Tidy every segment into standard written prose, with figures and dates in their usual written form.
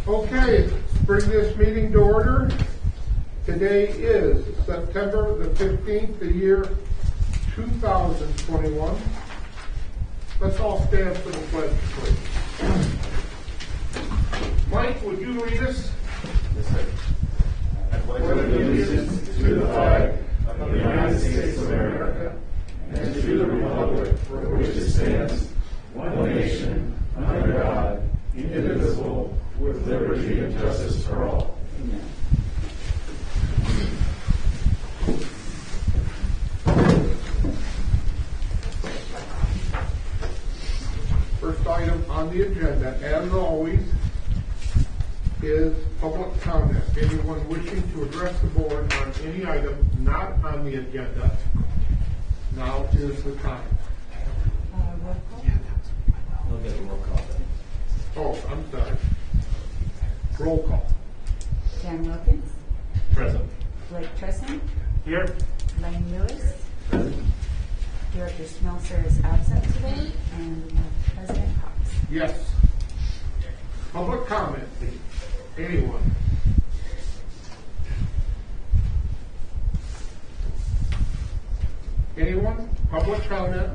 Okay, let's bring this meeting to order. Today is September the 15th, the year 2021. Let's all stand for the pledge, please. Mike, would you lead us? Yes, sir. I pledge allegiance to the flag of the United States of America and to the republic for which it stands, one nation, under God, indivisible, with liberty and justice for all. Amen. First item on the agenda, as always, is public comment. Anyone wishing to address the board on any item not on the agenda, now is the time. Roll call. We'll get a roll call then. Oh, I'm sorry. Roll call. Dan Wilkins, Present. Blake Tresson, Here. Lane Lewis, Present. Director Smelser is absent today, and we have President Cox. Yes. Public comment. Anyone? Anyone? Public comment?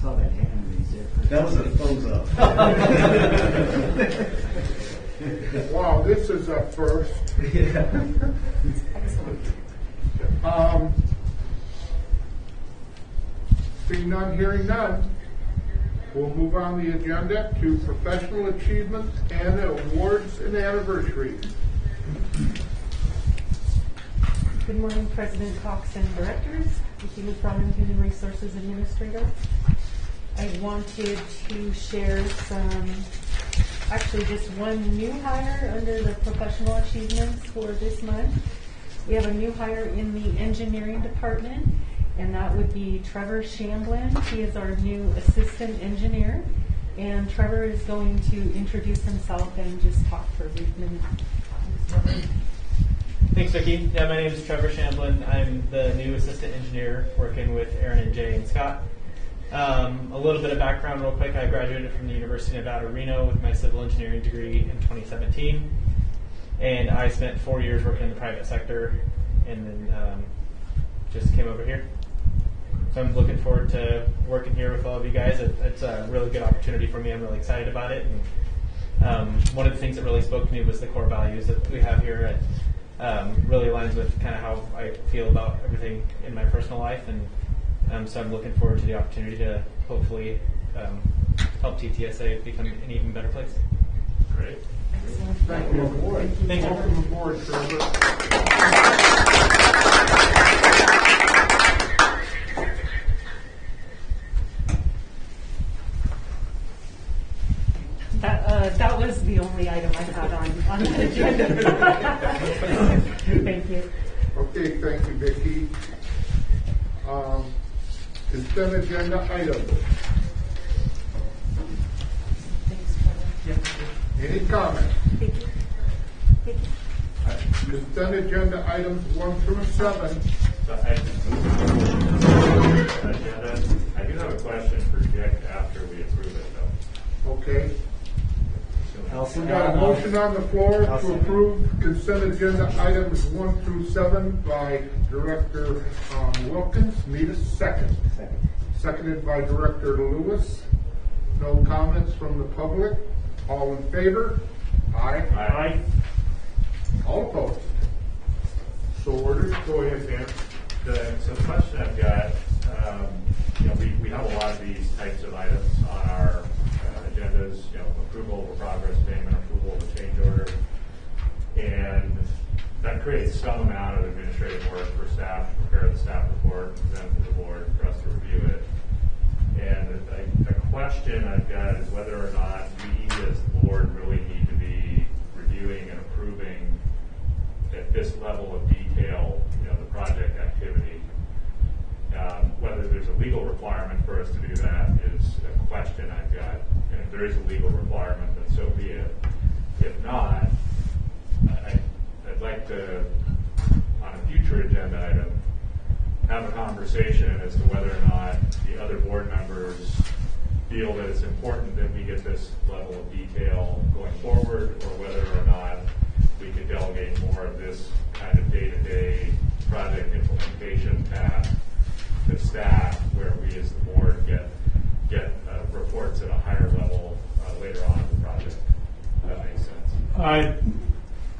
Saw that hand raised there. That was a thumbs up. Wow, this is a first. Excellent. Seeing none, hearing none, we'll move on the agenda to professional achievements and awards and anniversaries. Good morning, President Cox and directors. Vicki McBride, Human Resources Administrator. I wanted to share actually just one new hire under the professional achievements for this month. We have a new hire in the engineering department, and that would be Trevor Shamblin. He is our new assistant engineer, and Trevor is going to introduce himself and just talk for a brief minute. Thanks, Vicki. Yeah, my name is Trevor Shamblin. I'm the new assistant engineer working with Aaron and Jay and Scott. A little bit of background real quick. I graduated from the University of Nevada, Reno with my civil engineering degree in 2017. And I spent 4 years working in the private sector and then just came over here. So I'm looking forward to working here with all of you guys. It's a really good opportunity for me. I'm really excited about it. And one of the things that really spoke to me was the core values that we have here. Really aligns with kind of how I feel about everything in my personal life, and so I'm looking forward to the opportunity to hopefully help TTSA become an even better place. Great. Excellent. Thank you. Aboard. Thank you. Welcome aboard, Trevor. That was the only item I had on the agenda. Thank you. Okay, thank you, Vicki. Consent agenda items. Thanks, Trevor. Any comments? Vicki? Consent agenda items 1 through 7. I do have a question for Dick after we approve it, though. Okay. Allison, We got a motion on the floor I'll to second. approve consent agenda items 1 through 7 by Director Wilkins. Need a second. Second. Seconded by Director Lewis. No comments from the public. All in favor? Aye. Aye. All opposed? So ordered. Go ahead, Dan. So the question I've got, we have a lot of these types of items on our agendas, approval of a progress payment, approval of a change order, and that creates some amount of administrative work for staff to prepare the staff report, present to the board for us to review it. And a question I've got is whether or not we as the board really need to be reviewing and approving at this level of detail, the project activity. Whether there's a legal requirement for us to do that is a question I've got. And if there is a legal requirement, then so be it. If not, I'd like to, on a future agenda item, have a conversation as to whether or not the other board members feel that it's important that we get this level of detail going forward,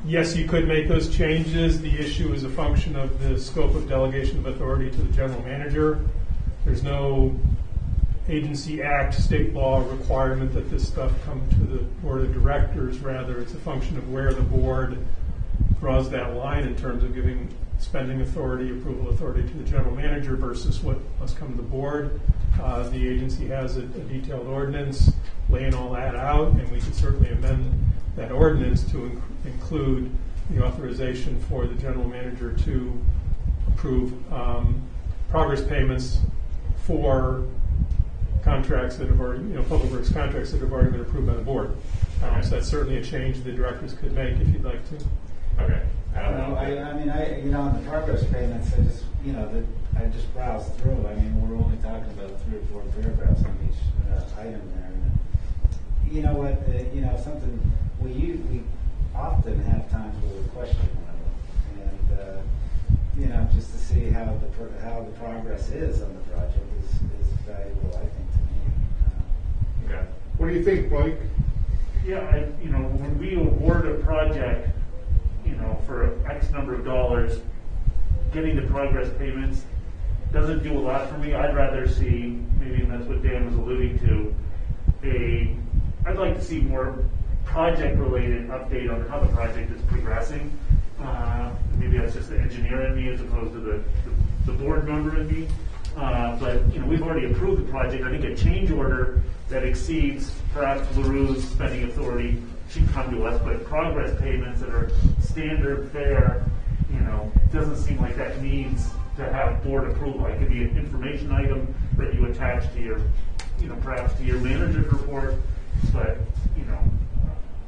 Yes, you could make those changes. The issue is a function of the scope of delegation of authority to the general manager. There's no agency act, state law requirement that this stuff come to the board of directors. Rather, it's a function of where the board draws that line in terms of giving spending authority, approval authority to the general manager versus what must come to the board. The agency has a detailed ordinance laying all that out, and we could certainly amend that ordinance to include the authorization for the general manager to approve progress payments for contracts that have already, public works contracts that have already been approved by the board. So that's certainly a change the directors could make if you'd like to. Okay. On the progress payments, I just browsed through. We're only talking about 3 or 4 paragraphs on each item there. And you know what? Something we often have times where we question one of them, and just to see how the progress is on the project is valuable, I think, to me. Okay. What do you think, Blake? Yeah, when we award a project, for X number of dollars, getting the progress payments doesn't do a lot for me. I'd rather see, maybe that's what Dan was alluding to, I'd like to see more project-related update on how the project is progressing. Maybe that's just the engineer in me as opposed to the board member in me. But we've already approved the project. I think a change order that exceeds perhaps LaRue's spending authority should come to us, but progress payments that are standard fare, doesn't seem like that needs to have board approval. It could be an information item that you attach to your, perhaps to your manager's report, but,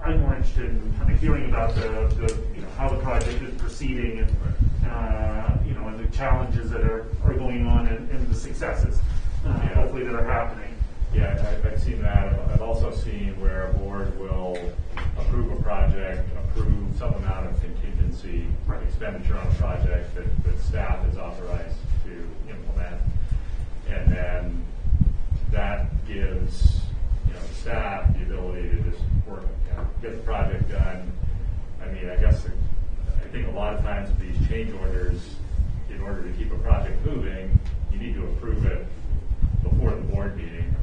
I'm more interested in kind of hearing about the how the project is proceeding and, and the challenges that are going on and the successes, hopefully, that are happening. Yeah, I've seen that. I've also seen where a board will approve a project, approve some amount of contingency expenditure on a project that staff is authorized to implement, and then that gives the staff the ability to just work, get the project done. I think a lot of times with these change orders, in order to keep a project moving, you need to approve it before the board meeting.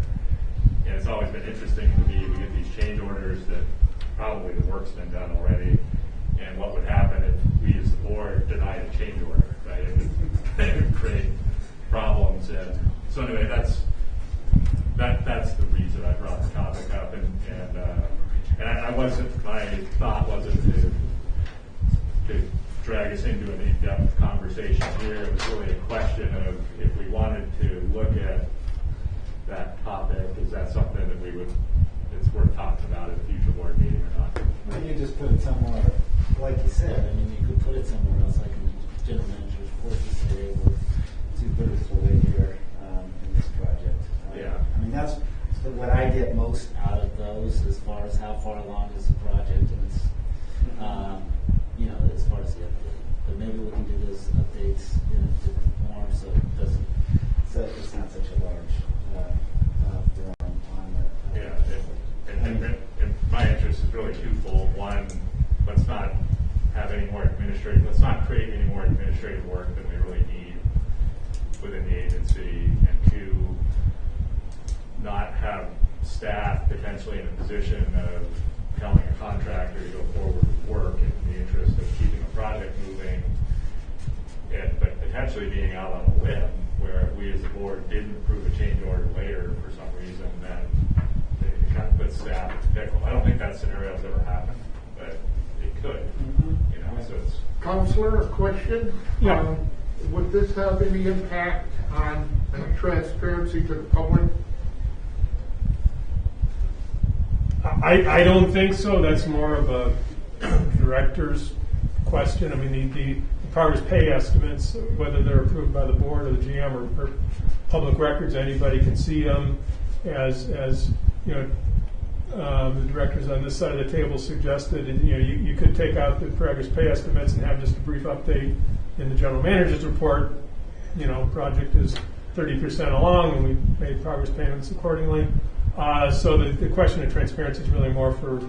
And it's always been interesting to me, we get these change orders that probably the work's been done already, and what would happen if we as the board denied a change order, right? It would create problems. And so anyway, that's the reason I brought the topic up, and my thought wasn't to drag us into an in-depth conversation here. It was really a question of if we wanted to look at that topic, is that something that it's worth talking about at a future board meeting or not? Well, you just put it somewhere, like you said, you could put it somewhere else, like in the general manager's report, to say we're 2/3 of the way here in this project. That's what I get most out of those, as far as how far along is the project, and it's, as far as the update. But maybe we can do those updates in a different form, so it's not such a large form on the. And my interest is really twofold. One, let's not create any more administrative work than we really need within the agency, and two, not have staff potentially in a position of telling a contractor to go forward with work in the interest of keeping a project moving, but potentially being out on a limb where if we as a board didn't approve a change order later for some reason, then it kind of puts staff in a pickle. I don't think that scenario has ever happened, but it could. So it's Counselor, a question? Yeah. Would this have any impact on transparency to the public? I don't think so. That's more of a director's question. The progress pay estimates, whether they're approved by the board or the GM or public records, anybody can see them. As the directors on this side of the table suggested, you could take out the progress pay estimates and have just a brief update in the general manager's report. Project is 30% along, and we made progress payments accordingly. So the question of transparency is really more for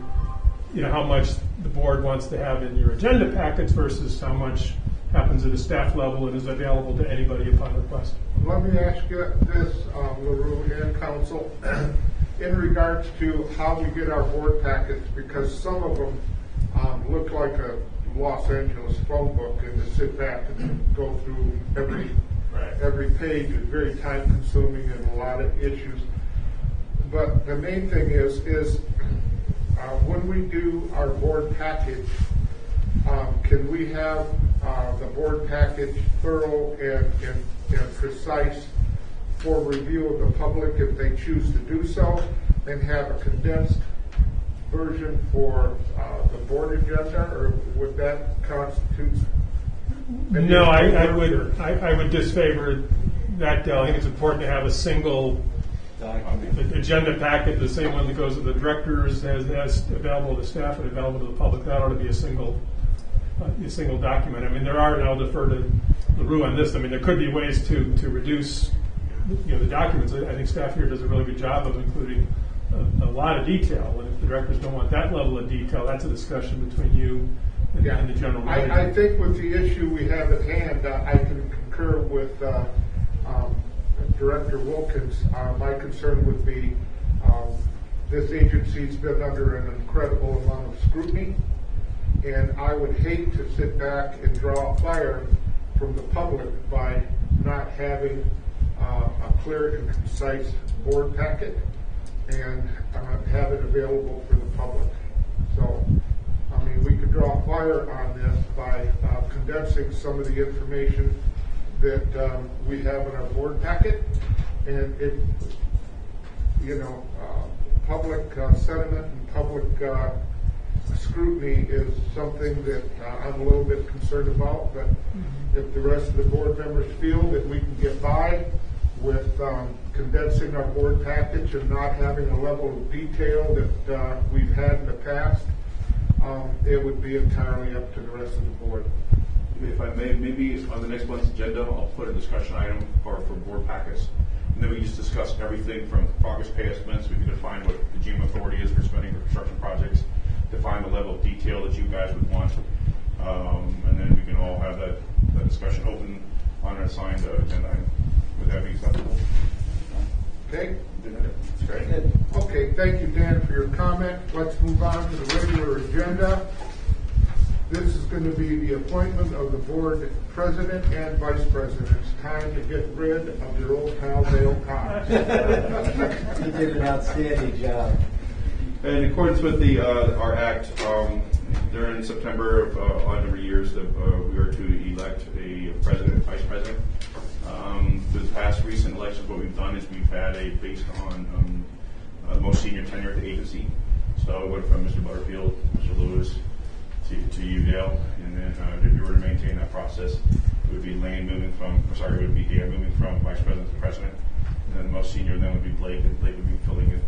how much the board wants to have in your agenda packets versus how much happens at a staff level and is available to anybody upon request. Let me ask you this, LaRue and council, in regards to how we get our board packets, because some of them look like a Los Angeles phone book, and to sit back and go through every page is very time consuming and a lot of issues. But the main thing is when we do our board package, can we have the board package thorough and precise for review of the public if they choose to do so, and have a condensed version for the board agenda, or would that constitute? No, I would disfavor that, Dale. I think it's important to have a single agenda packet, the same one that goes to the directors as available to staff and available to the public. That ought to be a single document. I mean, there are, and I'll defer to LaRue on this. I mean, there could be ways to reduce, the documents. I think staff here does a really good job of including a lot of detail. And if the directors don't want that level of detail, that's a discussion between you and the general manager. I think with the issue we have at hand, I can concur with Director Wilkins. My concern would be this agency's been under an incredible amount of scrutiny, and I would hate to sit back and draw fire from the public by not having a clear and concise board packet and have it available for the public. So, I mean, we could draw fire on this by condensing some of the information that we have in our board packet, and it, public sentiment and public scrutiny is something that I'm a little bit concerned about. But if the rest of the board members feel that we can get by with condensing our board package and not having a level of detail that we've had in the past, it would be entirely up to the rest of the board. If I may, maybe on the next month's agenda, I'll put a discussion item for board packets. And then we just discuss everything from progress pay estimates. We can define what the GM authority is for spending for construction projects, define the level of detail that you guys would want. And then we can all have that discussion open on an assigned agenda item. Would that be acceptable? Okay? That's great. Okay, thank you, Dan, for your comment. Let's move on to the regular agenda. This is going to be the appointment of the board president and vice president. It's time to get rid of your old pal Dale Cox. You did an outstanding job. In accordance with our act, during September of every year, we are to elect a president and vice president. For the past recent elections, what we've done is we've had based on the most senior tenure at the agency. So it went from Mr. Butterfield, Mr. Lewis, to you, Dale, and then if you were to maintain that process, it would be Dan moving from vice president to president, and then the most senior then would be Blake, and Blake would be filling in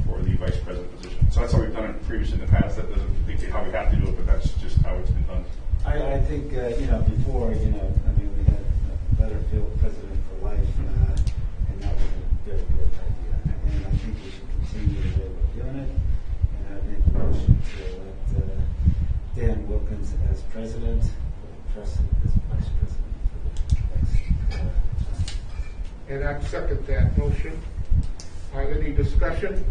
for the vice president position. So that's how we've done it previously in the past. That doesn't dictate how we have to do it, but that's just how it's been done. I think, before, we had Butterfield president for life, and that was a very good idea. And I think we should continue the way we're doing it, and I make a motion to elect Dan Wilkins as president, Preston as vice president. And I second that motion. Any discussion?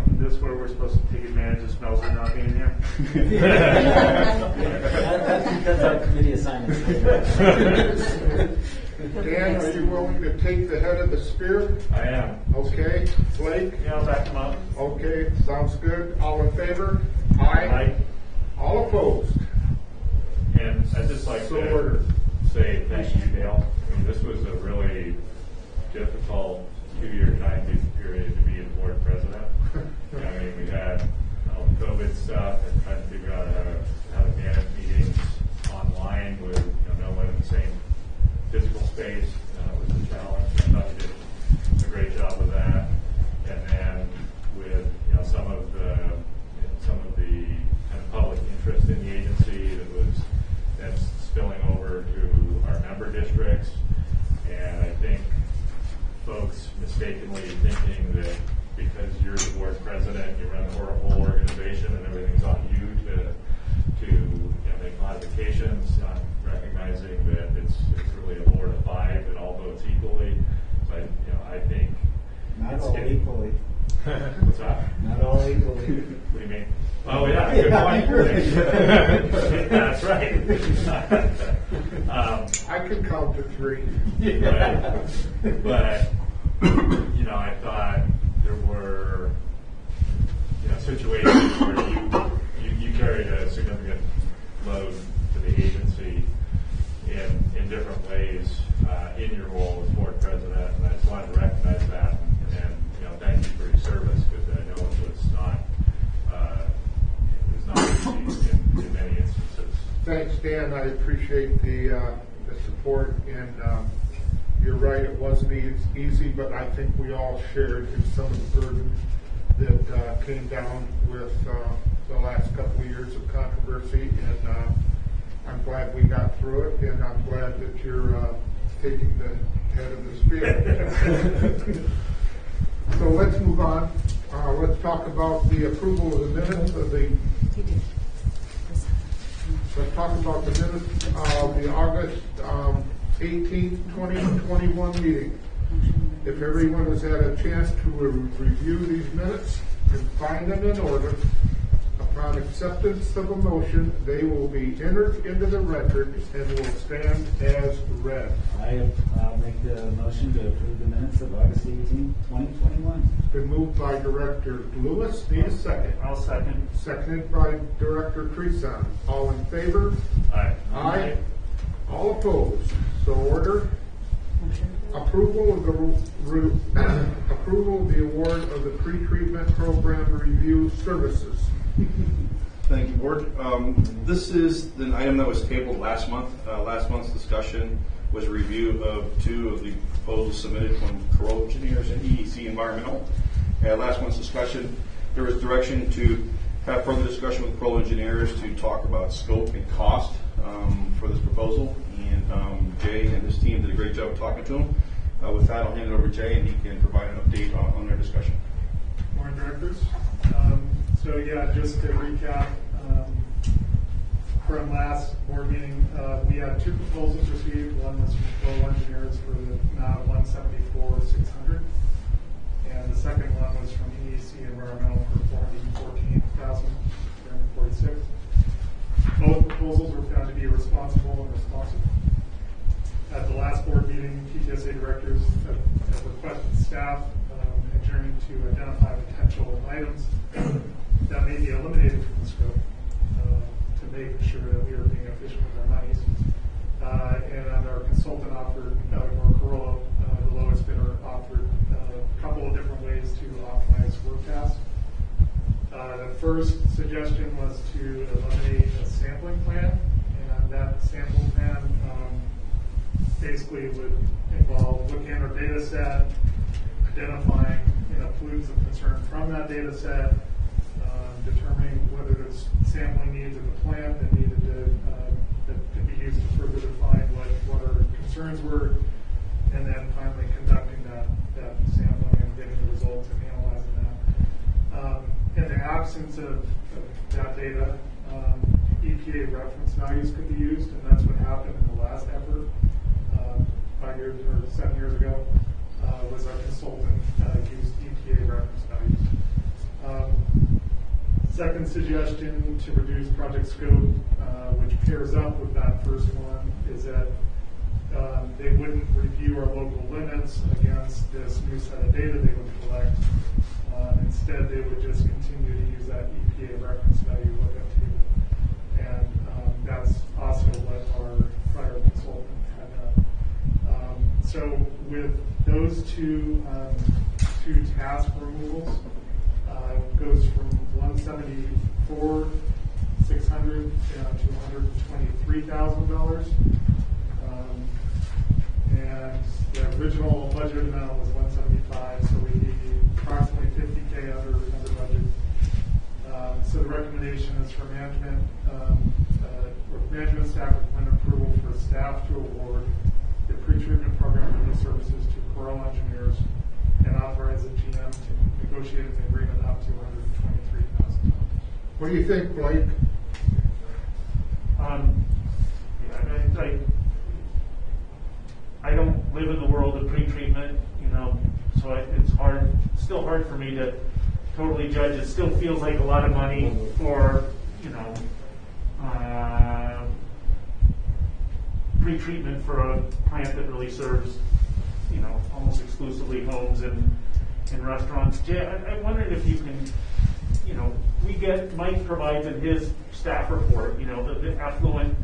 This is where we're supposed to take advantage of Smelser not being here. That's because our committee assignments. Dan, are you willing to take the head of the spear? I am. Okay. Blake? Yeah, I'll back him up. Okay, sounds good. All in favor? Aye. All opposed? And I'd just like So to ordered. say thank you, Dale. I mean, this was a really difficult 2-year time period to be the board president. I mean, we had COVID stuff and trying to figure out how to manage meetings online with no one in the same physical space. Was a challenge. I thought you did a great job with that. And then with some of the kind of public interest in the agency that was then spilling over to our member districts, and I think folks mistakenly think Oh, yeah, good point. That's right. I can count to 3. But, you know, I thought there were, you know, situations where you carried a significant load to the agency in different ways in your role as board president, and I just wanted to recognize that, and you know, thank you for your service, because I know it was not easy in many instances. Thanks, Dan. I appreciate the support, and you're right, it wasn't easy, but I think we all shared in some of the burden that came down with the last couple of years of controversy, and I'm glad we got through it, and I'm glad that you're taking the head of the spear. So let's move on. Let's talk about the approval of the minutes of the. Let's talk about the minutes of the August 18th, 2021 meeting. If everyone has had a chance to review these minutes and find them in order, upon acceptance of a motion, they will be entered into the record and will stand as read. I'll make the motion to approve the minutes of August 18, 2021. It's been moved by Director Lewis. Need a second? I'll second. Seconded by Director Treason. All in favor? Aye. Aye. All opposed? So ordered. Approval of the award of the pretreatment program review services. Thank you, Board. This is an item that was tabled last month. Last month's discussion was a review of 2 of the proposals submitted from Corolla Engineers and EEC Environmental. At last month's discussion, there was direction to have further discussion with Corolla Engineers to talk about scope and cost for this proposal. And Jay and his team did a great job talking to them. With that, I'll hand it over to Jay, and he can provide an update on their discussion. Morning, directors. So yeah, just to recap, from last board meeting, we had 2 proposals received. One was from Corolla Engineers for the amount of $174,600, and the second one was from EEC Environmental for $414,346. Both proposals were found to be responsible and responsive. At the last board meeting, PTSA directors have requested staff adjourn to identify potential items that may be eliminated from the scope to make sure that we are being efficient with our monies. And our consultant offered, or Corolla, the lowest bidder, offered a couple of different ways to optimize work tasks. The first suggestion was to eliminate a sampling plan, and that sampling plan basically would involve looking at our data set, identifying pollutants of concern from that data set, determining whether there's sampling needs in the plant that needed that could be used to further define what our concerns were, and then finally conducting that sampling and getting the results and analyzing that. In the absence of that data, EPA reference values could be used, and that's what happened in the last effort 5 years or 7 years ago. Was our consultant used EPA reference values. Second suggestion to reduce project scope, which pairs up with that first one, is that they wouldn't review our local limits against this new set of data they would collect. Instead, they would just continue to use that EPA reference value lookup table. And that's also what our prior consultant had done. So with those two task removals, it goes from $174,600 down to $123,000. And the original budget amount was $175,000, so we'd be approximately $50,000 under budget. So the recommendation is for management staff recommend approval for staff to award the pretreatment program review services to Corolla Engineers and authorize the GM to negotiate an agreement up to $123,000. What do you think, Blake? I don't live in the world of pretreatment, so it's still hard for me to totally judge. It still feels like a lot of money for, pre-treatment for a plant that really serves, almost exclusively homes and restaurants. Jay, I wondered if you can, Mike provides in his staff report, the effluent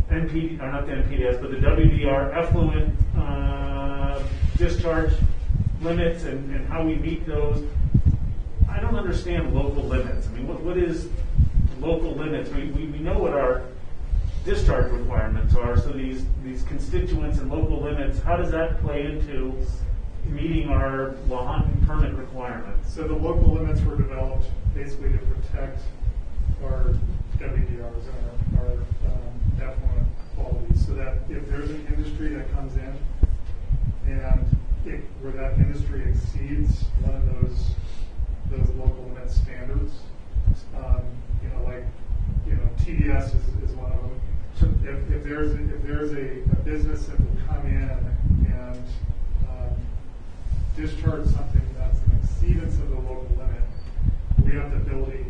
NPD, or not the NPDS, but the WDR effluent discharge limits and how we meet those. I don't understand local limits. I mean, what is local limits? We know what our discharge requirements are, so these constituents and local limits, how does that play into meeting our Lahontan permit requirements? So the local limits were developed basically to protect our WDRs and our effluent qualities, so that if there's an industry that comes in and where that industry exceeds one of those local limit standards, TDS is one of them. So if there's a business that will come in and discharge something that's an exceedance of the local limit, we have the ability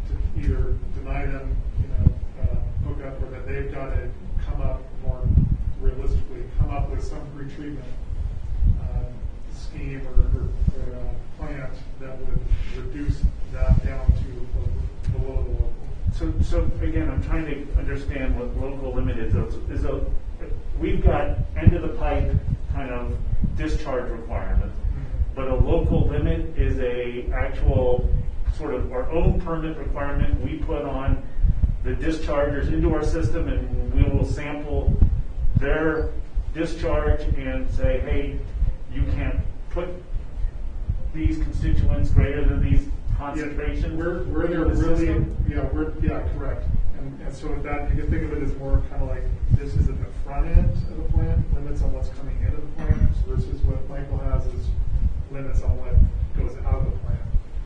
to either deny them, hookup, or that they've got to come up more realistically, come up with some pretreatment scheme or plant that would reduce that down to below the local. So again, I'm trying to understand what local limit is. We've got end of the pipe kind of discharge requirement, but a local limit is a actual sort of our own permit requirement we put on the dischargers into our system, and we will sample their discharge and say, hey, you can't put these constituents greater than these concentrations. Where they're really, correct. And so with that, you can think of it as more kind of like this is at the front end of the plant, limits on what's coming into the plant, versus what Michael has is limits on what goes out of the plant.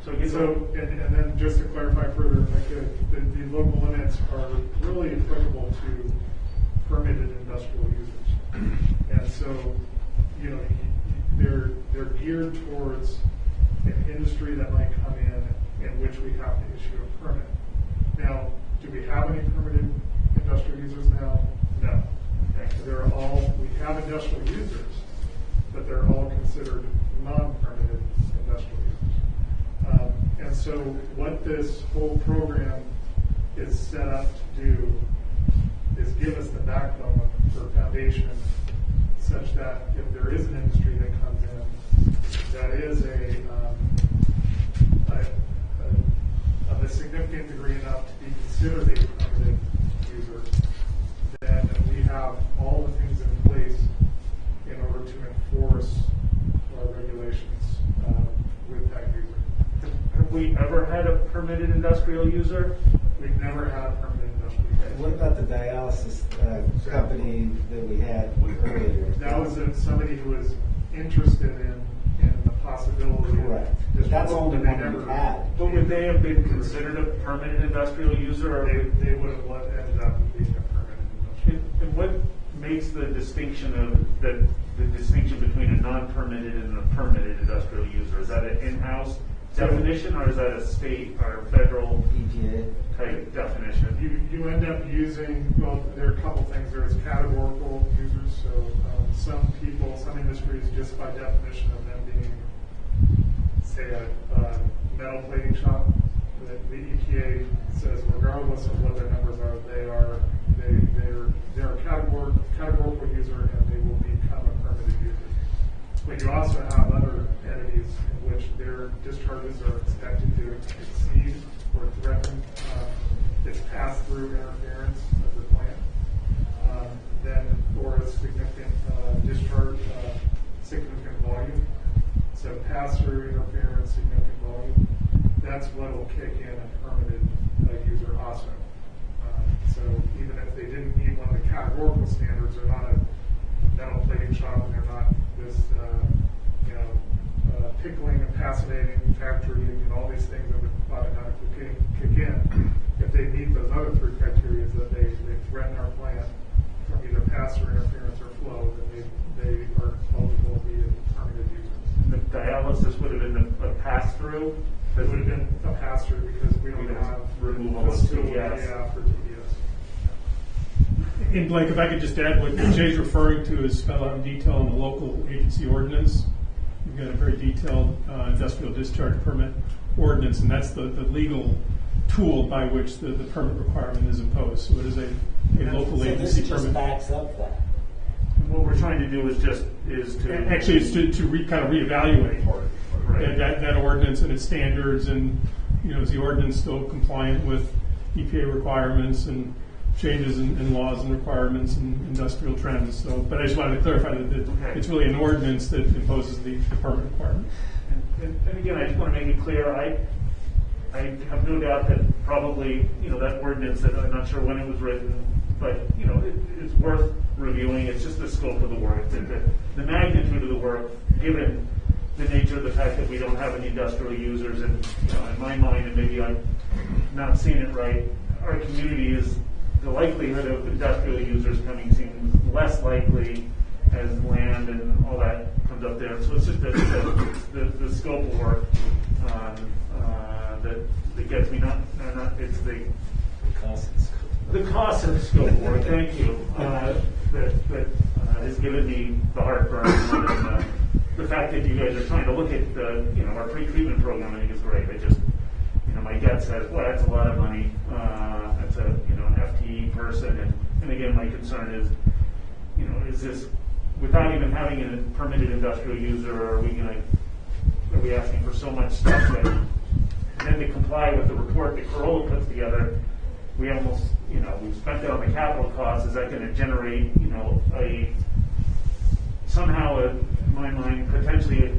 And then just to clarify further, if I could, the local limits are really applicable to permitted industrial users. And so, they're geared towards an industry that might come in which we have to issue a permit. Now, do we have any permitted industrial users now? No. We have industrial users, but they're all considered non-permitted industrial users. And so what this whole program is set up to do is give us the backbone or foundation such that if there is an industry that comes in that is of a significant degree enough to be considered a permitted user, then we have all the things in place in order to enforce our regulations with that user. Have we ever had a permitted industrial user? We've never had a permitted industrial user. What about the dialysis company that we had earlier? That was somebody who was interested in the possibility. Correct. But that's only one we had. But would they have been considered a permitted industrial user? Or they would have ended up being a permitted industrial. And what makes the distinction the distinction between a non-permitted and a permitted industrial user? Is that an in-house definition, or is that a state or federal EPA type definition? You end up using, there are a couple things. There's categorical users, so some industries, just by definition of them being, say, a metal plating shop, the EPA says regardless of what their numbers are, they're a categorical user and they will become a permitted user. But you also have other entities in which their discharges are expected to exceed or threaten its pass-through interference of the plant, or a significant discharge, significant volume. So pass-through interference, significant volume, that's what will kick in a permitted user also. So even if they didn't meet one of the categorical standards, they're not a metal plating shop and they're not this, pickling and passivating factory and all these things that would automatically kick in. If they meet those other three criteria, that they threaten our plant from either pass-through interference or flow, then they are eligible to be a permitted user. The dialysis would have been a pass-through through. It would have been a pass-through because we don't have removal of facility, TDS. yeah, for TDS. And Blake, if I could just add, what Jay's referring to is spelled out in detail in the local agency ordinance. We've got a very detailed industrial discharge permit ordinance, and that's the legal tool by which the permit requirement is imposed. So it is a local So agency this just permit. backs up that. And what we're trying to do is to Actually, it's to kind of reevaluate Right. that ordinance and its standards, and is the ordinance still compliant with EPA requirements and changes in laws and requirements and industrial trends. So, but I just wanted to clarify that Okay. it's really an ordinance that imposes the permit requirement. And again, I just want to make it clear, I have no doubt that probably, that ordinance, that I'm not sure when it was written, but, it's worth reviewing. It's just the scope of the work, the magnitude of the work, given the nature of the fact that we don't have any industrial users. And, in my mind, and maybe I'm not seeing it right, our community is, the likelihood of industrial users coming seems less likely as land and all that comes up there. So it's just the scope of work that gets me, it's the cost of the scope of work, thank you, that has given me the heartburn. And the fact that you guys are trying to look at our pre-treatment program, I think is great. I just, my gut says, well, that's a lot of money. That's an FTE person. And again, my concern is, is this, without even having a permitted industrial user, are we asking for so much stuff that then to comply with the report that Corolla puts together, we almost, we've spent it on the capital costs. Is that going to generate, somehow, in my mind, potentially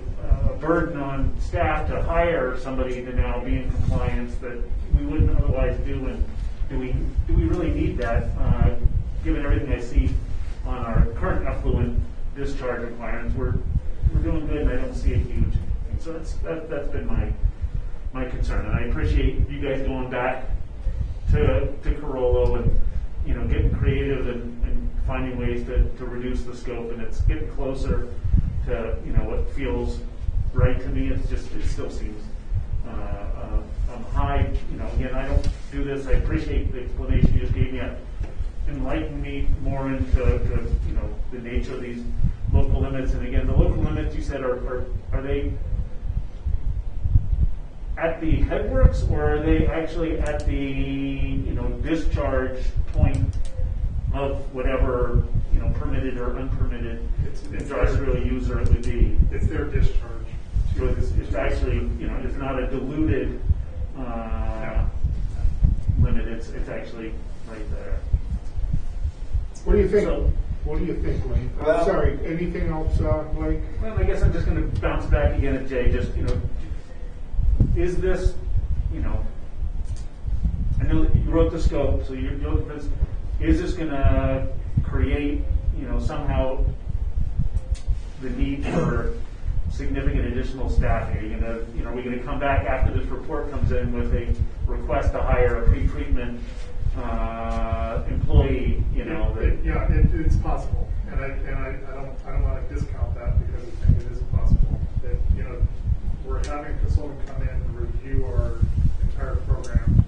a burden on staff to hire somebody to now be in compliance that we wouldn't otherwise do? And do we really need that, given everything I see on our current effluent discharge requirements? We're doing good, and I don't see a huge. And so that's been my concern, and I appreciate you guys going back to Corolla and getting creative and finding ways to reduce the scope, and it's getting closer to what feels right to me. It still seems high. Again, I don't do this. I appreciate the explanation you just gave me. Enlighten me more into the nature of these local limits. And again, the local limits you said are they at the headworks, or are they actually at the discharge point of whatever permitted or unpermitted industrial user it would be? It's their discharge. So it's actually it's not a diluted limit. It's actually right there. What do you think? So- What do you think, Wayne? Well- Sorry, anything else, Blake? Well, I guess I'm just going to bounce back again at Jay. Just is this, I know that you wrote the scope, so you're looking for this. Is this going to create, somehow the need for significant additional staffing? Are you are we going to come back after this report comes in with a request to hire a pre-treatment employee? It's possible, and I don't want to discount that because I think it is possible that we're having a consultant come in and review our entire program,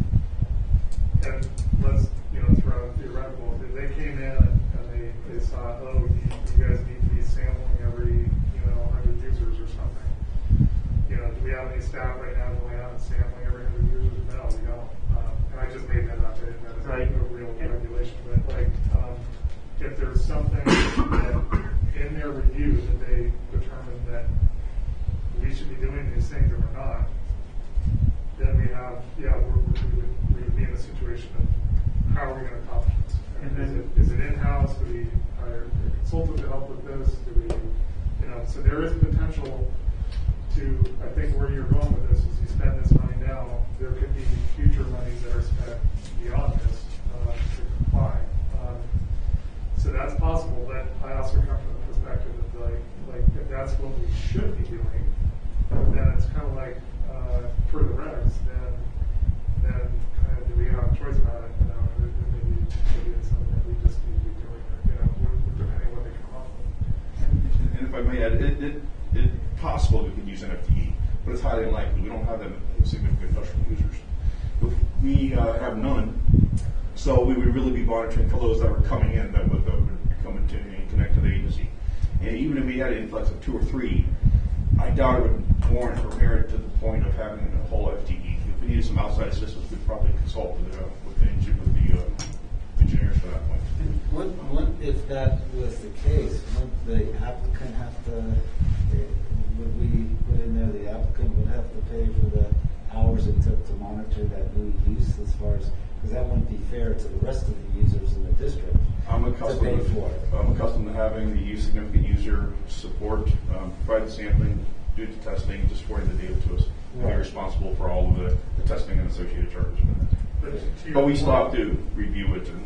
and let's throw out theoretical. If they came in and they saw, oh, you guys need to be sampling every 100 users or something. Do we have any staff right now going out and sampling every 100 users? No, we don't. And I just made that up. I didn't know Right. a real regulation, but if there's something that in their review that they determine that we should be doing these things or we're not, then we have, we would be in a situation of how are we going to accomplish this? And then- Is it in-house? Do we hire a consultant to help with this? Do we, so there is potential to, I think where you're going with this is you spend this money now, there could be future monies that are spent beyond this to comply. So that's possible, but I also come from the perspective of like if that's what we should be doing, then it's kind of like for the regs, then kind of do we have a choice about it? Maybe it's something that we just need to be doing, depending on what they come up with. And if I may add, it's possible we could use an FTE, but it's highly unlikely. We don't have that significant industrial users. If we have none, so we would really be monitoring for those that were coming in that would come into and connect to the agency. And even if we had an influx of 2 or 3, I doubt it would warrant or merit to the point of having a whole FTE. If we needed some outside assistance, we'd probably consult with the engineers for that point. If that was the case, wouldn't the applicant have to, would we put in there the applicant would have to pay for the hours it took to monitor that new use as far as, because that wouldn't be fair to the rest of the users in the district to pay for it. I'm accustomed to having the significant user support, provide the sampling, do the testing, just forwarding the data to us. And be responsible for all of the testing and associated charges with it. But we still have to review it and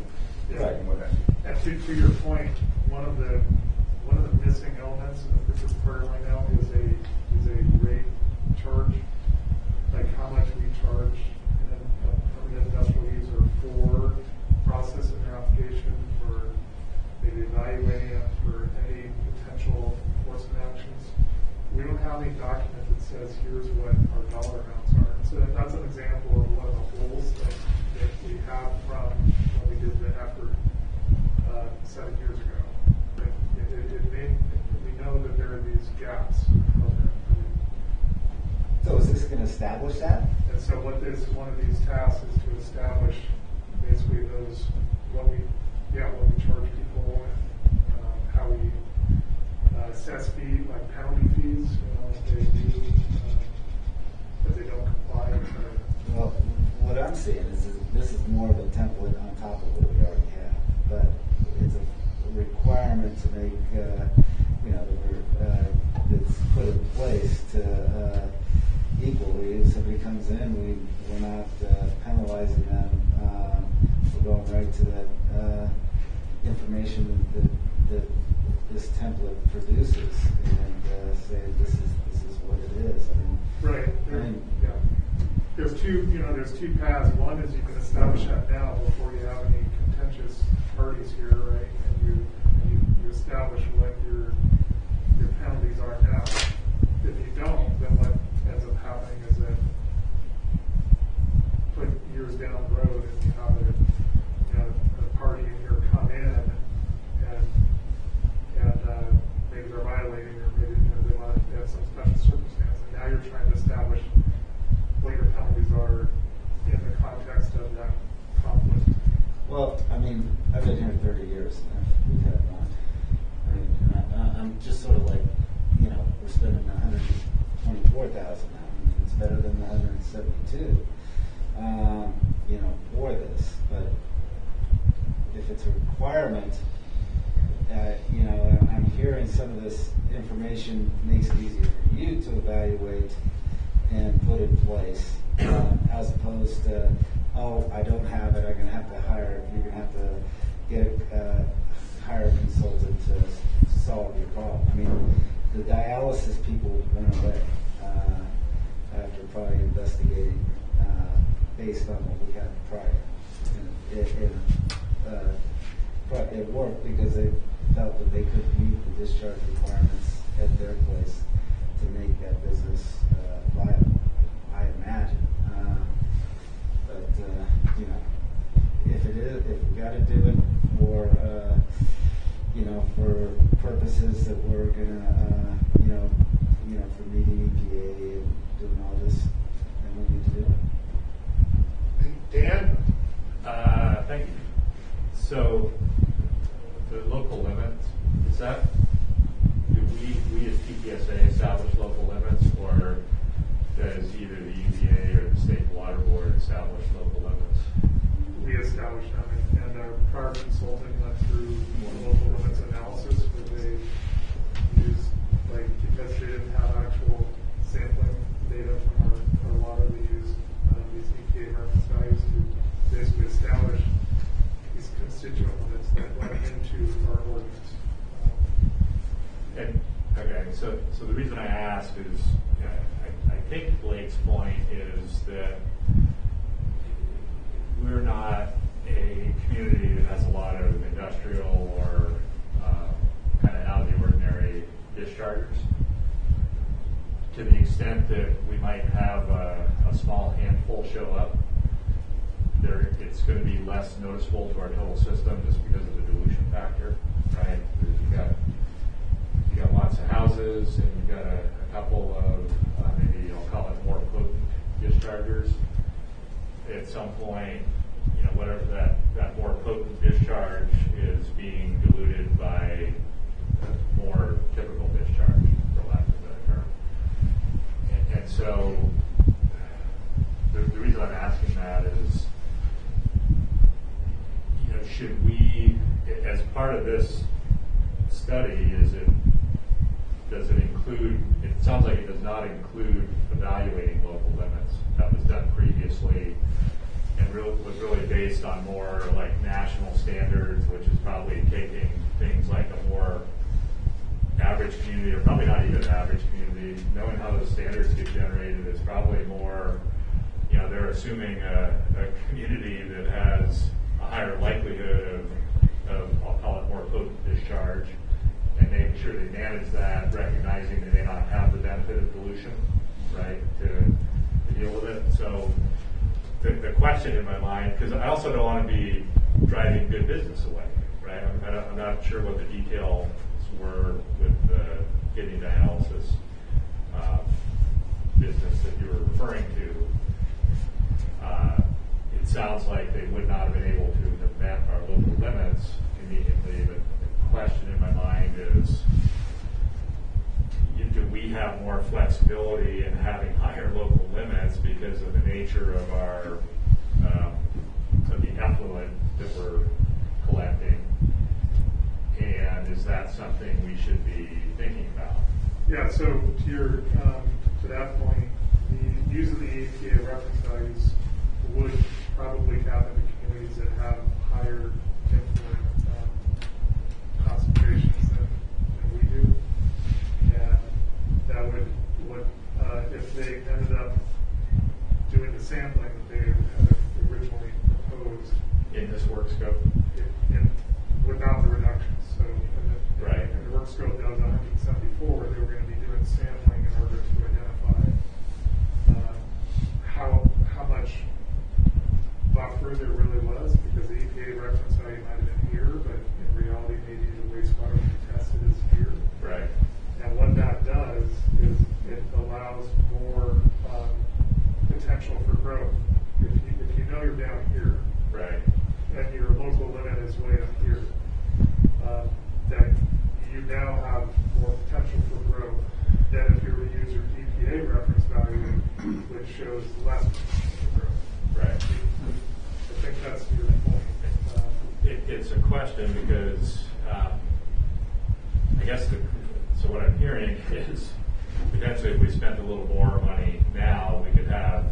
what have you. And to your point, one of the missing elements in this program right now is a rate charge, like how much we charge an industrial user for processing their application, for maybe evaluating it, for any potential enforcement actions. We don't have any document that says here's what our dollar amounts are. So that's an example of one of the holes that we have from when we did the effort 7 years ago. We know that there are these gaps in the program. So is this going to establish that? And so one of these tasks is to establish basically what we charge people and how we assess like penalty fees, if they do, if they don't comply. Well, what I'm seeing is this is more of a template on top of what we already have, but it's a requirement to make, that's put in place to equally. If somebody comes in, we're not penalizing them. We're going right to that information that this template produces and say this is what it is. There's two paths. One is you can establish that now before you have any contentious parties here, right? And you establish what your penalties are now. If you don't, then what ends up happening is that put years down the road and you have a party in here come in and maybe they're violating or maybe they have some special circumstance, and now you're trying to establish what your penalties are in the context of that conflict. Well, I've been here 30 years and we've had none. I'm just sort of like, we're spending $124,000 now. It's better than the $172,000, for this. But if it's a requirement, I'm hearing some of this information makes it easier for you to evaluate and put in place, as opposed to, I don't have it, I'm going to have to hire, you're going to have to hire a consultant to solve your problem. The dialysis people went away after probably investigating based on what we had prior. It worked because they felt that they could meet the discharge requirements at their place to make that business viable, I imagine. If we got to do it for for purposes that we're gonna for meeting EPA and doing all this, then we need to do it. Dan? Thank you. So the local limits, is that, do we as PPSA establish local limits, or does either the EPA or the state water board establish local limits? We established them, and our prior consulting went through local limits analysis where they used, because they didn't have actual sampling data from our water, they used these EPA reference values to basically establish these constituent limits that went into our ordinance. So the reason I ask is, I think Blake's point is that we're not a community that has a lot of industrial or kind of out of the ordinary dischargers. To the extent that we might have a small handful show up, it's going to be less noticeable to our total system just because of the dilution factor, right? You got lots of houses, and you've got a couple of maybe I'll call it more potent dischargers. At some point, whatever that more potent discharge is being diluted by a more typical discharge, for lack of a better term. And so the reason I'm asking that is, should we, as part of this study, does it include, it sounds like it does not include evaluating local limits. That was done previously and was really based on more like national standards, which is probably taking things like a more average community, or probably not even an average community. Knowing how those standards get generated is probably more, they're assuming a community that has a higher likelihood of I'll call it more potent discharge, and making sure they manage that, recognizing they may not have the benefit of dilution, right, to deal with it. So the question in my mind, because I also don't want to be driving good business away, right? I'm not sure what the details were with the kidney dialysis business that you were referring to. It sounds like they would not have been able to have met our local limits immediately, but the question in my mind is, do we have more flexibility in having higher local limits because of the nature of our of the effluent that we're collecting? And is that something we should be thinking about? Yeah, so to that point, the use of the EPA reference values would probably happen in communities that have higher influent concentrations than we do. And that would if they ended up doing the sampling that they had originally proposed In this work scope? Without the reductions. So Right. in the work scope that was 174, they were going to be doing sampling in order to identify how much buffer there really was, because the EPA reference value might have been here, but in reality maybe the wastewater we tested is here. Right. And what that does is it allows more potential for growth. If you know you're down here, Right. and your local limit is way up here, that you now have more potential for growth than if you were to use your EPA reference value, which shows less potential for growth. Right. I think that's your point. It's a question because I guess so what I'm hearing is potentially if we spent a little more money now, we could have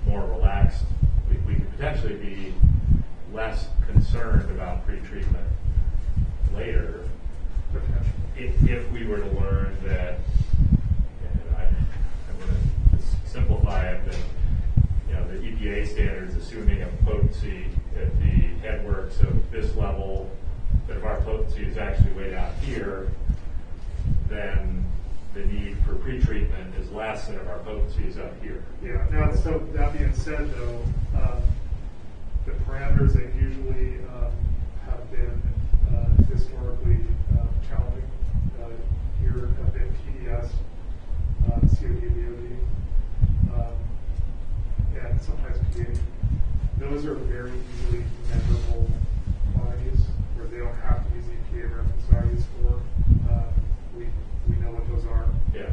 more relaxed, we could potentially be less concerned about pretreatment later if we were to learn that, I'm going to simplify it, that the EPA standards assuming a potency at the headworks of this level, but if our potency is actually way down here, then the need for pretreatment is less than if our potency is up here. Yeah. Now, so that being said, though, the parameters that usually have been historically challenging here have been TDS, COD, and sometimes PA. Those are very easily measurable quantities where they don't have to use EPA reference values for. We know what those are. Yeah.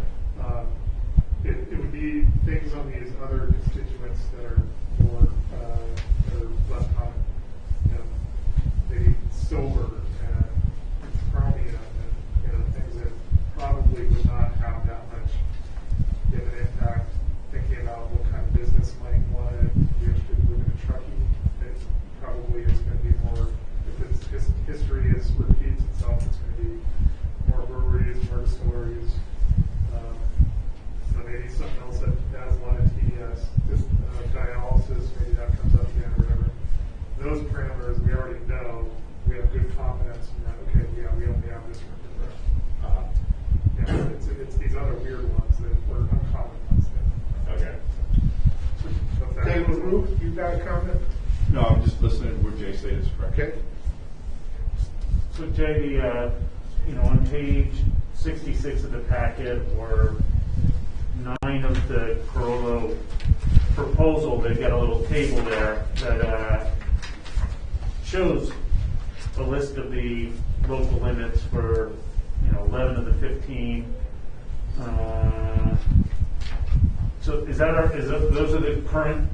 It would be things on these other constituents that are more that are less common. Maybe silver and chromium and things that probably would not have that much of an impact. Thinking about what kind of business might want to be interested in moving to Truckee, it probably is going to be more, if its history repeats itself, it's going to be more breweries, more distilleries, maybe something else that has a lot of TDS, just dialysis, maybe that comes up again or whatever. Those parameters we already know, we have good confidence in that, okay, yeah, we only have this for it's these other weird ones that we're unconfident listening to what Jay said is correct. Okay? So Jay, on page 66 of the packet, or 9 of the Corollo proposal, they've got a little table there that shows a list of the local limits for 11 of the 15. So those are the current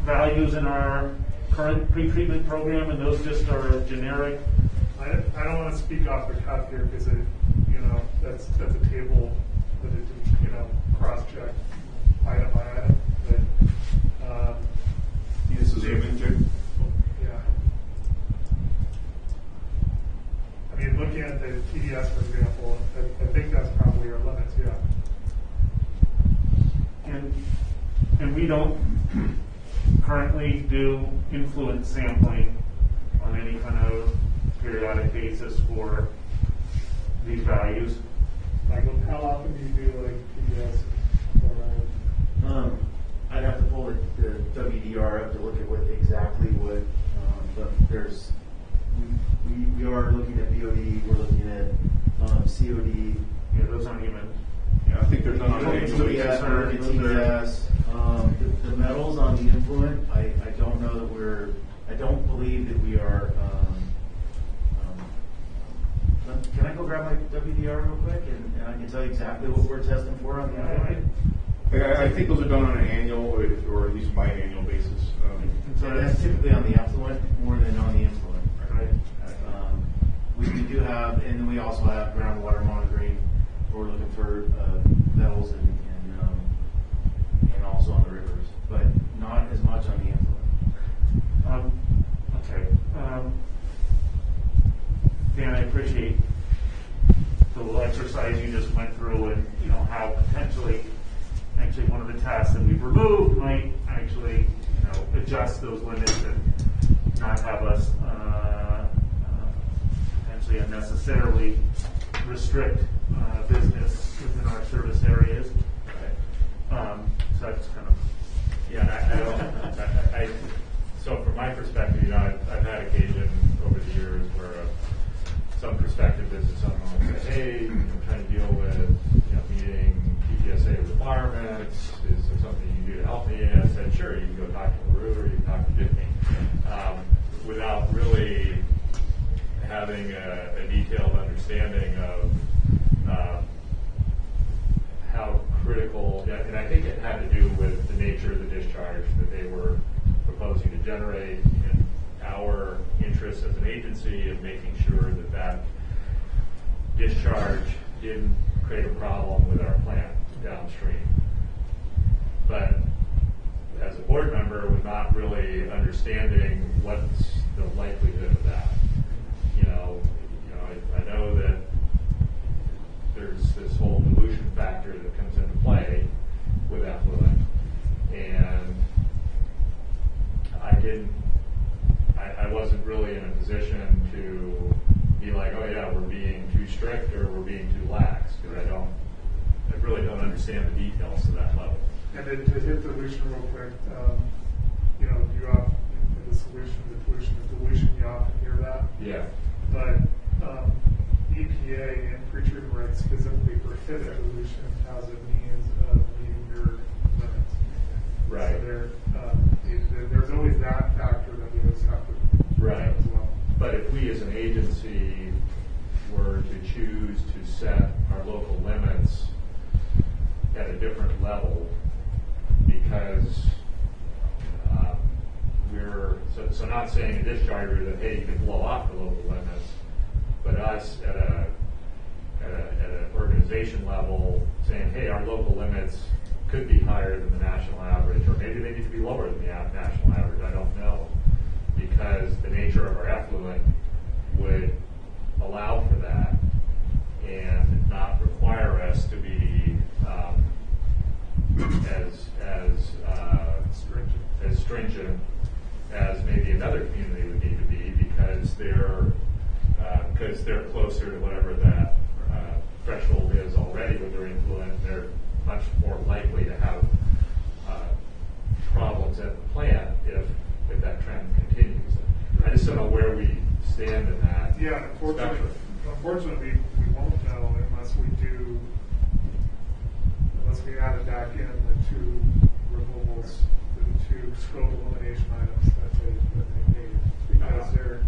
values in our current pre-treatment program, and those just are generic? I don't want to speak off the cuff here because that's a table that it cross-check item by item. But This is Jay. yeah, I mean, looking at the TDS, for example, I think that's probably our limits. Yeah. And we don't currently do influence sampling on any kind of periodic basis for these values. Michael, how often do you do like TDS? I'd have to pull the WDR up to look at but we are looking at BOD, we're looking at COD. Yeah, those aren't even. Yeah, I think there's none on the annual basis. TDS. The metals on the influent, I don't know that I don't believe that we are. Can I go grab my WDR real quick and I can tell you exactly what we're testing for on the influent? I think those are done on an annual or at least biannual basis. So that's typically on the effluent more than on the influent. Right. We do have, and then we also have groundwater monitoring. We're looking for metals and also on the rivers, but not as much on the influent. Okay. Dan, I appreciate the little exercise you just went through, and how potentially, actually, one of the tasks that we've removed might actually, adjust those limits and not have us potentially unnecessarily restrict business within our service areas. So that's kind of. Yeah, so from my perspective, I've had occasion over the years where some prospective business owner will say, hey, I'm trying to deal with meeting PPSA requirements. Is there something you can do to help me? And I said, sure, you can go talk to LaRue or you can talk to Disney. Without really having a detailed understanding of how critical, and I think it had to do with the nature of the discharge that they were proposing to generate, and our interest as an agency of making sure that discharge didn't create a problem with our plant downstream. But as a board member, with not really understanding what's the likelihood of that, I know that there's this whole dilution factor that comes into play with effluent, and I wasn't really in a position to be like, oh yeah, we're being too strict or we're being too lax, because I really don't understand the details to that level. And then to hit dilution real quick, you often, the solution, the dilution, you often hear that. Yeah. But EPA and pre-treatment regs specifically prohibit dilution as a means of meeting your limits. Right. So there's always that factor that we always have to Right. as well. But if we as an agency were to choose to set our local limits at a different level, because so not saying a discharger that, hey, you can blow off the local limits, but us at an organization level saying, hey, our local limits could be higher than the national average, or maybe they need to be lower than the national average, I don't know, because the nature of our effluent would allow for that and not require us to be as stringent as maybe another community would need to be, because they're closer to whatever that threshold is already with their influent. They're much more likely to have problems at the plant if that trend continues. stand in that Yeah, spectrum. unfortunately, we won't know unless we add it back in the two removals, the two scope elimination items that they made. Because they're,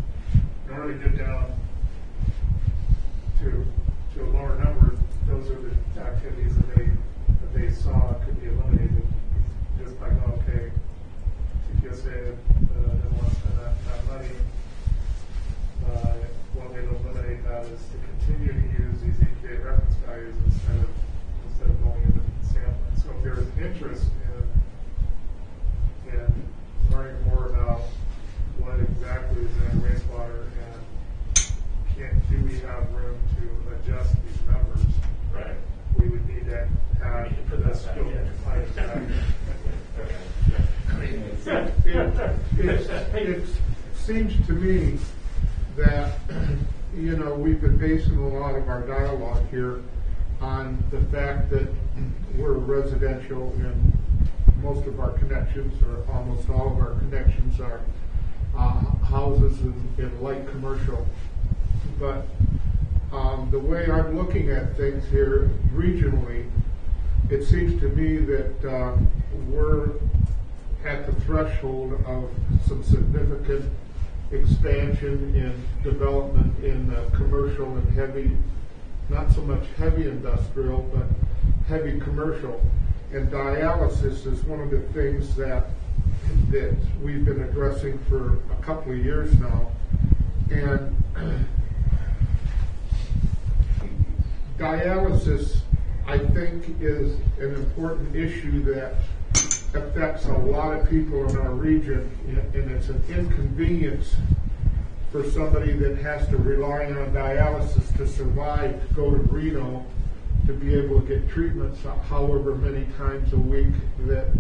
in order to get down to a lower number, those are the activities that they saw could be eliminated just by going, okay, TPSA didn't want to spend that money. One way to eliminate that is to continue to use these EPA reference values instead of going into sampling. So if there is interest in learning more about what exactly is in wastewater and do we have room to adjust these numbers, Right. we would need to add the scope item back. It seems to me that, we've been basing a lot of our dialogue here on the fact that we're residential and most of our connections, or almost all of our connections, are houses and light commercial. But the way I'm looking at things here regionally, it seems to me that we're at the threshold of some significant expansion in development in commercial and heavy, not so much heavy industrial, but heavy commercial. And dialysis is one of the things that we've been addressing for a couple of years now. And dialysis, I think, is an important issue that affects a lot of people in our region, and it's an inconvenience for somebody that has to rely on dialysis to survive, to go to Reno, to be able to get treatments however many times a week that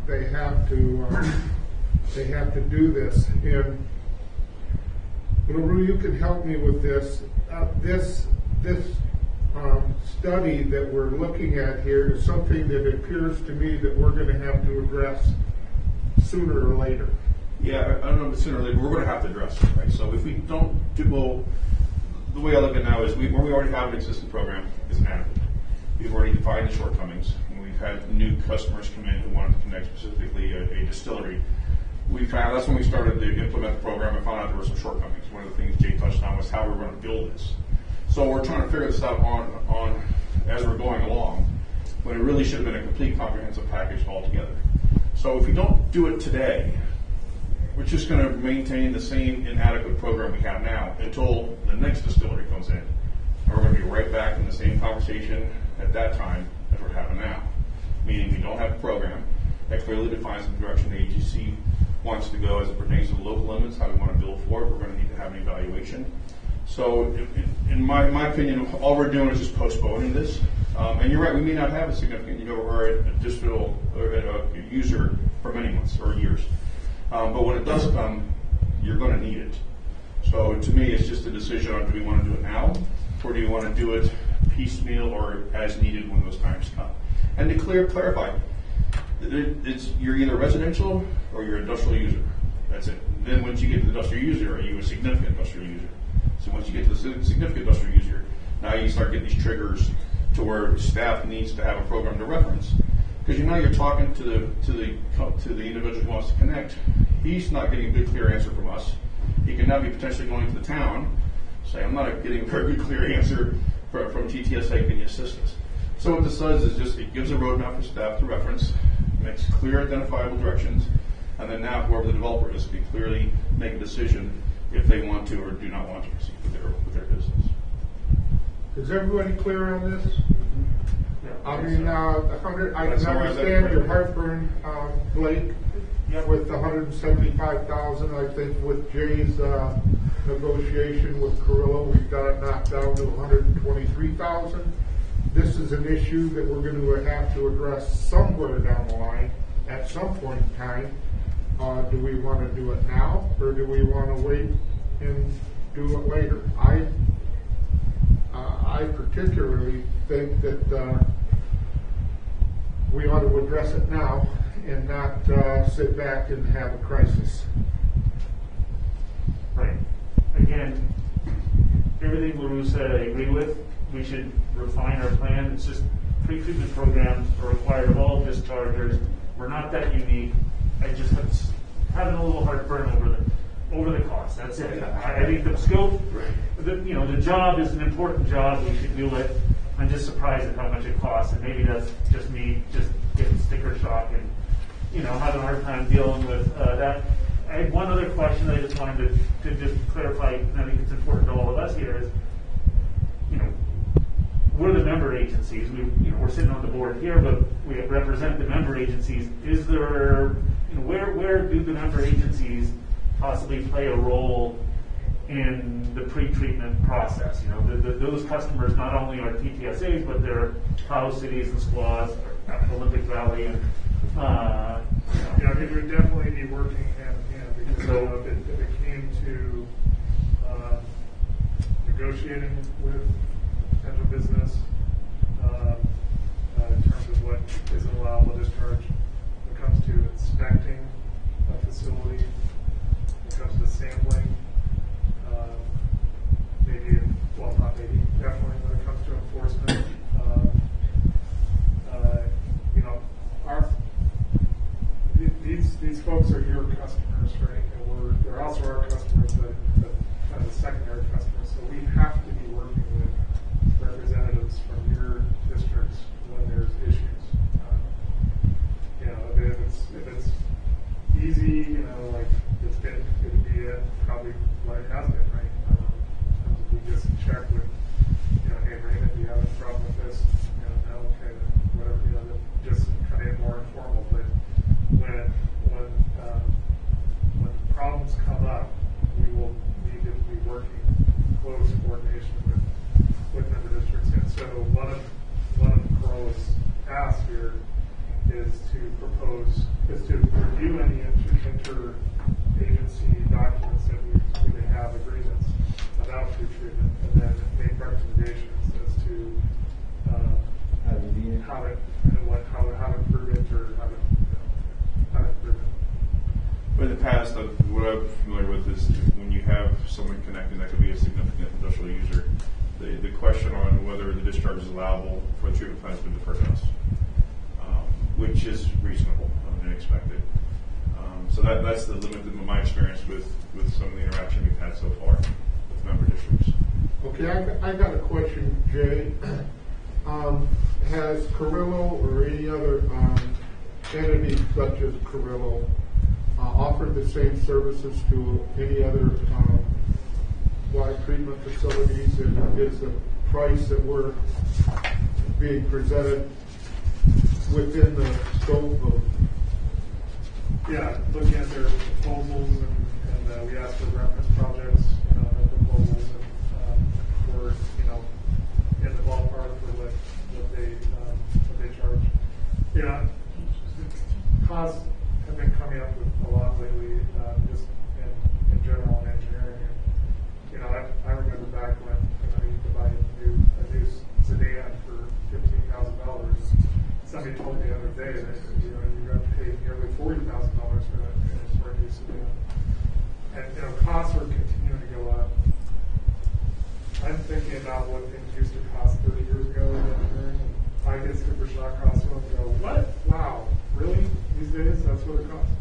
they have to do this. And LaRue, you can help me with this. This study that we're looking at here is something that appears to me that we're going to have to address sooner or later. Yeah, I don't know if it's sooner or later, we're going to have to address it, right? So if we don't do, well, the way I look at it now is where we already have an existing program is inadequate. We've already defined the shortcomings, and we've had new customers come in who wanted to connect specifically a distillery. That's when we started to implement the program and found out there were some shortcomings. One of the things Jay touched on was how we were going to build this. So we're trying to figure this out on as we're going along, when it really should have been a complete comprehensive package altogether. So if we don't do it today, we're just going to maintain the same inadequate program we have now until the next distillery comes in. And we're going to be right back in the same conversation at that time as we're having now. Meaning we don't have a program that clearly defines the direction the agency wants to go as it pertains to the local limits, how we want to build for it. We're going to need to have an evaluation. So in my opinion, all we're doing is just postponing this. And you're right, we may not have a significant or a distill or a user for many months or years. But when it does come, you're going to need it. So to me, it's just a decision on do we want to do it now, or do you want to do it piecemeal or as needed when those times come. And to clarify, you're either residential or you're industrial user. That's it. Then once you get to the industrial user, are you a significant industrial user? So once you get to the significant industrial user, now you start getting these triggers to where staff needs to have a program to reference. Because you're talking to the individual who wants to connect. He's not getting a good, clear answer from us. He can now be potentially going to the town, say, I'm not getting a very good, clear answer from TTSA, can you assist us? So what this does is just, it gives a roadmap for staff to reference, makes clear, identifiable directions, and then now whoever the developer is can clearly make a decision if they want to or do not want to proceed with their business. Is everybody clear on this? I mean, I can That's all right, understand your that's heartburn, Blake, with the $175,000. I think with Jay's negotiation with Carrillo, we've got it knocked down to $123,000. This is an issue that we're going to have to address somewhere down the line at some point in time. Do we want to do it now, or do we want to wait and do it later? I particularly think that we ought to address it now and not sit back and have a crisis. Right. Again, Drew said I agree with. We should refine our plan. It's just pre-treatment programs are required of all dischargers. We're not that unique. I just having a little heartburn over the cost. That's it. I think the scope, the job is an important job. We should do it. I'm just surprised at how much it costs, and maybe that's just me just getting sticker shock and having a hard time dealing with that. I had one other question I just wanted to just clarify, and I think it's important to all of us here is, we're the member agencies. We're sitting on the board here, but we represent the member agencies. Is there, where do the member agencies possibly play a role in the pre-treatment process? Those customers not only are TTSAs, but they're Tahoe cities and squads, Olympic Valley, and it would definitely be working hand in hand, because if it came to negotiating with potential business in terms of what is an allowable discharge, when it comes to inspecting a facility, when it comes to sampling, definitely when it comes to enforcement. These folks are your customers, right? And they're also our customers, but kind of the secondary customers. So we have to be working with representatives from your districts when there's issues. If it's easy, like it'd be probably what it has been, right? We just check with, hey Raymond, do you have a problem with this? No, okay, whatever, just kind of more informal. But when problems come up, we will need to be working in close coordination with member districts. And so one of Carl's tasks here is to review any inter-agency documents that we may have agreements about pre-treatment, and then make recommendations as to how to improve it or how to improve it. In the past, what I'm familiar with is when you have someone connecting that could be a significant industrial user, the question on whether the discharge is allowable for the treatment plant has been deferred to us, which is reasonable and expected. So that's the limit of my experience with some of the interaction we've had so far with member districts. Okay, I got a question, Jay. Has Carrillo or any other entity such as Carrillo offered the same services to any other water treatment facilities, and is the price that we're being presented within the scope of? Yeah, looking at their proposals, and we asked for reference projects, their proposals, and we're in the ballpark for what they charge. Costs have been coming up with a lot lately, just in general in engineering. I remember back when you could buy a new sedan for $15,000. Somebody told me the other day that you're going to pay nearly $40,000 for a new sedan. And costs are continuing to go up. I'm thinking about what things used to cost 30 years ago in engineering. I get super shock costs and go, what? Wow, really? These days, that's what it costs.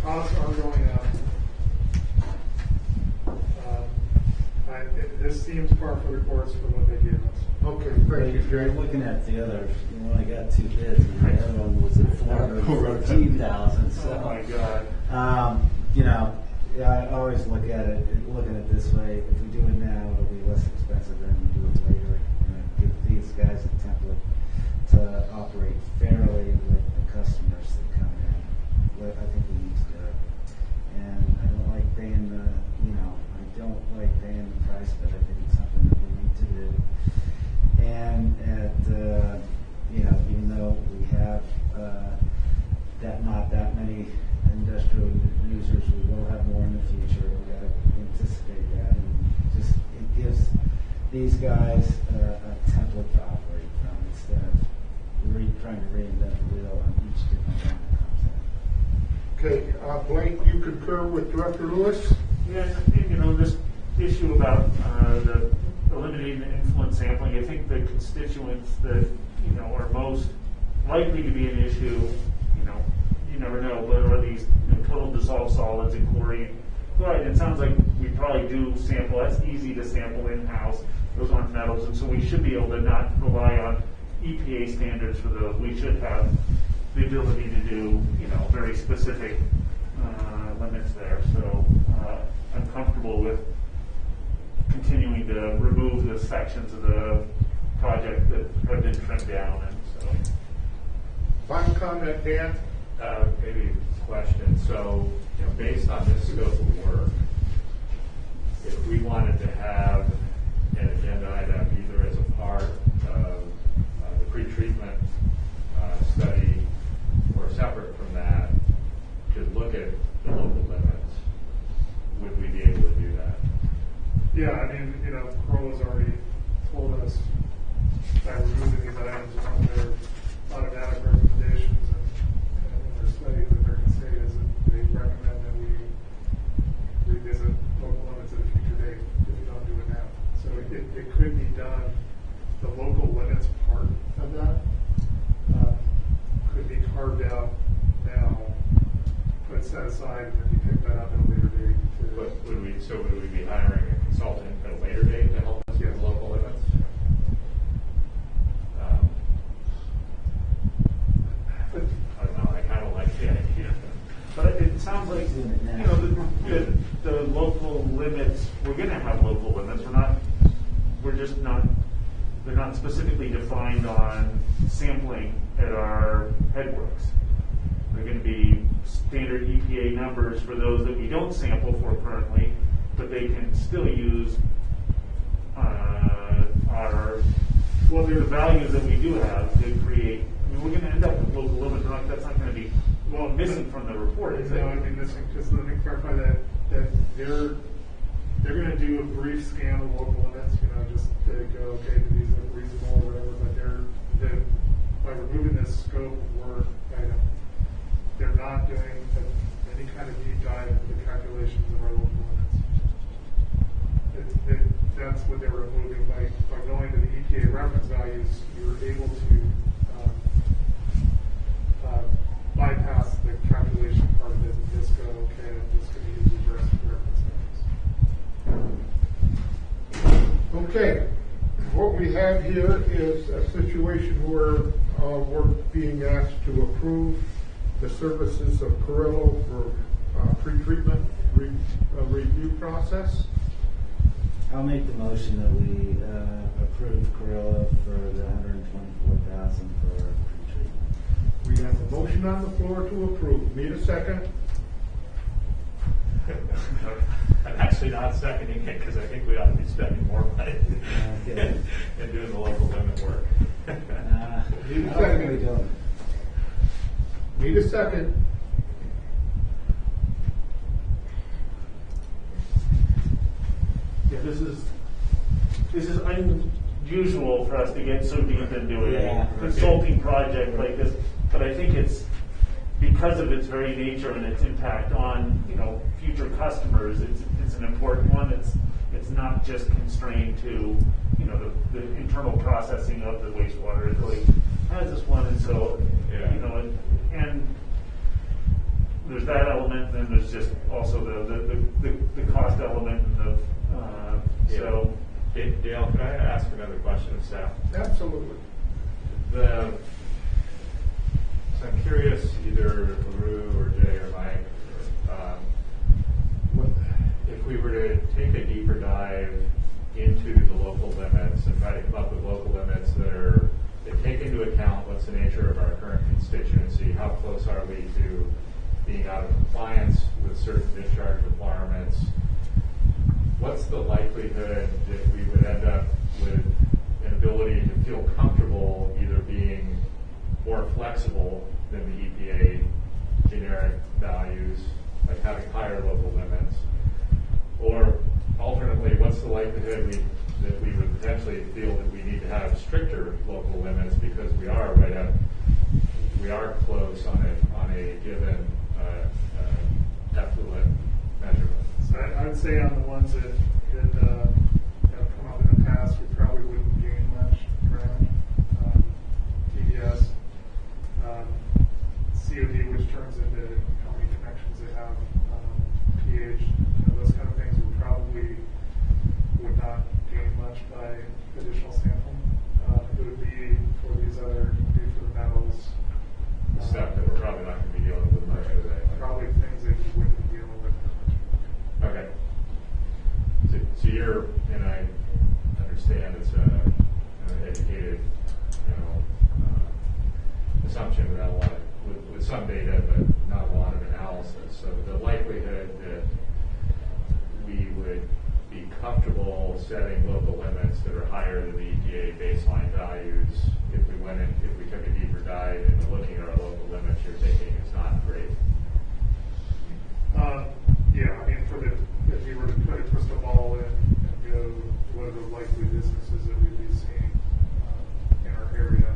Costs are going up. This seems par for the course for what they gave us. Okay, thank you, Jay. Looking at the other, you only got two bids, and the other one was at $414,000. So, oh my God. I always looking at it this way. If we do it now, it'll be less expensive than we do it later. Give these guys a template to operate fairly with the customers that come in. But I think we need to do it. And I don't like paying the price, but I think it's something that we need to do. And even though we have not that many industrial users, we will have more in the future. We got to anticipate that, and it gives these guys a template to operate from instead of trying to reinvent the wheel on each different one that comes in. Okay, Blake, you concur with Director Lewis? Yeah, I think, just issue about the eliminating the influence sampling, I think the constituents that, are most likely to be an issue, you never know, but are these total dissolved solids and chlorine. Chloride, it sounds like we probably do sample, that's easy to sample in-house, those aren't metals, and so we should be able to not rely on EPA standards for those. We should have the ability to do, very specific limits there. So I'm comfortable with continuing to remove the sections of the project that have been trimmed down. And so, Final comment, Dan? Maybe a question. So, based on this scope of work, if we wanted to have an agenda item either as a part of the pretreatment study or separate from that, to look at the local limits, would we be able to do that? Yeah, I mean, Corolla's already told us by removing these items on their automatic recommendations and in their study that they're going to say is that they recommend that we revisit local limits at a future date if we don't do it now. So it could be done, the local limits part of that could be carved out now, put set aside, and then you pick that up at a later date. But would we be hiring a consultant at a later date to help us with local limits? I don't know. I kind of like the idea. but it sounds like the local limits. We're going to have local limits. They're not specifically defined on sampling at our headworks. They're going to be standard EPA numbers for those that we don't sample for currently, but they can still use the values that we do have to create. I mean, we're going to end up with local limits. That's not going to be missing from the report, is it? No, I mean, just let me clarify that they're going to do a brief scan of local limits, just to go, okay, do these look reasonable or whatever, but by removing this scope of work item, they're not doing any kind of deep dive into the calculations of our local limits. That's what they were removing by going to the EPA reference values. You were able to bypass the calculation part of it and just go, okay, I'm just going to use these reference values. Okay, what we have here is a situation where we're being asked to approve the services of Carrillo for pretreatment review process. I'll make the motion that we approve Corolla for the $124,000 for pretreatment. We have a motion on the floor to approve. Need a second? I'm actually not seconding it because I think we ought to be spending more money and doing the local limit work. Need a How are we second? doing? Need a second? Yeah, this is unusual for us to get so deep into a consulting project like this, but I think it's because of its very nature and its impact on future customers. It's an important one. It's not just constrained to the internal processing of the wastewater. It really has this one, and so and there's that element, and then there's just also the cost element of so. Dale, could I ask another question of staff? Absolutely. So I'm curious, either LaRue or Jay or Mike, if we were to take a deeper dive into the local limits and try to come up with local limits that take into account what's the nature of our current constituency, how close are we to being out of compliance with certain discharge requirements, what's the likelihood that we would end up with an ability to feel comfortable either being more flexible than the EPA generic values, like having higher local limits, or alternately, what's the likelihood that we would potentially feel that we need to have stricter local limits because we are close on a given effluent measurement? So I would say on the ones that you're, and I understand it's an educated, assumption without a lot of, with some data, but not a lot of analysis. So the likelihood that we would be comfortable setting local limits that are higher than the EPA baseline values, if we took a deeper dive into looking at our local limits, you're thinking it's not great. Yeah, I mean, if you were to put a crystal ball in and go, what are the likely businesses that we'd be seeing in our area?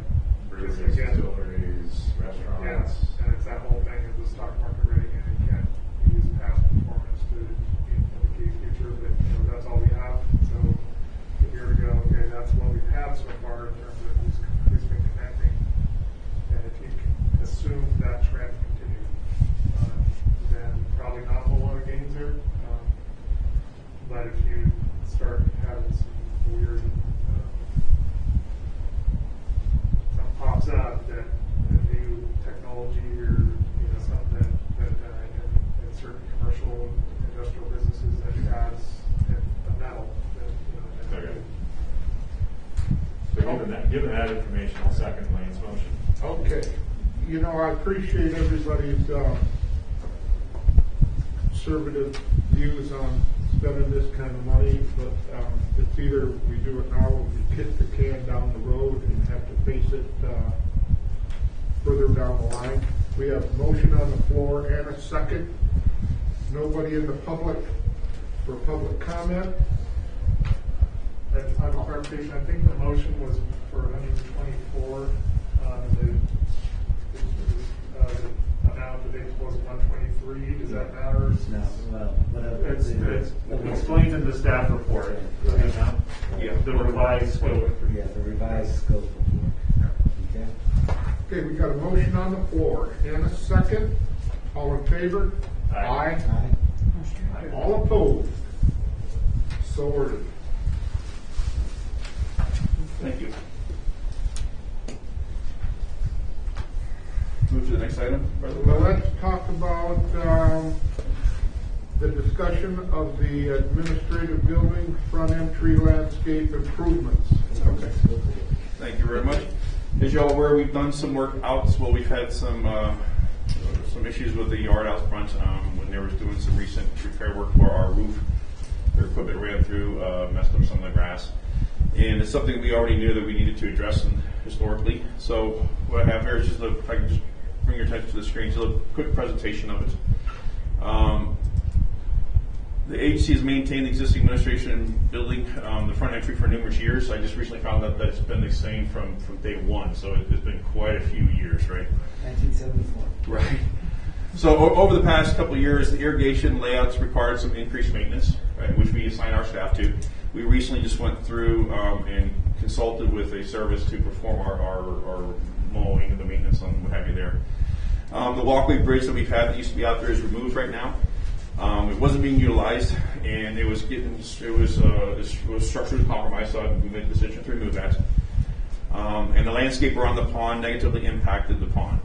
Breweries, Just again, distilleries, restaurants. yeah, and it's that whole thing of the stock market rating, and you can't use past performance to indicate future, but that's all we have. So if you were to go, okay, that's what we've had so far in terms of who's been connecting, and if you can assume that trend continues, then probably not a whole lot of gains there. But if you start having some weird something pops up that a new technology or something that in certain commercial industrial businesses that has a metal that Okay. So given that information, I'll second Lane's motion. Okay. I appreciate everybody's conservative views on spending this kind of money, but it's either we do it now or we kick the can down the road and have to face it further down the line. We have a motion on the floor and a second. Nobody in the public for public comment. I have a clarification. I think the motion was for 124. The amount that they proposed 123. Does that matter? No, well, whatever. It's explained in the staff report. Yeah. The revised scope. Yeah, the revised scope of work. Okay? Okay, we got a motion on the floor and a second. All in favor? Aye. Aye. All opposed? So ordered. Thank you. Move to the next item. Well, let's talk about the discussion of the administrative building front entry landscape improvements. Okay. Thank you very much. As y'all aware, we've done some work out. Well, we've had some issues with the yard out front when they were doing some recent repair work for our roof. Their equipment ran through, messed up some of the grass. And it's something we already knew that we needed to address historically. So what I have here is just if I can just bring your attention to the screen, so a quick presentation of it. The agency has maintained the existing administration building, the front entry for numerous years. I just recently found out that it's been the same from day one, so it's been quite a few years, right? 1974. Right. So over the past couple of years, the irrigation layouts required some increased maintenance, right, which we assign our staff to. We recently just went through and consulted with a service to perform our mowing and the maintenance on what have you there. The walkway bridge that we've had that used to be out there is removed right now. It wasn't being utilized, and it was structurally compromised, so we made the decision to remove that. And the landscape around the pond negatively impacted the pond.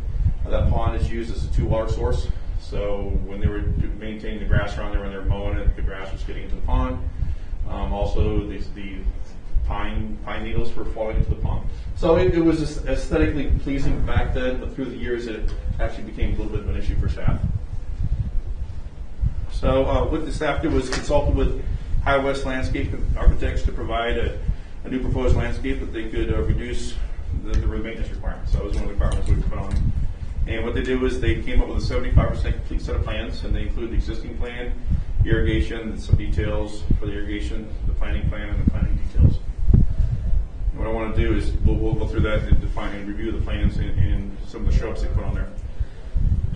That pond is used as a 2-water source, so when they were maintaining the grass around there, when they were mowing it, the grass was getting into the pond. Also, the pine needles were falling into the pond. So it was just aesthetically pleasing back then, but through the years it actually became a little bit of an issue for staff. So what the staff did was consulted with High West Landscape Architects to provide a new proposed landscape that they could reduce the maintenance requirements. So that was one of the requirements we put on. And what they did was they came up with a 75% complete set of plans, and they include the existing plan, irrigation, and some details for the irrigation, the planning plan, and the planning details. And what I want to do is we'll go through that and define and review the plans and some of the show-ups they put on there.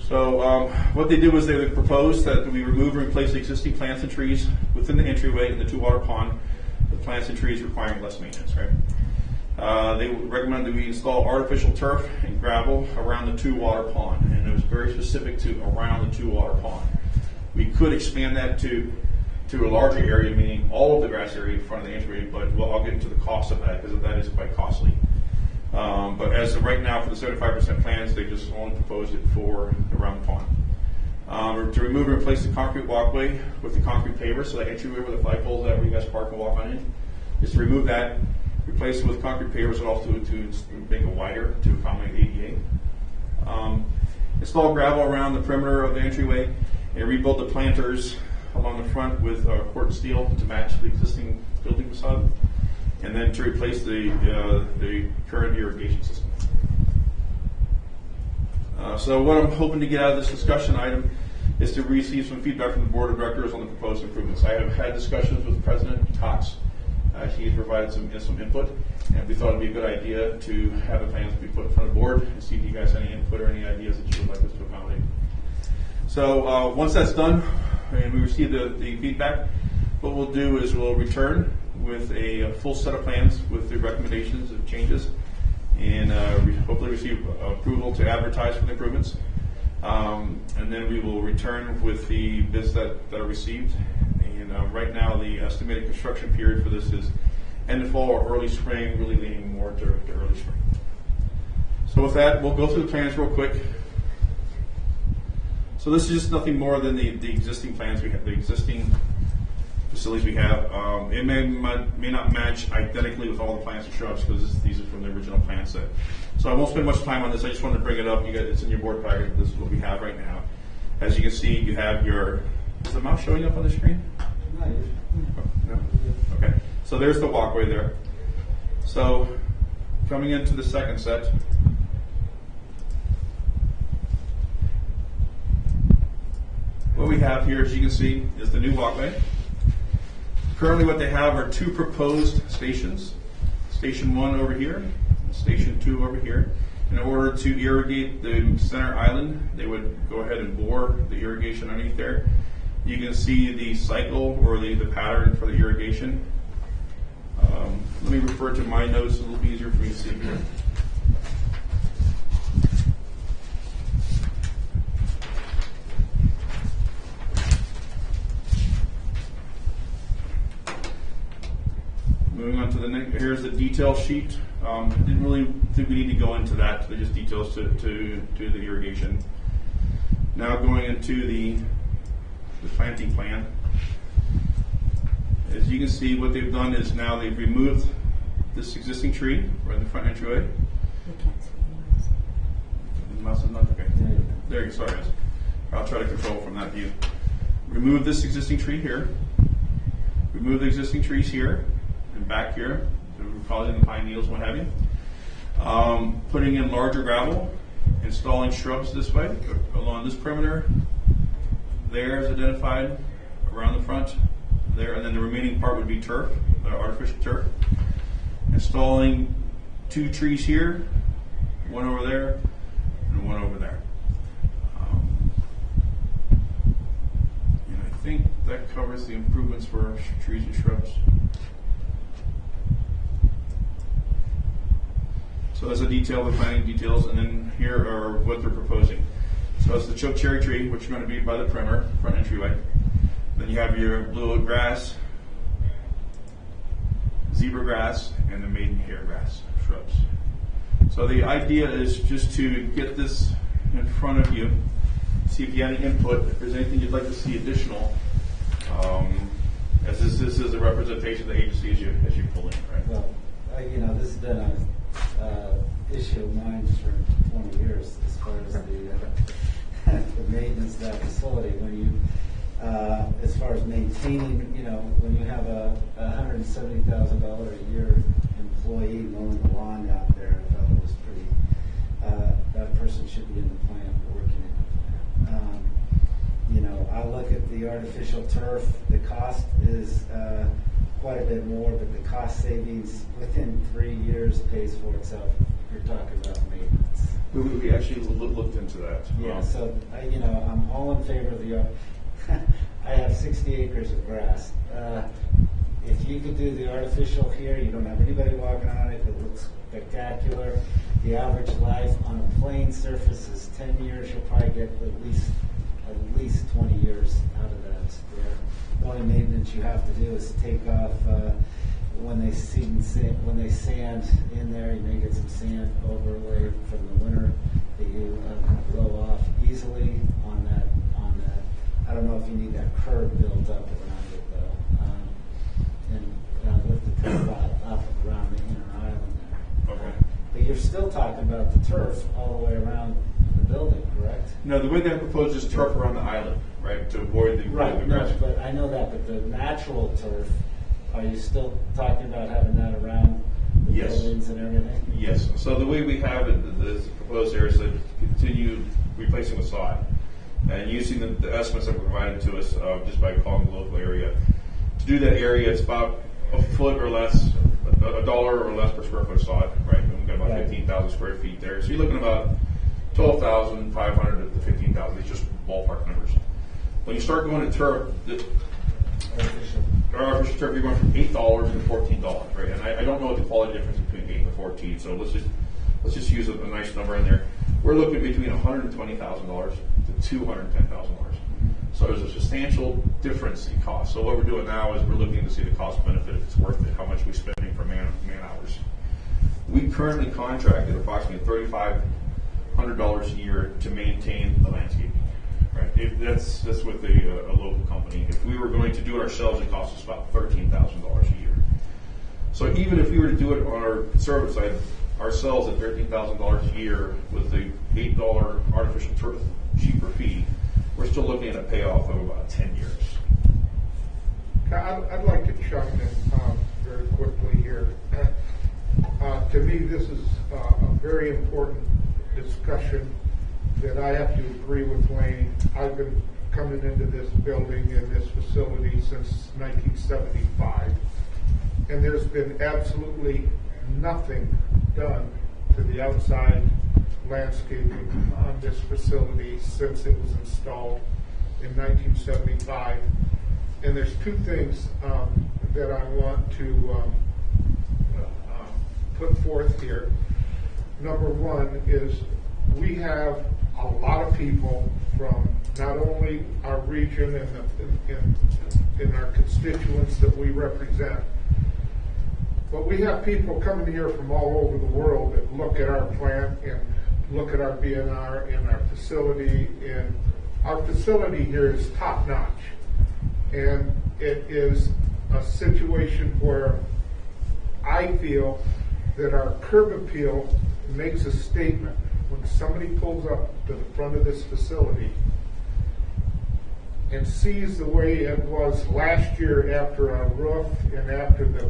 So what they did was they proposed that we remove and replace the existing plants and trees within the entryway in the 2-water pond, with plants and trees requiring less maintenance, right? They recommend that we install artificial turf and gravel around the 2-water pond, and it was very specific to around the 2-water pond. We could expand that to a larger area, meaning all of the grass area in front of the entryway, but I'll get into the cost of that because that is quite costly. But as of right now, for the 75% plans, they just only proposed it for around the pond. To remove and replace the concrete walkway with the concrete paver, so that entryway where the flagpoles that where you guys park and walk on in, is to remove that, replace it with concrete pavers, and also to make it wider to accommodate ADA. Install gravel around the perimeter of the entryway, and rebuild the planters along the front with cork steel to match the existing building facade, and then to replace the current irrigation system. So what I'm hoping to get out of this discussion item is to receive some feedback from the board of directors on the proposed improvements. I have had discussions with President Cox. He has provided some input, and we thought it'd be a good idea to have the plans be put in front of the board and see if you guys have any input or any ideas that you would like us to accommodate. So once that's done and we receive the feedback, what we'll do is we'll return with a full set of plans with the recommendations and changes, and hopefully receive approval to advertise for the improvements. And then we will return with the bids that are received. And right now, the estimated construction period for this is end of fall or early spring, really leaning more to early spring. So with that, we'll go through the plans real quick. So this is just nothing more than the existing plans we have, the existing facilities we have. It may not match identically with all the plants and shrubs because these are from the original plan set. So I won't spend much time on this. I just wanted to bring it up. You guys, it's in your board packet. This is what we have right now. As you can see, you have your. Is the mouse showing up on the screen? No. Okay. So there's the walkway there. So coming into the second set. What we have here, as you can see, is the new walkway. Currently what they have are two proposed stations. Station 1 over here, and Station 2 over here. In order to irrigate the center island, they would go ahead and bore the irrigation underneath there. You can see the cycle or the pattern for the irrigation. Let me refer to my notes, a little bit easier for me to see here. Moving on to the next, here's the detail sheet. Didn't really think we need to go into that. They're just details to the irrigation. Now going into the planting plan. As you can see, what they've done is now they've removed this existing tree right in the front entryway. We can't see The mouse is not okay. There you go. Sorry, guys. I'll try to control from that view. Remove this existing tree here. Remove the existing trees here and back here. So we're calling them pine needles, what have you. Putting in larger gravel, installing shrubs this way along this perimeter. There is identified around the front there, and then the remaining part would be turf, artificial turf. Installing two trees here, one over there, and one over there. And I think that covers the improvements for trees and shrubs. So that's a detail of the planning details, and then here are what they're proposing. So it's the choke cherry tree, which is going to be by the perimeter, front entryway. Then you have your blue grass, zebra grass, and the maidenhair grass shrubs. So the idea is just to get this in front of you, see if you have any input, if there's anything you'd like to see additional, as this is a representation of the agency as you pull in, right? Well, this has been an issue of mine for 20 years as far as the maintenance of that facility. When you, as far as maintaining, when you have a $170,000 a year employee mowing the lawn out there, I thought it was pretty. That person should be in the plant, working in the plant. I look at the artificial turf. The cost is quite a bit more, but the cost savings within 3 years pays for itself. You're talking about maintenance. We actually looked into that. Yeah, so I'm all in favor of the. I have 60 acres of grass. If you could do the artificial here, you don't have anybody walking on it. It looks spectacular. The average life on a plain surface is 10 years. You'll probably get at least 20 years out of that. The only maintenance you have to do is take off when they sand in there. You may get some sand overlay from the winter that you blow off easily on that I don't know if you need that curb built up around it though. And lift the turf up around the inner island there. Okay. But you're still talking about the turf all the way around the building, correct? No, the way they proposed is turf around the island, right, to avoid the Right, the no, grass. but I know that, but the natural turf, are you still talking about having that around the Yes. buildings and everything? Yes, so the way we have it, the proposed here is to continue replacing with sod. And using the estimates that were provided to us, just by calling the local area. To do that area, it's about a foot or less, $1 or less per square foot of sod, right? And we've got about Right. 15,000 square feet there. So you're looking about 12,500 to 15,000, it's just ballpark numbers. When you start going to turf, Artificial. artificial turf, you're going from $8 to $14, right? And I don't know what the quality difference between 8 and 14, so let's just use a nice number in there. We're looking between $120,000 to $210,000. So there's a substantial difference in cost. So what we're doing now is we're looking to see the cost benefit, if it's worth it, how much we're spending for man hours. We currently contracted approximately $3,500 a year to maintain the landscaping. Right? That's with a local company. If we were going to do it ourselves, it costs us about $13,000 a year. So even if we were to do it on our conservative side ourselves at $13,000 a year with the $8 artificial turf cheaper fee, we're still looking at a payoff of about 10 years. I'd like to chime in very quickly here. To me, this is a very important discussion that I have to agree with Wayne. I've been coming into this building and this facility since 1975, and there's been absolutely nothing done to the outside landscaping on this facility since it was installed in 1975. And there's two things that I want to put forth here. Number one is we have a lot of people from not only our region and in our constituents that we represent, but we have people coming here from all over the world that look at our plant and look at our BNR and our facility. And our facility here is top notch. And it is a situation where I feel that our curb appeal makes a statement. When somebody pulls up to the front of this facility and sees the way it was last year after our roof and after the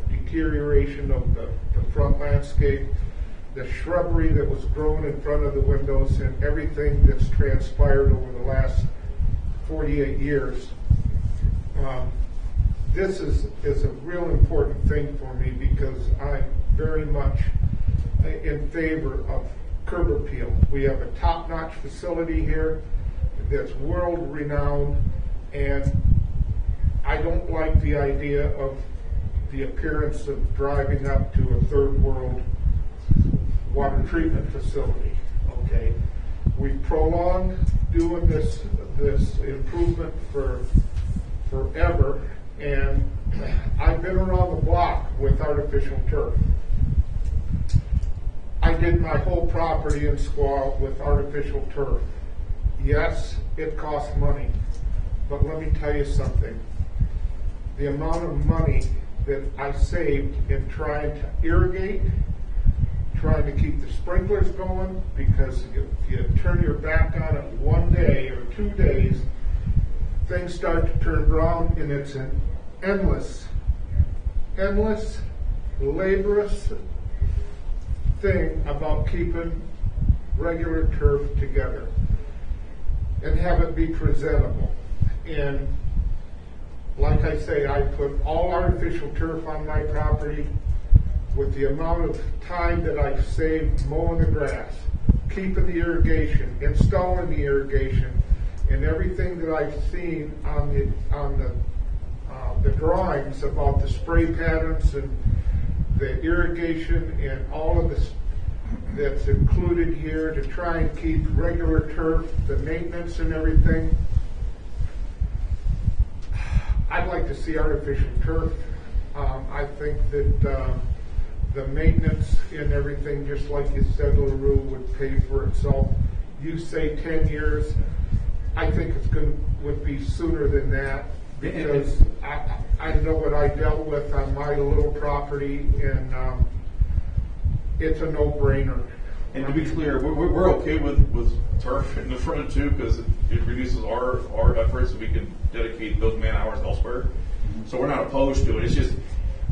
deterioration of the front landscape, the shrubbery that was grown in front of the windows, and everything that's transpired over the last 48 years, this is a real important thing for me, because I'm very much in favor of curb appeal. We have a top-notch facility here that's world-renowned, and I don't like the idea of the appearance of driving up to a third-world water treatment facility. Okay, we've prolonged doing this improvement for forever, and I've been around the block with artificial turf. I did my whole property in Squaw with artificial turf. Yes, it costs money, but let me tell you something. The amount of money that I saved in trying to irrigate, trying to keep the sprinklers going, because if you turn your back on it one day or 2 days, things start to turn brown, and it's an endless, laborious thing about keeping regular turf together and have it be presentable. And like I say, I put all artificial turf on my property. With the amount of time that I've saved mowing the grass, keeping the irrigation, installing the irrigation, and everything that I've seen on the drawings about the spray patterns and the irrigation and all of this that's included here to try and keep regular turf, the maintenance and everything, I'd like to see artificial turf. I think that the maintenance and everything, just like you said, LaRue, would pay for itself. You say 10 years. I think would be sooner than that, because I know what I dealt with on my little property, and it's a no-brainer. And to be clear, we're okay with turf in the front too, because it reduces our efforts, and we can dedicate those man hours elsewhere. So we're not opposed to it. It's just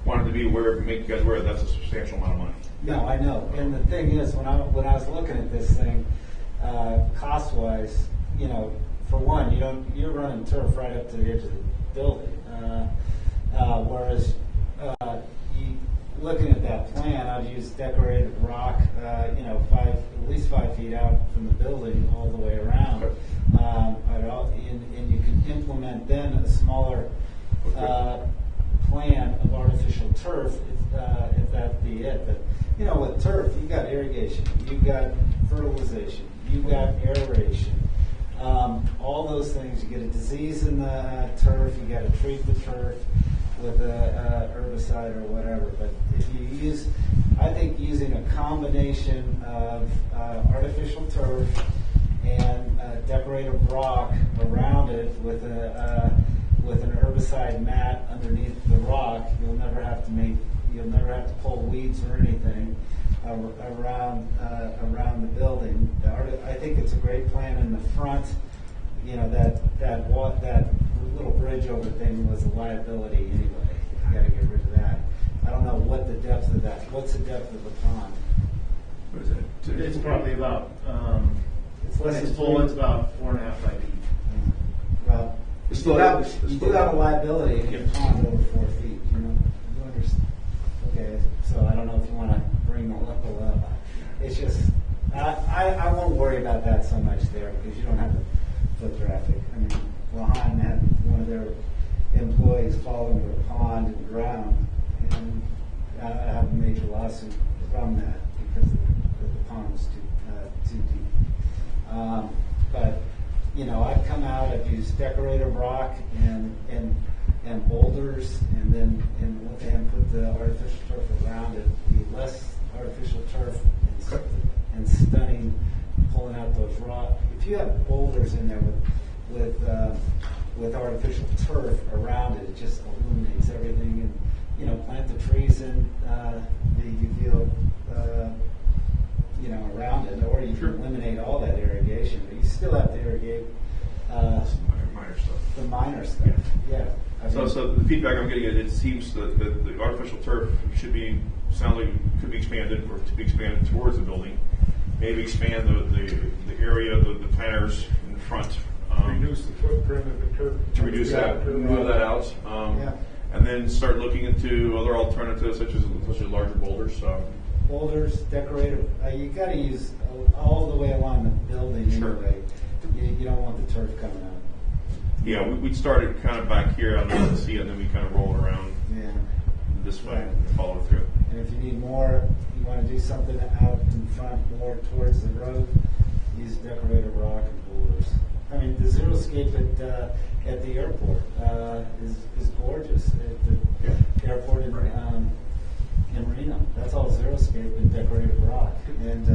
wanted to be aware, make you guys aware that's a substantial amount of money. No, I know. And the thing is, when I was looking at this thing, cost-wise, you know, for one, you're running turf right up to the edge of the building. Whereas looking at that plan, I'd use decorated rock, you know, at least 5 feet out from the building all the way around. And you can implement then a smaller plan of artificial turf if that be it. But you know, with turf, you got irrigation, you got fertilization, you got aeration. All those things, you get a disease in the turf, you got to treat the turf with a herbicide or whatever. But if you use, I think using a combination of artificial turf and decorative rock around it with an herbicide mat underneath the rock, you'll never have to pull weeds or anything around the building. I think it's a great plan in the front. You know, that little bridge over thing was a liability anyway. You got to get rid of that. I don't know what the depth of that. What's the depth of the pond? What is it? It's probably about, It's less than full, it's about 4.5 by 8. Well, It's you still- do have a liability if your pond over 4 feet. You know, you understand? Okay, so I don't know if you want to bring the level up. It's just I won't worry about that so much there because you don't have the foot traffic. I mean, Lahan had one of their employees fall into a pond and drown, and I have a major lawsuit from that because the pond was too deep. But you know, I've come out, I've used decorative rock and boulders, and then put the artificial turf around it. The less artificial turf and stunning, pulling out those rocks. If you have boulders in there with artificial turf around it, it just illuminates everything. And you know, plant the trees in you feel you know, around it, or you can eliminate all that irrigation, but you still have to irrigate minor stuff. the minor stuff. Yeah. I mean, So the feedback I'm getting is it seems that the artificial turf could be expanded, or to be expanded towards the building. Maybe expand the area, the planters in front. Reduce the footprint of the turf. To reduce that, move that out. And then start looking into other alternatives such as larger boulders. Boulders, decorative. You got to use all the way along the building anyway. You don't want the turf coming out. Yeah, we started kind of back here on the sea, and then we kind of roll around this way and follow through. And if you need more, you want to do something out in front, more towards the road, use decorative rock and boulders. I mean, the xeriscape at the airport is gorgeous. At the airport in Reno, that's all xeriscape and decorative rock, and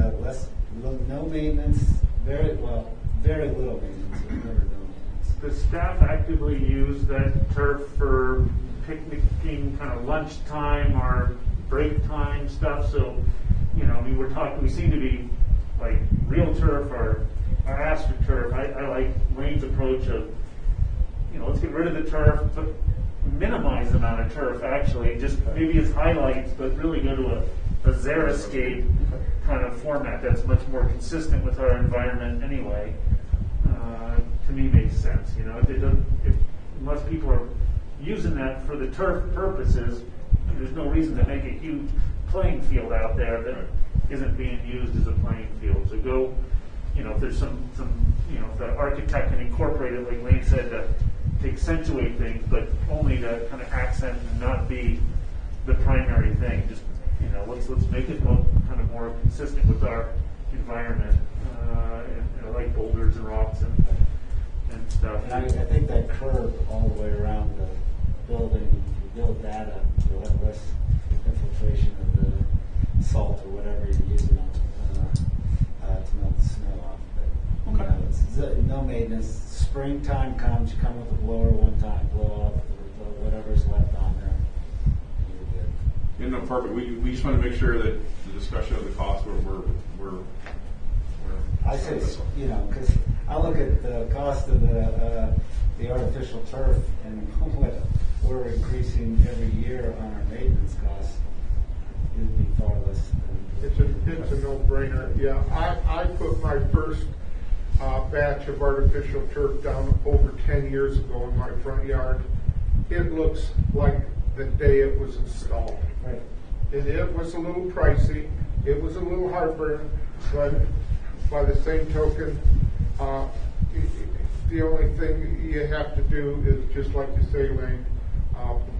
no maintenance. Very little maintenance. Never no maintenance. Does staff actively use that turf for picnicking, kind of lunchtime or break time stuff? So, you know, I mean, we seem to be like real turf or AstroTurf. I like Wayne's approach of, you know, let's get rid of the turf, but minimize the amount of turf actually, just maybe as highlights, but really go to a xeriscape kind of format that's much more consistent with our environment anyway. To me makes sense, you know. Unless people are using that for the turf purposes, there's no reason to make a huge playing field out there that isn't being used as a playing field. So go, you know, if there's some you know, if the architect can incorporate it, like Wayne said, to accentuate things, but only to kind of accent and not be the primary thing. Just, you know, let's make it kind of more consistent with our environment, and I like boulders and rocks and stuff. And I think that curve all the way around the building, if you build that up, you'll have less infiltration of the salt or whatever you're using to melt the snow off. But, you know, it's no maintenance. Springtime comes, you come with a blower one time, blow off whatever's left on there. You're good. Yeah, no, perfect. We just want to make sure that the discussion of the cost, we're I say, because I look at the cost of the artificial turf and what we're increasing every year on our maintenance costs. It would be far less than. It's a no-brainer. Yeah, I put my first batch of artificial turf down over 10 years ago in my front yard. It looks like the day it was installed. Right. And it was a little pricey. It was a little heartburn, but by the same token, the only thing you have to do is, just like you say, Lane,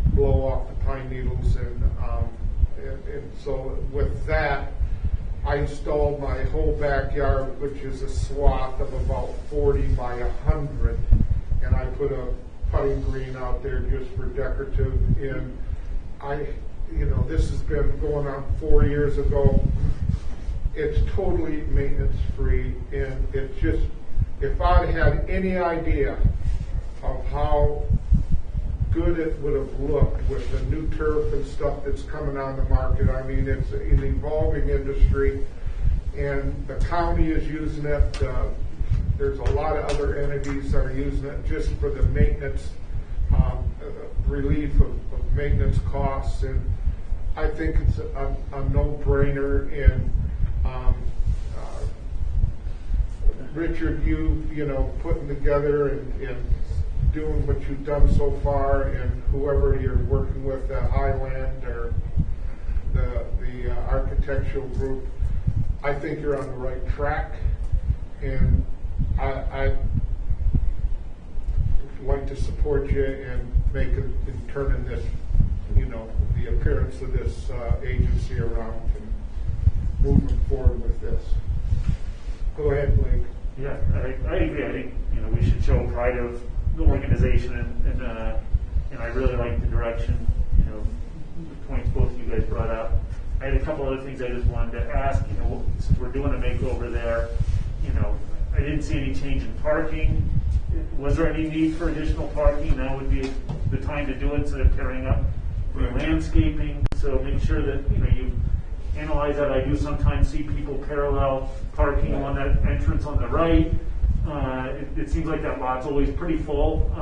blow off the pine needles. And so with that, I installed my whole backyard, which is a swath of about 40 by 100, and I put a putting green out there just for decorative. And this has been going on 4 years ago. It's totally maintenance free, and it's just, if I'd had any idea of how good it would have looked with the new turf and stuff that's coming on the market. I mean, it's an evolving industry, and the county is using it. There's a lot of other entities that are using it just for the maintenance, relief of maintenance costs, and I think it's a no-brainer. And Richard, you putting together and doing what you've done so far, and whoever you're working with at Highland or the architectural group, I think you're on the right track, and I'd like to support you and turning this, the appearance of this agency around and moving forward with this. Go ahead, Blake. Yeah, I agree. I think we should show pride of the organization, and I really like the direction. The points both of you guys brought up. I had a couple other things I just wanted to ask. Since we're doing a makeover there, I didn't see any change in parking. Was there any need for additional parking? Now would be the time to do it instead of tearing up the landscaping. So make sure that you analyze that. I do sometimes see people parallel parking on that entrance on the right. It seems like that lot's always pretty full,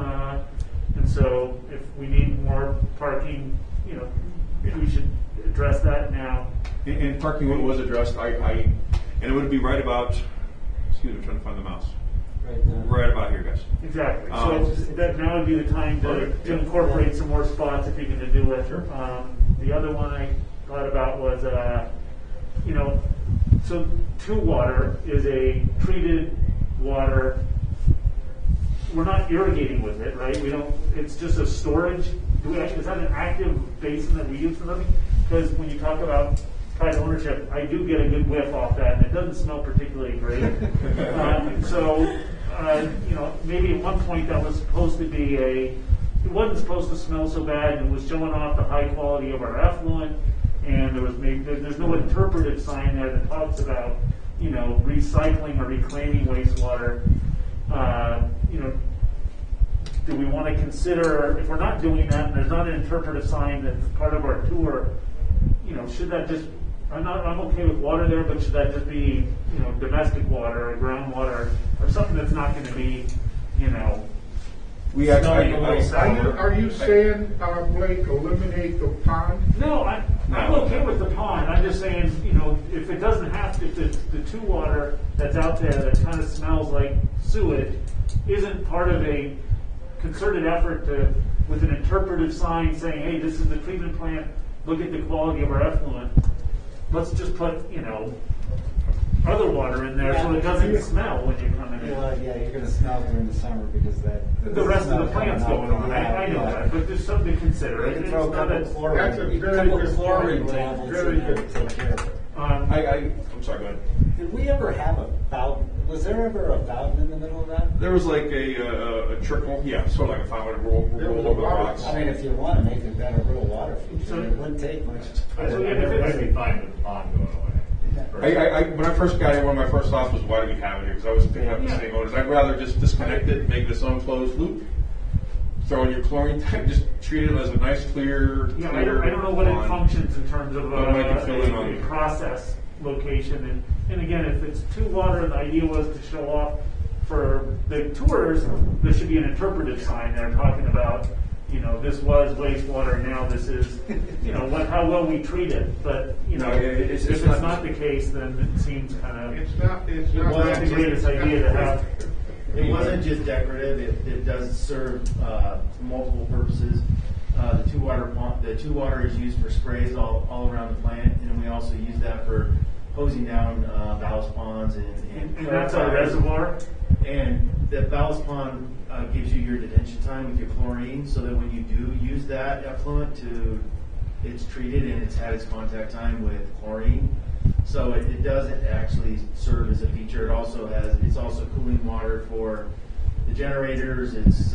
and so if we need more parking, we should address that now. And parking was addressed. And it would be right about. Excuse me, I'm trying to find the mouse. Right about here, guys. Exactly. So that now would be the time to incorporate some more spots if you can do it. Sure. The other one I thought about was, so Two Water is a treated water. We're not irrigating with it, right? It's just a storage. Is that an active basin that we use for living? Because when you talk about private ownership, I do get a good whiff off that, and it doesn't smell particularly great. Maybe at one point that was supposed to be it wasn't supposed to smell so bad, and it was showing off the high quality of our effluent, and there's no interpretive sign there that talks about, recycling or reclaiming wastewater. Do we want to consider, if we're not doing that, and there's not an interpretive sign that's part of our tour, should that just, I'm okay with water there, but should that just be, domestic water or groundwater or something that's not going to be, We actually. Are you saying, Blake, eliminate the pond? No, I'm okay with the pond. I'm just saying, if it doesn't have to, if the Two Water that's out there that kind of smells like sewage isn't part of a concerted effort with an interpretive sign saying, hey, this is the treatment plant, look at the quality of our effluent. Let's just put, other water in there so it doesn't smell when you come in. Well, yeah, you're going to smell during the summer because the rest of the plant's going on. I know that, but there's something to consider. You can throw a couple chlorine. That's a very good chlorine point. tablets Very in there good. to take care of it. I'm sorry, go ahead. Did we ever have a fountain? Was there ever a fountain in the middle of that? There was like a trickle, sort of like a fountain roll over the rocks. I mean, if you want to make it better, real water feature, it wouldn't take much. I'd be fine with the pond going away. When I first got here, one of my first thoughts was, why do we have it here? Because I was have the same owners. I'd rather just disconnect it, make it its own closed loop. Throw in your chlorine tank, just treat it as a nice, clear. Yeah, I don't know what it functions in terms of But I can fill in on a it. process location. And again, if it's to water, the idea was to show off for the tours, there should be an interpretive sign there talking about, this was wastewater, now this is, how well we treat it. But, it's if it's not- not the case, then it seems kind of, It's not not the greatest idea to have. It wasn't just decorative, it does serve multiple purposes. The two water is used for sprays all around the plant, and we also use that for hosing down ballast ponds And that's our reservoir? And the ballast pond gives you your detention time with your chlorine, so that when you do use that effluent it's treated and it's had its contact time with chlorine. So it doesn't actually serve as a feature. It's also cooling water for the generators. It's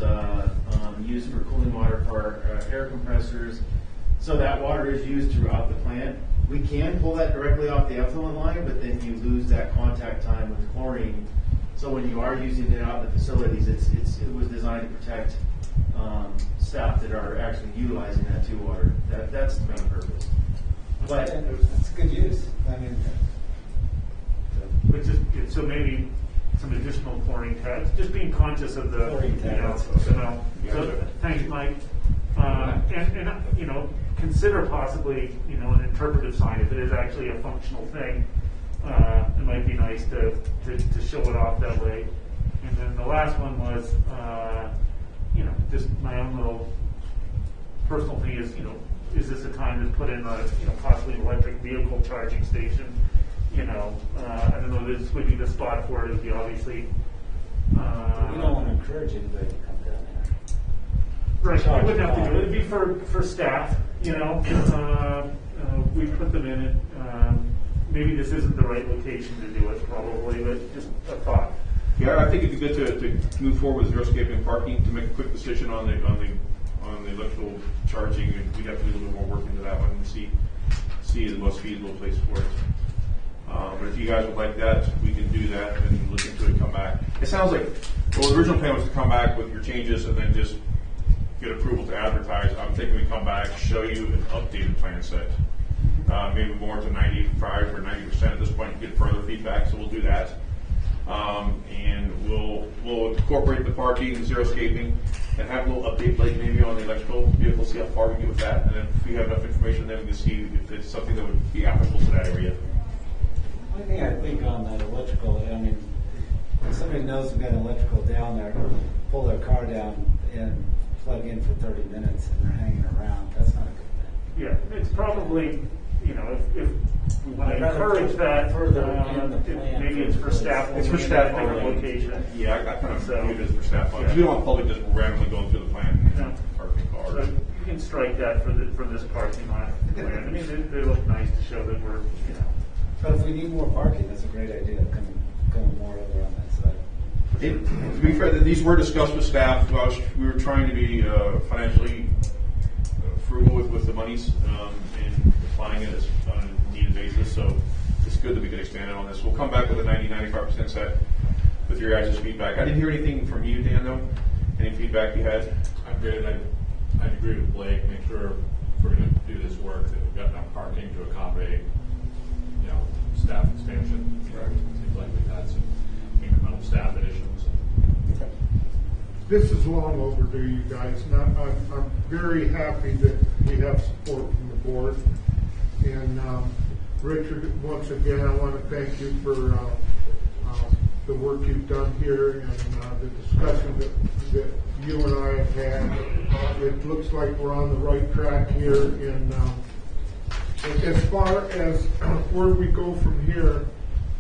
used for cooling water for our air compressors. So that water is used throughout the plant. We can pull that directly off the effluent line, but then you lose that contact time with chlorine. So when you are using it out in the facilities, it was designed to protect staff that are actually utilizing that two water. That's the main purpose. But It's good use. I mean, But so maybe some additional chlorine tags, just being conscious of the, Chlorine tags. smell. So, thanks, Mike. And consider possibly, an interpretive sign if it is actually a functional thing. It might be nice to show it off that way. And then the last one was, just my own little personal thing is this a time to put in possibly an electric vehicle charging station? I don't know, this would be the spot for it, would be obviously. we don't want to encourage anybody to come down there. Right, we wouldn't have to do it, it'd be for staff, we put them in it. Maybe this isn't the right location to do it, probably, but just a thought. Yeah, I think it'd be good to move forward with zero-scaping parking, to make a quick decision on the electrical charging. And we'd have to do a little bit more work into that one and see the most feasible place for it. But if you guys would like that, we can do that and look into it, come back. It sounds like, the original plan was to come back with your changes and then just get approval to advertise. I'm thinking we come back, show you an updated plan set. Maybe more to 95 or 90% at this point, get further feedback, so we'll do that. And we'll incorporate the parking and zero-scaping and have a little update like maybe on the electrical vehicle, see how far we get with that. And then if we have enough information, then we can see if it's something that would be applicable to that area. One thing I think on that electrical, if somebody knows they've got electrical down there, pull their car down and plug in for 30 minutes and they're hanging around, that's not a good thing. Yeah, it's probably, if we want to I'd rather encourage put that, further in the plan maybe it's for staff. It's for only in staff that different only. location. Yeah, I kind of So- view it as for staff only. Yeah. We don't want public just randomly going through the plan No. and parking So cars. you can strike that for this parking lot plan. They look nice to show that we're, But if we need more parking, that's a great idea, coming more over on that side. To be fair, these were discussed with staff. We were trying to be financially frugal with the monies and applying it on a needed basis. So it's good that we can expand it on this. We'll come back with a 90-95% set with your guys' feedback. I didn't hear anything from you, Dan, though. Any feedback you had? I'm good. I agree with Blake. Make sure if we're going to do this work that we've got enough parking to accommodate, staff expansion. Seems like we've had some incremental staff additions. This is long overdue, you guys. I'm very happy that we have support from the board. And Richard, once again, I want to thank you for the work you've done here and the discussion that you and I have had. It looks like we're on the right track here. And as far as where we go from here,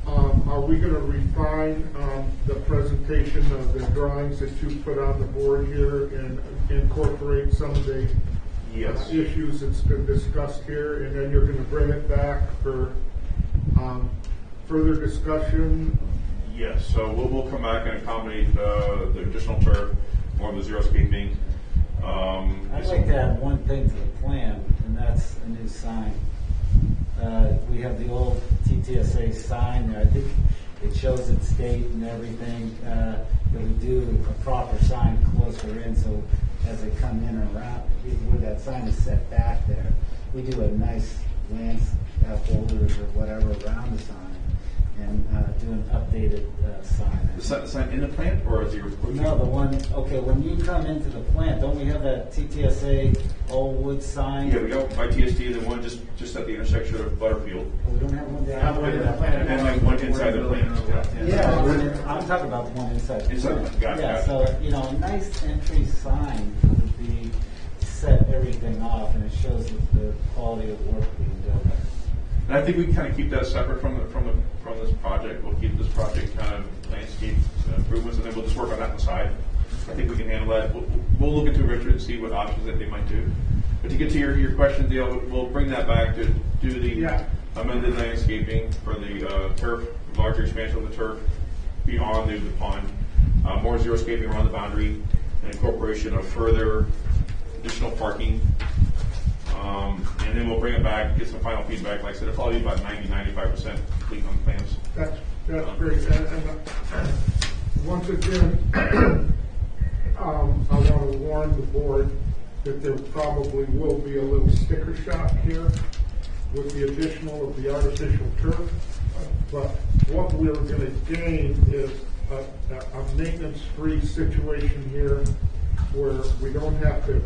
are we going to refine the presentation of the drawings that you put on the board here and incorporate some of the Yes. issues that's been discussed here, and then you're going to bring it back for further discussion? Yes. So we'll come back and accommodate the additional turf, more of the zero-scaping. I'd like to add one thing to the plan, and that's a new sign. We have the old TTSA sign there. I think it shows its date and everything. That we do a proper sign closer in, so as they come in and around, where that sign is set back there, we do a nice lance holders or whatever around the sign, and do an updated sign. The sign in the plant, or is it your? No, the one, okay, when you come into the plant, don't we have that TTSA old wood sign? Yeah, we got ITSD and then one just at the intersection of Butterfield. Oh, we don't have one down Have one in the plant. And then like one inside the plant. Yeah, I'm talking about the one inside. the Inside, plant. got it, Yeah, got it. so, a nice entry sign would be set everything off, and it shows the quality of work being done. And I think we kind of keep that separate from this project. We'll keep this project kind of landscape improvements, and then we'll just work on that on the side. I think we can handle that. We'll look into Richard and see what options that they might do. But to get to your question, Dale, we'll bring that back to do the amended landscaping for the turf, larger expansion of the turf beyond the pond, more xeriscaping around the boundary, and incorporation of further additional parking. And then we'll bring it back, get some final feedback. Like I said, it'll probably be about 90-95% complete on the plans. That's great. And once again, I want to warn the board that there probably will be a little sticker shock here with the additional of the artificial turf. But what we're going to gain is a maintenance-free situation here, where we don't have to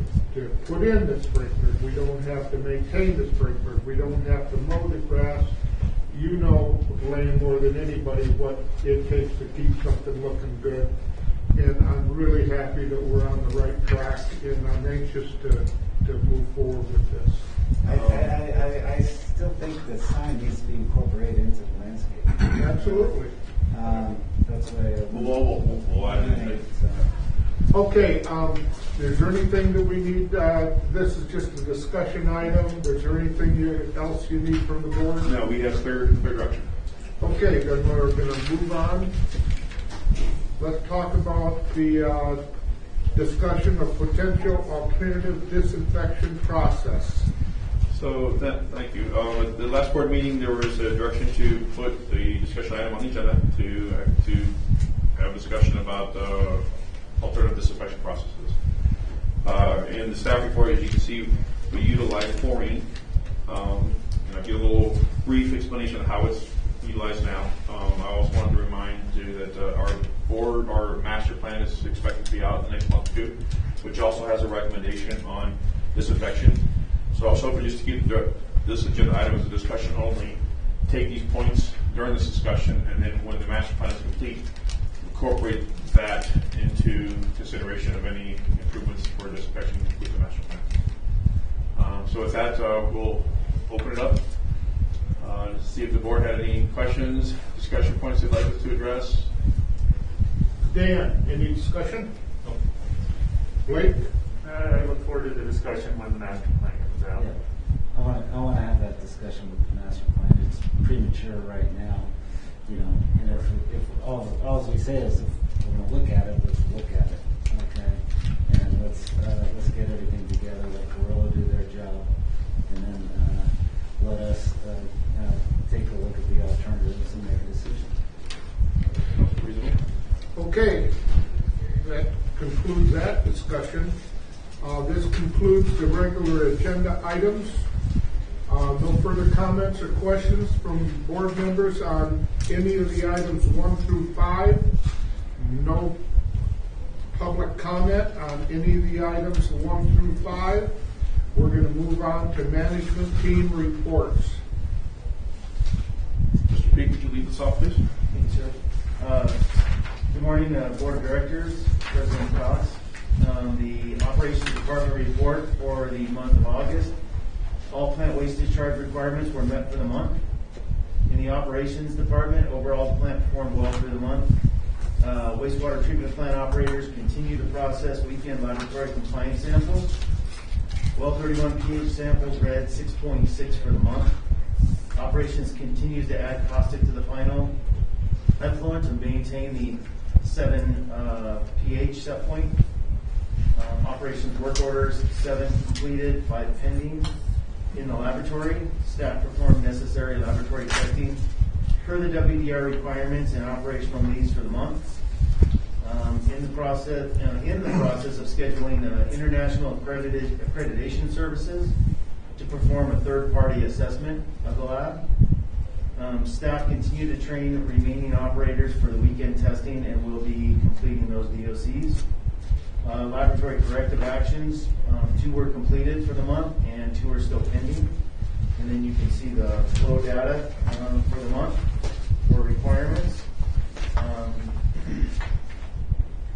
put in the sprinklers, we don't have to maintain the sprinklers, we don't have to mow the grass. You know, Blaine, more than anybody, what it takes to keep something looking good. And I'm really happy that we're on the right track, and I'm anxious to move forward with this. I still think the sign needs to be incorporated into the landscape. Absolutely. That's why We'll add it in. Okay, is there anything that we need, this is just a discussion item, is there anything else you need from the board? No, we have clear direction. Okay, then we're going to move on. Let's talk about the discussion of potential alternative disinfection process. So thank you. At the last board meeting, there was a direction to put the discussion item on the agenda to have a discussion about alternative disinfection processes. In the staff report, as you can see, we utilize chlorine. And I'll give a little brief explanation of how it's utilized now. I also wanted to remind you that our master plan is expected to be out in the next month or two, which also has a recommendation on disinfection. So I was hoping just to keep this agenda item as a discussion only, take these points during this discussion, and then when the master plan is complete, incorporate that into consideration of any improvements for disinfection with the master plan. So with that, we'll open it up. See if the board had any questions, discussion points they'd like us to address. Dan, any discussion? No. Blake? I look forward to the discussion when the master plan comes out. Yeah. I want to have that discussion with the master plan. It's premature right now, and if all we say is if we're going to look at it, let's look at it, okay? And let's get everything together, let Gorilla do their job, and then let us take a look at the alternatives and make a decision. Reasonable. Okay, that concludes that discussion. This concludes the regular agenda items. No further comments or questions from board members on any of the items 1 through 5. No public comment on any of the items 1 through 5. We're going to move on to management team reports. Mr. Peak, would you lead us off, please? Thank you, sir. Good morning, Board of Directors, President Cox. The Operations Department report for the month of August. All plant waste discharge requirements were met for the month. In the Operations Department, overall the plant performed well through the month. Wastewater treatment plant operators continue to process weekend laboratory compliance samples. Well 31 pH samples read 6.6 for the month. Operations continues to add caustic to the final effluent to maintain the 7 pH set point. Operations work orders 7 completed, 5 pending. In the laboratory, staff performed necessary laboratory testing per the WDR requirements and operational needs for the month. In the process of scheduling international accreditation services to perform a third-party assessment of the lab. Staff continue to train the remaining operators for the weekend testing and will be completing those DOCs. Laboratory corrective actions, 2 were completed for the month and 2 are still pending. And then you can see the flow data for the month for requirements.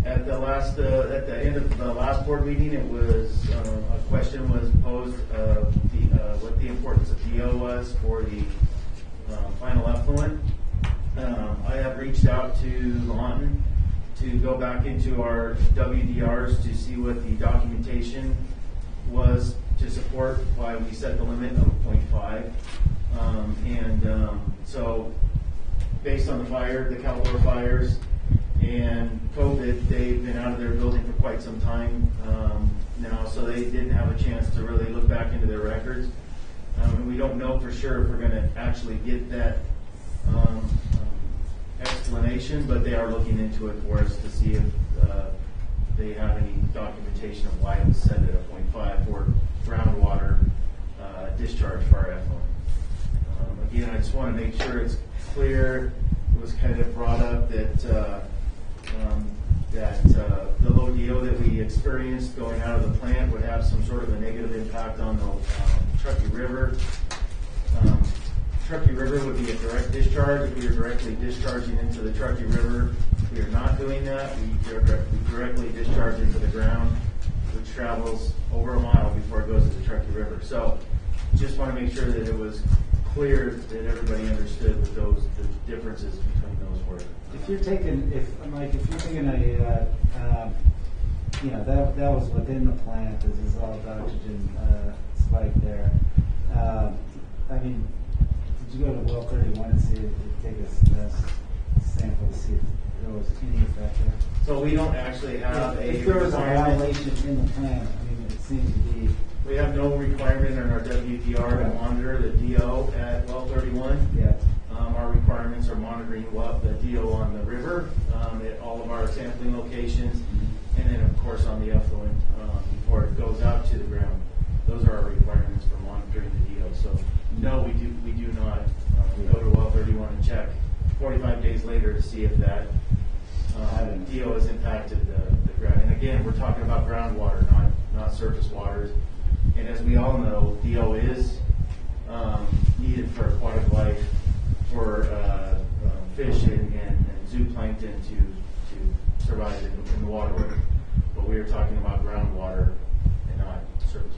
At the end of the last board meeting, it was a question was posed of what the importance of DO was for the final effluent. I have reached out to Lawton to go back into our WDRs to see what the documentation was to support why we set the limit of 0.5. So based on the Caldor fires and COVID, they've been out of their building for quite some time now, so they didn't have a chance to really look back into their records. And we don't know for sure if we're going to actually get that explanation, but they are looking into it for us to see if they have any documentation of why it was set at a 0.5 for groundwater discharge for our effluent. Again, I just want to make sure it's clear. It was kind of brought up that the low DO that we experienced going out of the plant would have some sort of a negative impact on the Truckee River. Truckee River would be a direct discharge if we are directly discharging into the Truckee River. We are not doing that. We directly discharge into the ground, which travels over a mile before it goes to the Truckee River. So just want to make sure that it was clear that everybody understood what the differences between those were. If you're taking, that was within the plant, the dissolved oxygen spike there. I mean, did you go to well 31 and see take a sample to see if there was any effect there? So we don't actually have if there was a violation in the plant, I mean, it seems to be. We have no requirement in our WDR to monitor the DO at well 31. Yeah. Our requirements are monitoring the DO on the river at all of our sampling locations, and then of course on the effluent before it goes out to the ground. Those are our requirements for monitoring the DO. So no, we do not go to well 31 and check 45 days later to see if that DO has impacted the ground. And again, we're talking about groundwater, not surface waters. And as we all know, DO is needed for aquatic life, for fish and zooplankton to survive in the waterway. But we are talking about groundwater and not surface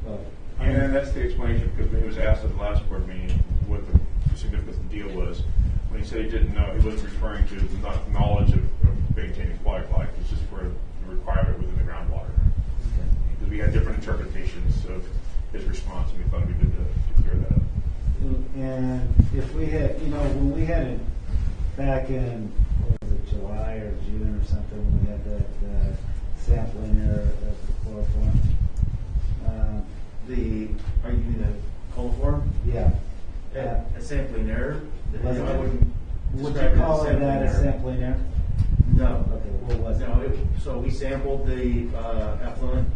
water. And that's the explanation, because it was asked at the last board meeting what the significance of the deal was. When he said he didn't know, he wasn't referring to not knowledge of maintaining aquatic life. It's just for the requirement within the groundwater. Because we had different interpretations of his response, and we thought it'd be good to clear that up. And if we had, when we had it back in, what was it, July or June or something, when we had that sampling there of the chloroform. Are you mean the coliform? Yeah. A sampling error? Was it? I wouldn't Would describe you call as it that a sampling error? No. Okay, what was it? No, so we sampled the effluent,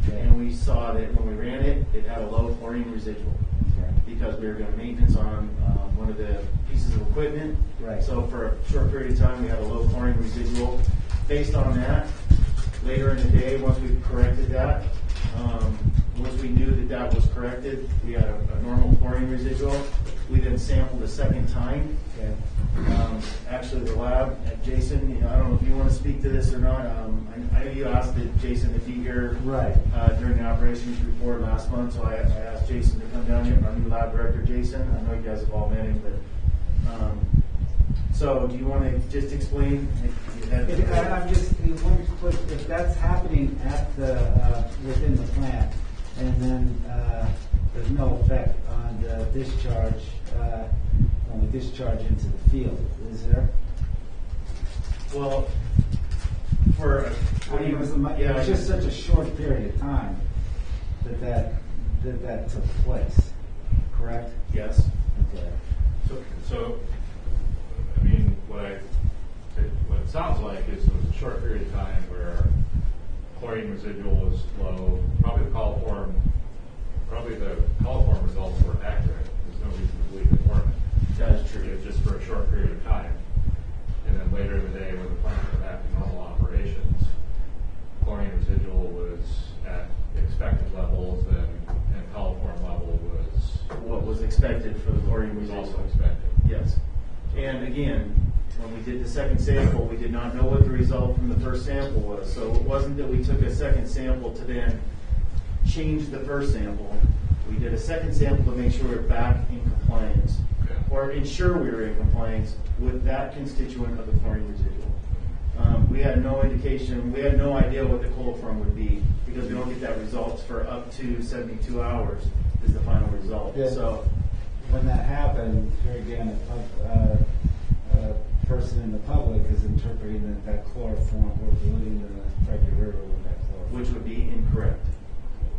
Okay. and we saw that when we ran it, it had a low chlorine residual. Okay. Because we were doing maintenance on one of the pieces of equipment. Right. So for a short period of time, we had a low chlorine residual. Based on that, later in the day, once we corrected that, once we knew that was corrected, we had a normal chlorine residual. We then sampled a second time. Okay. Actually, the lab at Jason, I don't know if you want to speak to this or not. I know you asked Jason to be here Right. During the operations report last month, so I asked Jason to come down here, our new lab director, Jason. I know you guys have all met him, but so do you want to just explain? If that's happening at the within the plant, and then there's no effect on the discharge when we discharge into the field, is there? Well, for I mean, it was just such a short period of time that that took place, correct? Yes. Okay. So, I mean, what it sounds like is there was a short period of time where chlorine residual was low. Probably the coliform results were accurate. There's no reason to believe they weren't. That is true. It was just for a short period of time. And then later in the day, when the plant went back to normal operations, chlorine residual was at expected levels, and coliform level was What was expected for the chlorine was residual. also expected. Yes. And again, when we did the second sample, we did not know what the result from the first sample was. So it wasn't that we took a second sample to then change the first sample. We did a second sample to make sure we're back in compliance, Okay. or ensure we were in compliance with that constituent of the chlorine residual. We had no indication, we had no idea what the coliform would be, because we don't get that results for up to 72 hours is the final result. Yeah. So When that happened, here again, a person in the public is interpreting that chloroform, we're polluting the Truckee River with that chloroform. which would be incorrect,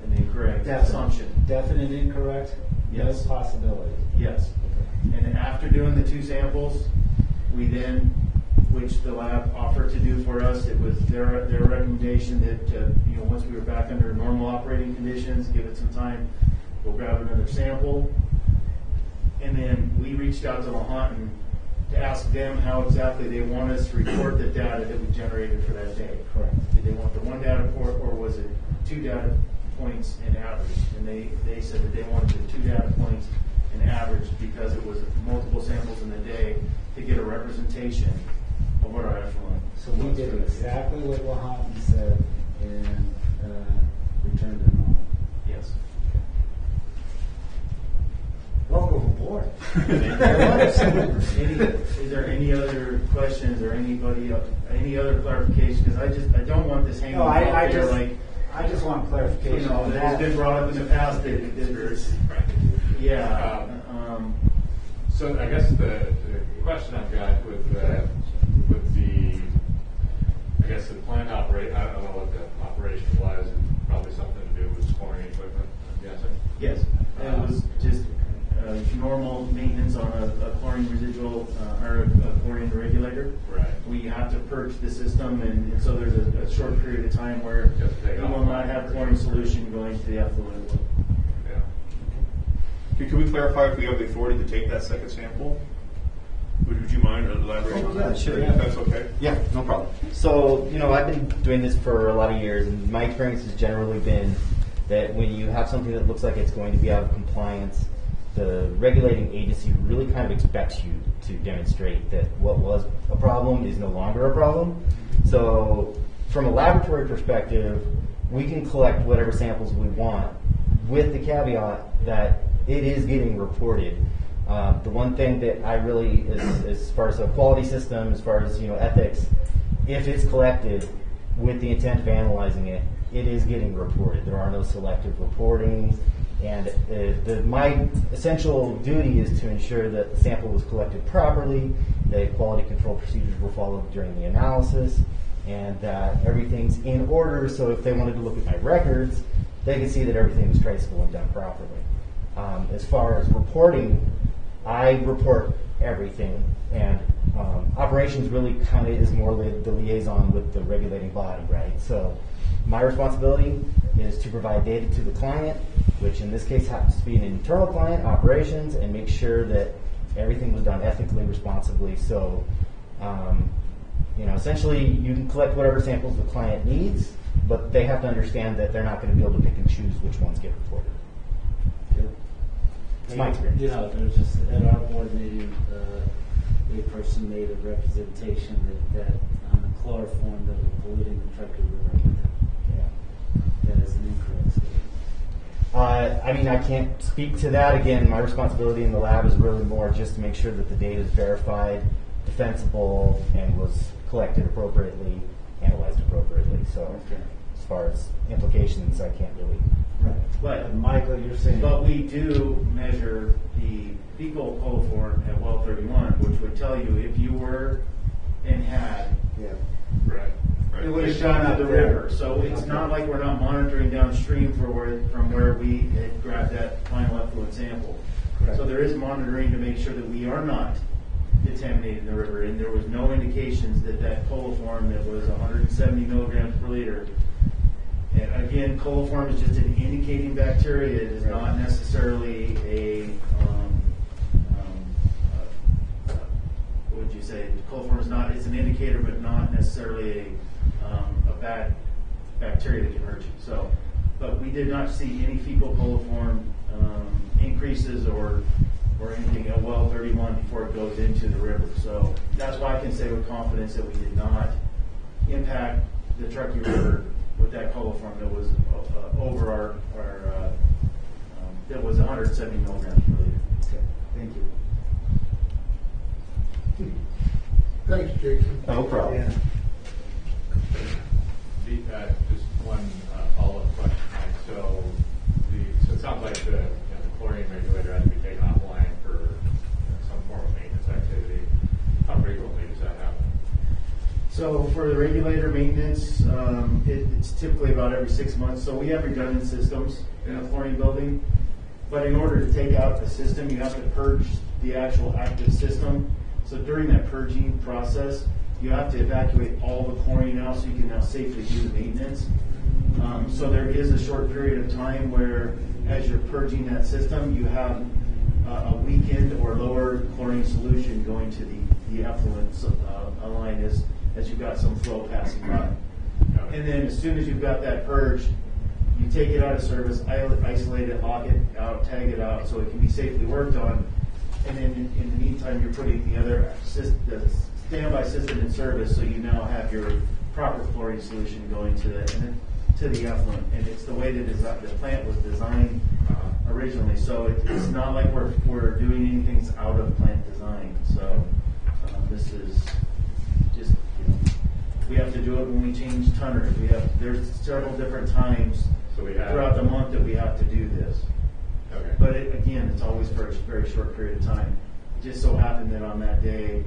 an incorrect Definite. assumption. Definite incorrect? Yes. No possibility. Yes. And after doing the two samples, we then, which the lab offered to do for us, it was their recommendation that, once we were back under normal operating conditions, give it some time, we'll grab another sample. And then we reached out to Lahontan to ask them how exactly they want us to report the data that we generated for that day. Correct. Did they want the one data point, or was it 2 data points in average? And they said that they wanted the 2 data points in average because it was multiple samples in the day to get a representation of what our effluent. So we did exactly what Lahontan said and returned to normal. Yes. Welcome aboard. Is there any other questions or any other clarification? Because I don't want this hanging No, out I there just, like, I just want clarification on that has that. been brought up in the past that there's, yeah. So I guess the question I've got with the I guess the plant I don't know what the operation was, and probably something to do with chlorine equipment, I'm guessing. Yes, it was just normal maintenance on a chlorine residual or a chlorine regulator. Right. We have to purge the system, and so there's a short period of time where Just take we off. will not have chlorine solution going to the effluent. Yeah. Can we clarify if we have the authority to take that second sample? Would you mind elaborating on that? sure, If that's okay. Yeah, no problem. So, I've been doing this for a lot of years, and my experience has generally been that when you have something that looks like it's going to be out of compliance, the regulating agency really kind of expects you to demonstrate that what was a problem is no longer a problem. So, from a laboratory perspective, we can collect whatever samples we want with the caveat that it is getting reported. The one thing that I really, as far as a quality system, as far as ethics, if it's collected with the intent of analyzing it, it is getting reported. There are no selective reportings, and my essential duty is to ensure that the sample was collected properly, that quality control procedures were followed during the analysis, and that everything's in order. So if they wanted to look at my records, they could see that everything was traceable and done properly. As far as reporting, I report everything, and operations really kind of is more the liaison with the regulating body, right? So my responsibility is to provide data to the client, which in this case happens to be an internal client, operations, and make sure that everything was done ethically, responsibly. So, essentially you can collect whatever samples the client needs, but they have to understand that they're not going to be able to pick and choose which ones get reported. It's my experience. There's just, at our board meeting, a person made a representation that on the chloroform that we're polluting the Truckee River. That is an incorrect statement. I can't speak to that. Again, my responsibility in the lab is really more just to make sure that the data is verified, defensible, and was collected appropriately, analyzed appropriately. So, as far as implications, I can't really. Right. But Michael, you're saying. But we do measure the fecal coliform at well 31, which would tell you if you were and had Yeah. Right. It would have gone to the river, so it's not like we're not monitoring downstream from where we had grabbed that final effluent sample. Correct. So there is monitoring to make sure that we are not contaminating the river, and there was no indications that coliform that was 170 milligrams per liter. And again, coliform is just an indicating bacteria. It is not necessarily a, what would you say? Coliform is not, it's an indicator, but not necessarily a bad bacteria that can hurt you. So, but we did not see any fecal coliform increases or anything at well 31 before it goes into the river. So that's why I can say with confidence that we did not impact the Truckee River with that coliform that was over our that was 170 milligrams per liter. Okay, thank you. Thanks, Jason. No problem. Yeah. Just one follow-up question, Mike. So it sounds like the chlorine regulator has to be taken offline for some form of maintenance activity. How frequently does that happen? So for the regulator maintenance, it's typically about every 6 months. So we have redundant systems in the chlorine building. But in order to take out the system, you have to purge the actual active system. So during that purging process, you have to evacuate all the chlorine out so you can now safely do the maintenance. So there is a short period of time where, as you're purging that system, you have a weakened or lower chlorine solution going to the effluent line as you've got some flow passing by. And then as soon as you've got that purged, you take it out of service, isolate it, lock it out, tag it out so it can be safely worked on. And then in the meantime, you're putting the other the standby system in service, so you now have your proper chlorine solution going to the effluent. And it's the way that the plant was designed originally. So it's not like we're doing anything out of plant design. So this is just, we have to do it when we change tonners. There's several different times throughout the month that we have to do this. Okay. But again, it's always for a very short period of time. It just so happened that on that day,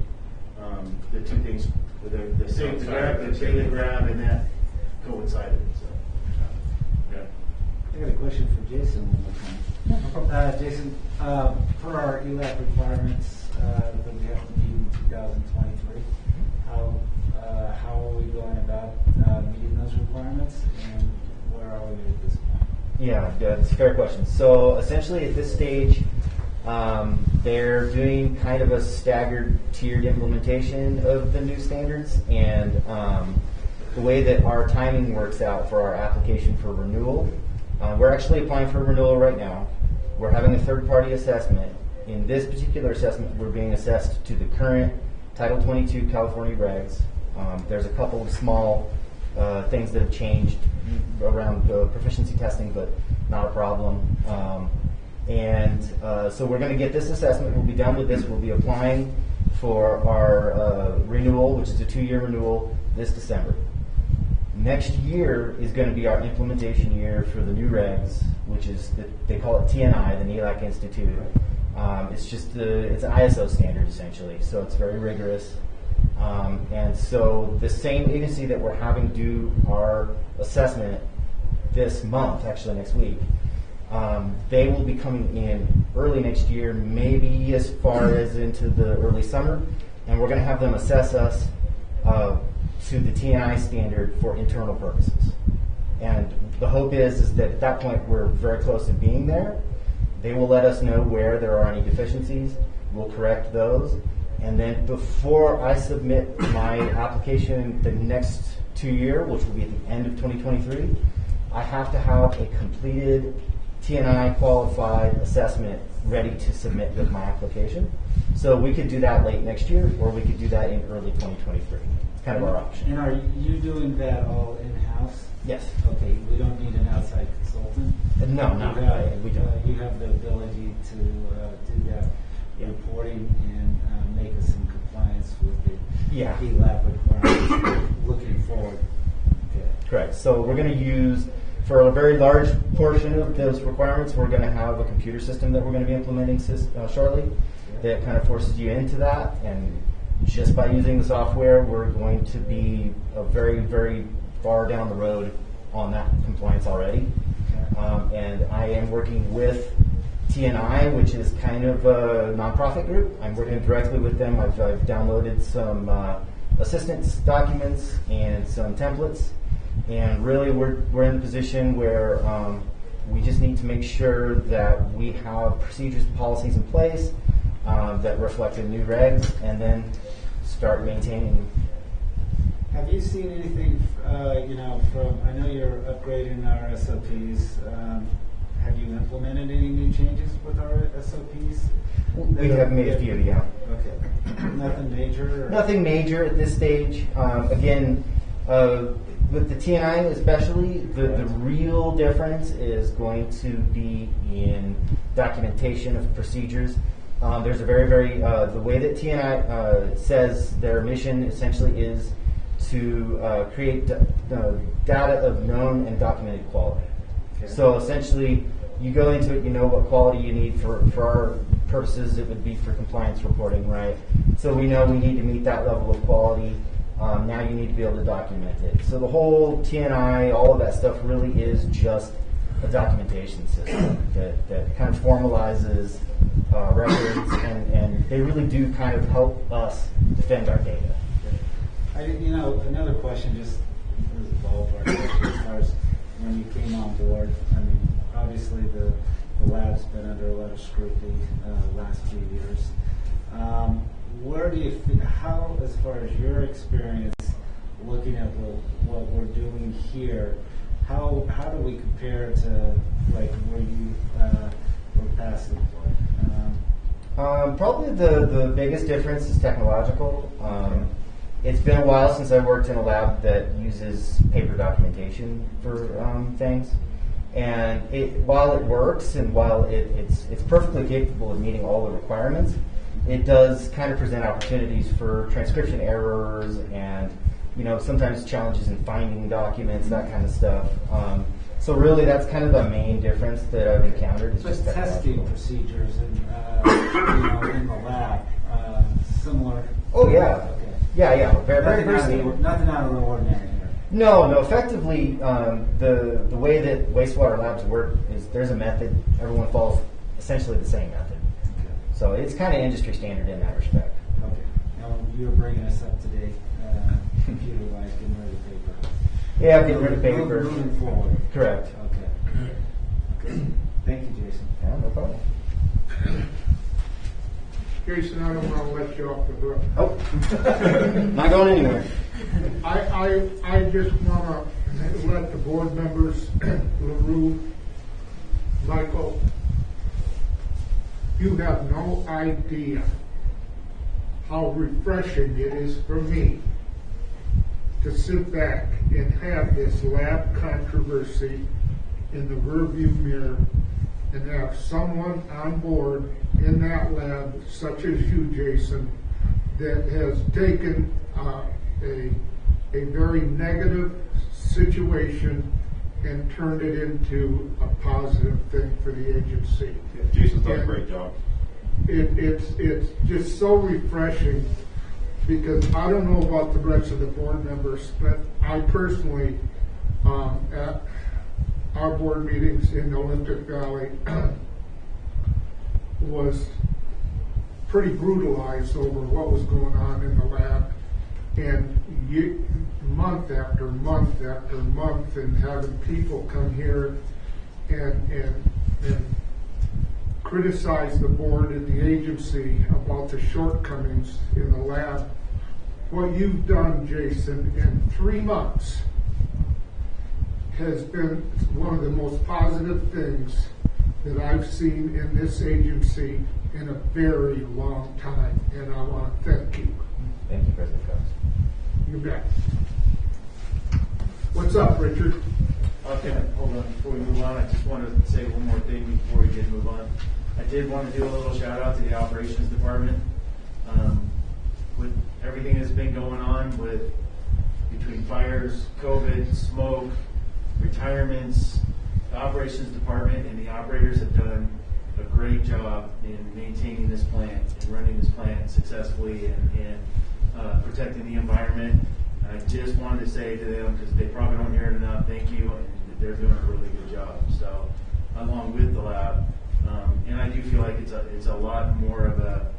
the two things, the safe grab, the daily grab, and that coincided. So. Yeah. I got a question for Jason one more time. Jason, for our ELAP requirements that we have to meet in 2023, how are we going about meeting those requirements, and where are we at this point? Yeah, that's a fair question. So essentially at this stage, they're doing kind of a staggered tiered implementation of the new standards, and the way that our timing works out for our application for renewal, we're actually applying for renewal right now. We're having a third-party assessment. In this particular assessment, we're being assessed to the current Title 22 California regs. There's a couple of small things that have changed around proficiency testing, but not a problem. So we're going to get this assessment. We'll be done with this. We'll be applying for our renewal, which is a 2-year renewal, this December. Next year is going to be our implementation year for the new regs, which is, they call it TNI, the NELAC Institute. It's just it's an ISO standard, essentially, so it's very rigorous. And so the same agency that we're having do our assessment this month, actually next week, they will be coming in early next year, maybe as far as into the early summer, and we're going to have them assess us to the TNI standard for internal purposes. And the hope is that at that point we're very close to being there. They will let us know where there are any deficiencies. We'll correct those. And then before I submit my application the next 2 year, which will be at the end of 2023, I have to have a completed TNI qualified assessment ready to submit with my application. So we could do that late next year, or we could do that in early 2023. It's kind of our option. And are you doing that all in-house? Yes. Okay, we don't need an outside consultant? No, we don't. You have the ability to do that reporting and make us in compliance with the ELAP requirements looking forward. Okay. Correct. So we're going to use, for a very large portion of those requirements, we're going to have a computer system that we're going to be implementing shortly that kind of forces you into that. And just by using the software, we're going to be a very, very far down the road on that compliance already. And I am working with TNI, which is kind of a nonprofit group. I'm working directly with them. I've downloaded some assistance documents and some templates, and really we're in a position where we just need to make sure that we have procedures and policies in place that reflect the new regs, and then start maintaining. Have you seen anything, from, I know you're upgrading our SOPs. Have you implemented any new changes with our SOPs? We have made a few, yeah. Okay. Nothing major? Or? Nothing major at this stage. Again, with the TNI especially, the real difference is going to be in documentation of procedures. There's a very, the way that TNI says their mission essentially is to create data of known and documented quality. Okay. So essentially, you go into it, you know what quality you need. For our purposes, it would be for compliance reporting, right? So we know we need to meet that level of quality. Now you need to be able to document it. So the whole TNI, all of that stuff really is just a documentation system that kind of formalizes records, and they really do kind of help us defend our data. Another question, just as a ballpark question, as far as when you came on board. I mean, obviously the lab's been under a lot of scrutiny last few years. Where do you feel, how, as far as your experience looking at what we're doing here, how do we compare to like where you were past employed? Probably the biggest difference is technological. It's been a while since I worked in a lab that uses paper documentation for things. And while it works and while it's perfectly capable of meeting all the requirements, it does kind of present opportunities for transcription errors and sometimes challenges in finding documents, that kind of stuff. So really, that's kind of the main difference that I've encountered. Is just testing procedures and in the lab, similar. Oh yeah, okay. Yeah. Very nothing out of the ordinary here. No. Effectively, the way that wastewater labs work is there's a method. Everyone follows essentially the same method. Okay. So it's kind of industry standard in that respect. Okay. Now you're bringing us up to date, computer-wise, getting rid of paper. Yeah, getting rid of paper. Moving forward. Correct. Okay. Thank you, Jason. Yeah, no problem. Jason, I don't want to let you off the hook. Oh, not going anywhere. I just want to let the board members, LaRue, Michael, you have no idea how refreshing it is for me to sit back and have this lab controversy in the rearview mirror and have someone on board in that lab, such as you, Jason, that has taken a very negative situation and turned it into a positive thing for the agency. Yeah, Jason's done a great job. It's just so refreshing, because I don't know about the rest of the board members, but I personally, at our board meetings in Olympic Valley, was pretty brutalized over what was going on in the lab, and month after month after month, and having people come here and criticize the board and the agency about the shortcomings in the lab. What you've done, Jason, in 3 months has been one of the most positive things that I've seen in this agency in a very long time, and I want to thank you. Thank you, President Cox. You bet. What's up, Richard? Okay, hold on. Before we move on, I just want to say one more thing before we did move on. I did want to do a little shout out to the operations department. With everything that's been going on between fires, COVID, smoke, retirements, the operations department and the operators have done a great job in maintaining this plant and running this plant successfully and protecting the environment. I just wanted to say to them, because they probably don't hear it enough, thank you, and they're doing a really good job. So, along with the lab, and I do feel like it's a lot more of a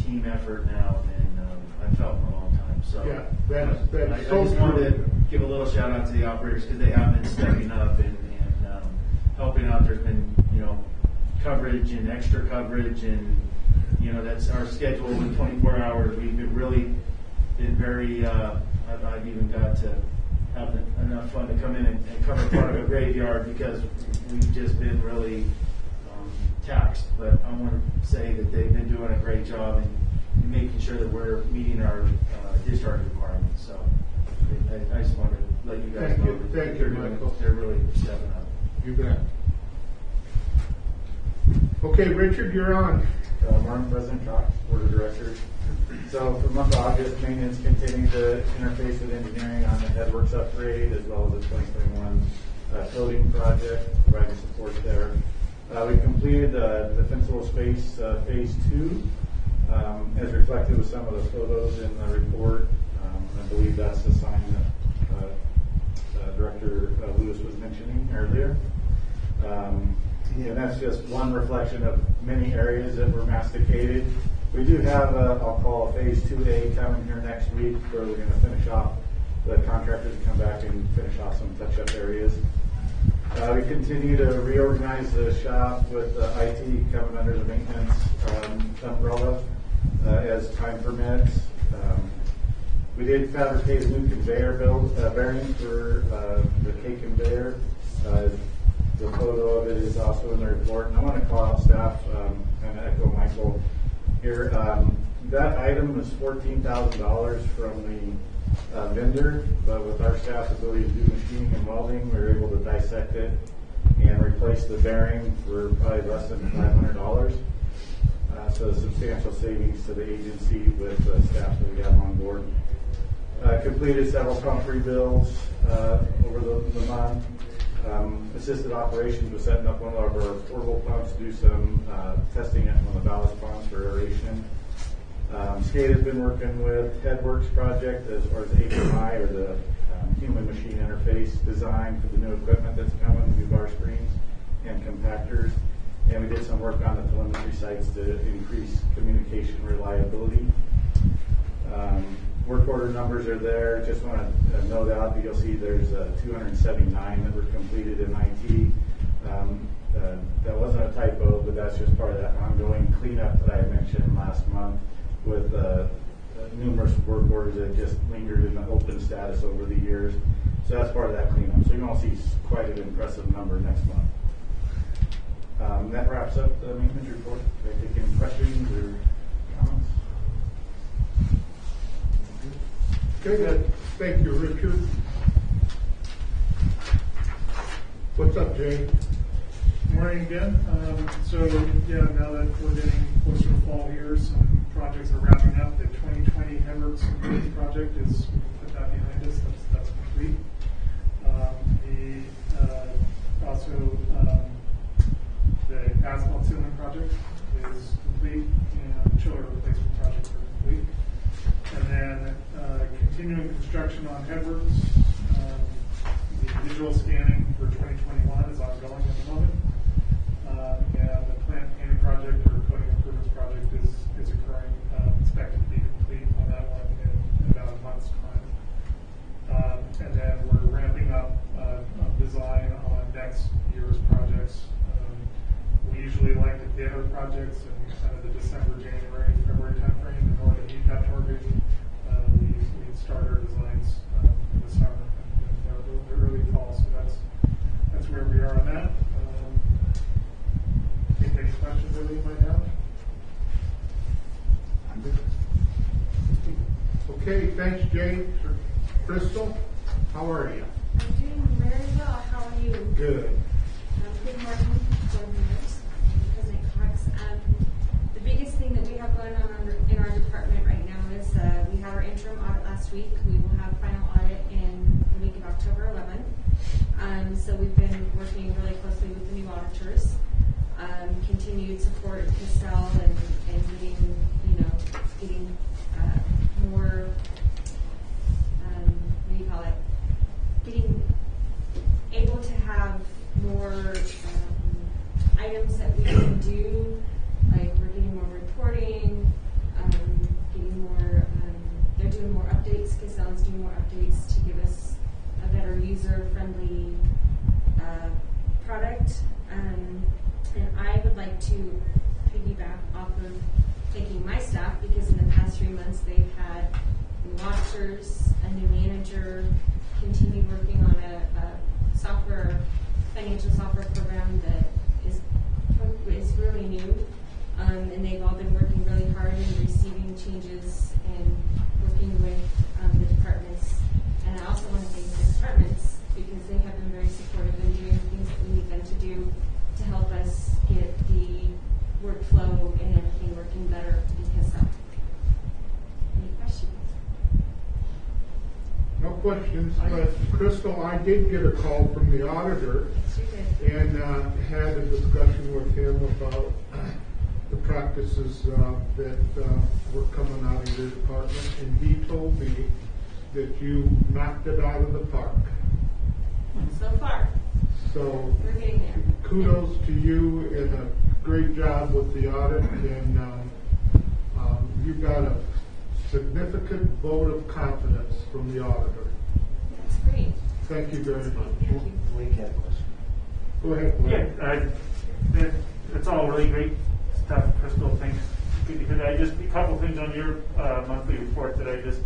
team effort now than I've felt in a long time. So, Yeah, that's I so just wanted true. to give a little shout out to the operators because they have been stepping up and helping out. There's been coverage and extra coverage, and that's our schedule in 24 hours. We've really been very. I've even got to have enough fun to come in and cover part of a graveyard because we've just been really taxed. But I want to say that they've been doing a great job in making sure that we're meeting our discharge requirements. So I just wanted to let you guys Thank know you. that Thank you, Michael. they're really stepping up. You bet. Okay, Richard, you're on. Morning, President Cox, Board of Directors. So for the month of August, maintenance continued to interface with engineering on the headworks upgrade as well as the 2021 coding project, providing support there. We completed the defensible space phase 2, as reflected with some of the photos in the report. I believe that's the sign that Director Lewis was mentioning earlier. And that's just one reflection of many areas that were masticated. We do have I'll call a phase 2A coming here next week where we're going to finish off the contractors to come back and finish off some touch-up areas. We continue to reorganize the shop with IT coming under the maintenance umbrella as time permits. We did fabricate a new conveyor bearing for the K conveyor. The photo of it is also in the report. And I want to call out staff and echo Michael here. That item was $14,000 from the vendor, but with our staff's ability to do machining and welding, we were able to dissect it and replace the bearing for probably less than $500. So substantial savings to the agency with the staff that we have on board. Completed several pump rebuilds over the month. Assisted operations was setting up one of our portable pumps to do some testing on the ballast ponds for aeration. SCADA has been working with Headworks project as far as HMI or the human machine interface design for the new equipment that's coming, new bar screens and compactors. And we did some work on the telemetry sites to increase communication reliability. Work order numbers are there. Just want to note out that you'll see there's 279 that were completed in IT. That wasn't a typo, but that's just part of that ongoing cleanup that I mentioned last month with numerous work orders that just lingered in the open status over the years. So that's part of that cleanup. So you're going to see quite an impressive number next month. That wraps up the maintenance report. Can I take any questions or comments? Okay, thank you, Richard. What's up, Jay? Morning again. Now that we're getting closer to fall here, some projects are wrapping up. The 2020 Headworks project is, we can put that behind us. That's complete. The asphalt sealing project is complete, and the chiller replacement projects are complete. And then continuing construction on Headworks. The visual scanning for 2021 is ongoing at the moment. And the plant painting project or coating improvements project is occurring, expected to be complete on that one in about a month's time. And then we're ramping up design on next year's projects. We usually like to bid our projects in kind of the December, January, February timeframe in order to meet that target. We start our designs in the summer and the early fall, so that's where we are on that. Take any questions that you might have. I'm good. Okay, thanks, Jay. Crystal, how are you? I'm doing very well. How are you? Good. Good morning, board members, President Cox. The biggest thing that we have going on in our department right now is we had our interim audit last week. We will have final audit in the week of October 11th. So we've been working really closely with the new auditors. Continued support of Cassell and getting items that we can do, like we're getting more reporting, getting more, they're doing more updates, Casella's doing more updates to give us a better user-friendly product. And I would like to piggyback off of thanking my staff, because in the past 3 months they've had new officers, a new manager, continued working on a financial software program that is really new. And they've all been working really hard and receiving changes and working with the departments. And I also want to thank the departments, because they have been very supportive in doing things that we need them to do to help us get the workflow and everything working better because of. Any questions? No questions, but Crystal, I did get a call from the auditor Yes, you did. and had a discussion with him about the practices that were coming out of your department, and he told me that you knocked it out of the park. So far, So we're getting there. kudos to you and a great job with the audit, and you got a significant vote of confidence from the auditor. That's great. Thank you very much. Thank you. Blake had a question. Go ahead, Blake. Yeah, it's all really great stuff, Crystal. Thanks. Because a couple things on your monthly report that I just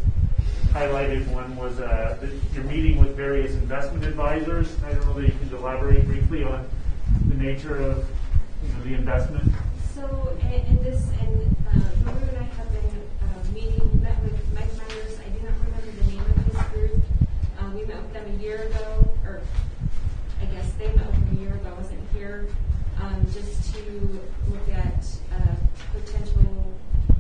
highlighted. One was that you're meeting with various investment advisors. I don't know that you can elaborate briefly on the nature of the investment. So, Maru and I have been met with Mike Myers. I do not remember the name of his group. We met with them a year ago, or I guess they met with him a year ago. I wasn't here. Just to look at potential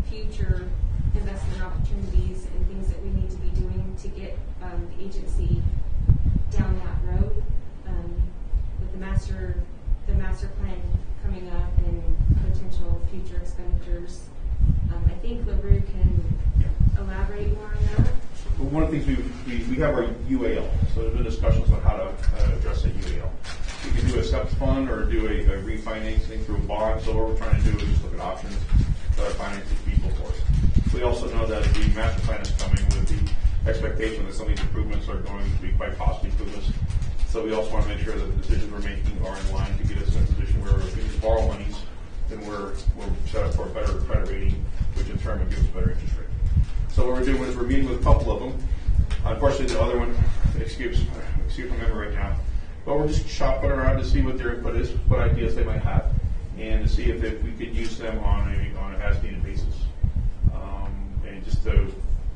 future investment opportunities and things that we need to be doing to get the agency down that road. With the master plan coming up and potential future expenditures. I think LaRue can elaborate more on that. Well, one of the things we have our UAL, so there's been discussions on how to address that UAL. We can do a SEP fund or do a refinancing through a bond. So what we're trying to do is just look at options that are financing feasible for us. We also know that the master plan is coming with the expectation that some of these improvements are going to be quite costly improvements. So we also want to make sure that the decisions we're making are in line to get us in a position where if we can borrow monies, then we're set up for a better credit rating, which in turn would give us a better interest rate. So what we're doing is we're meeting with a couple of them. Unfortunately, the other one, excuse my memory right now, but we're just shopping around to see what their input is, what ideas they might have, and to see if we could use them on an as-needed basis, and just to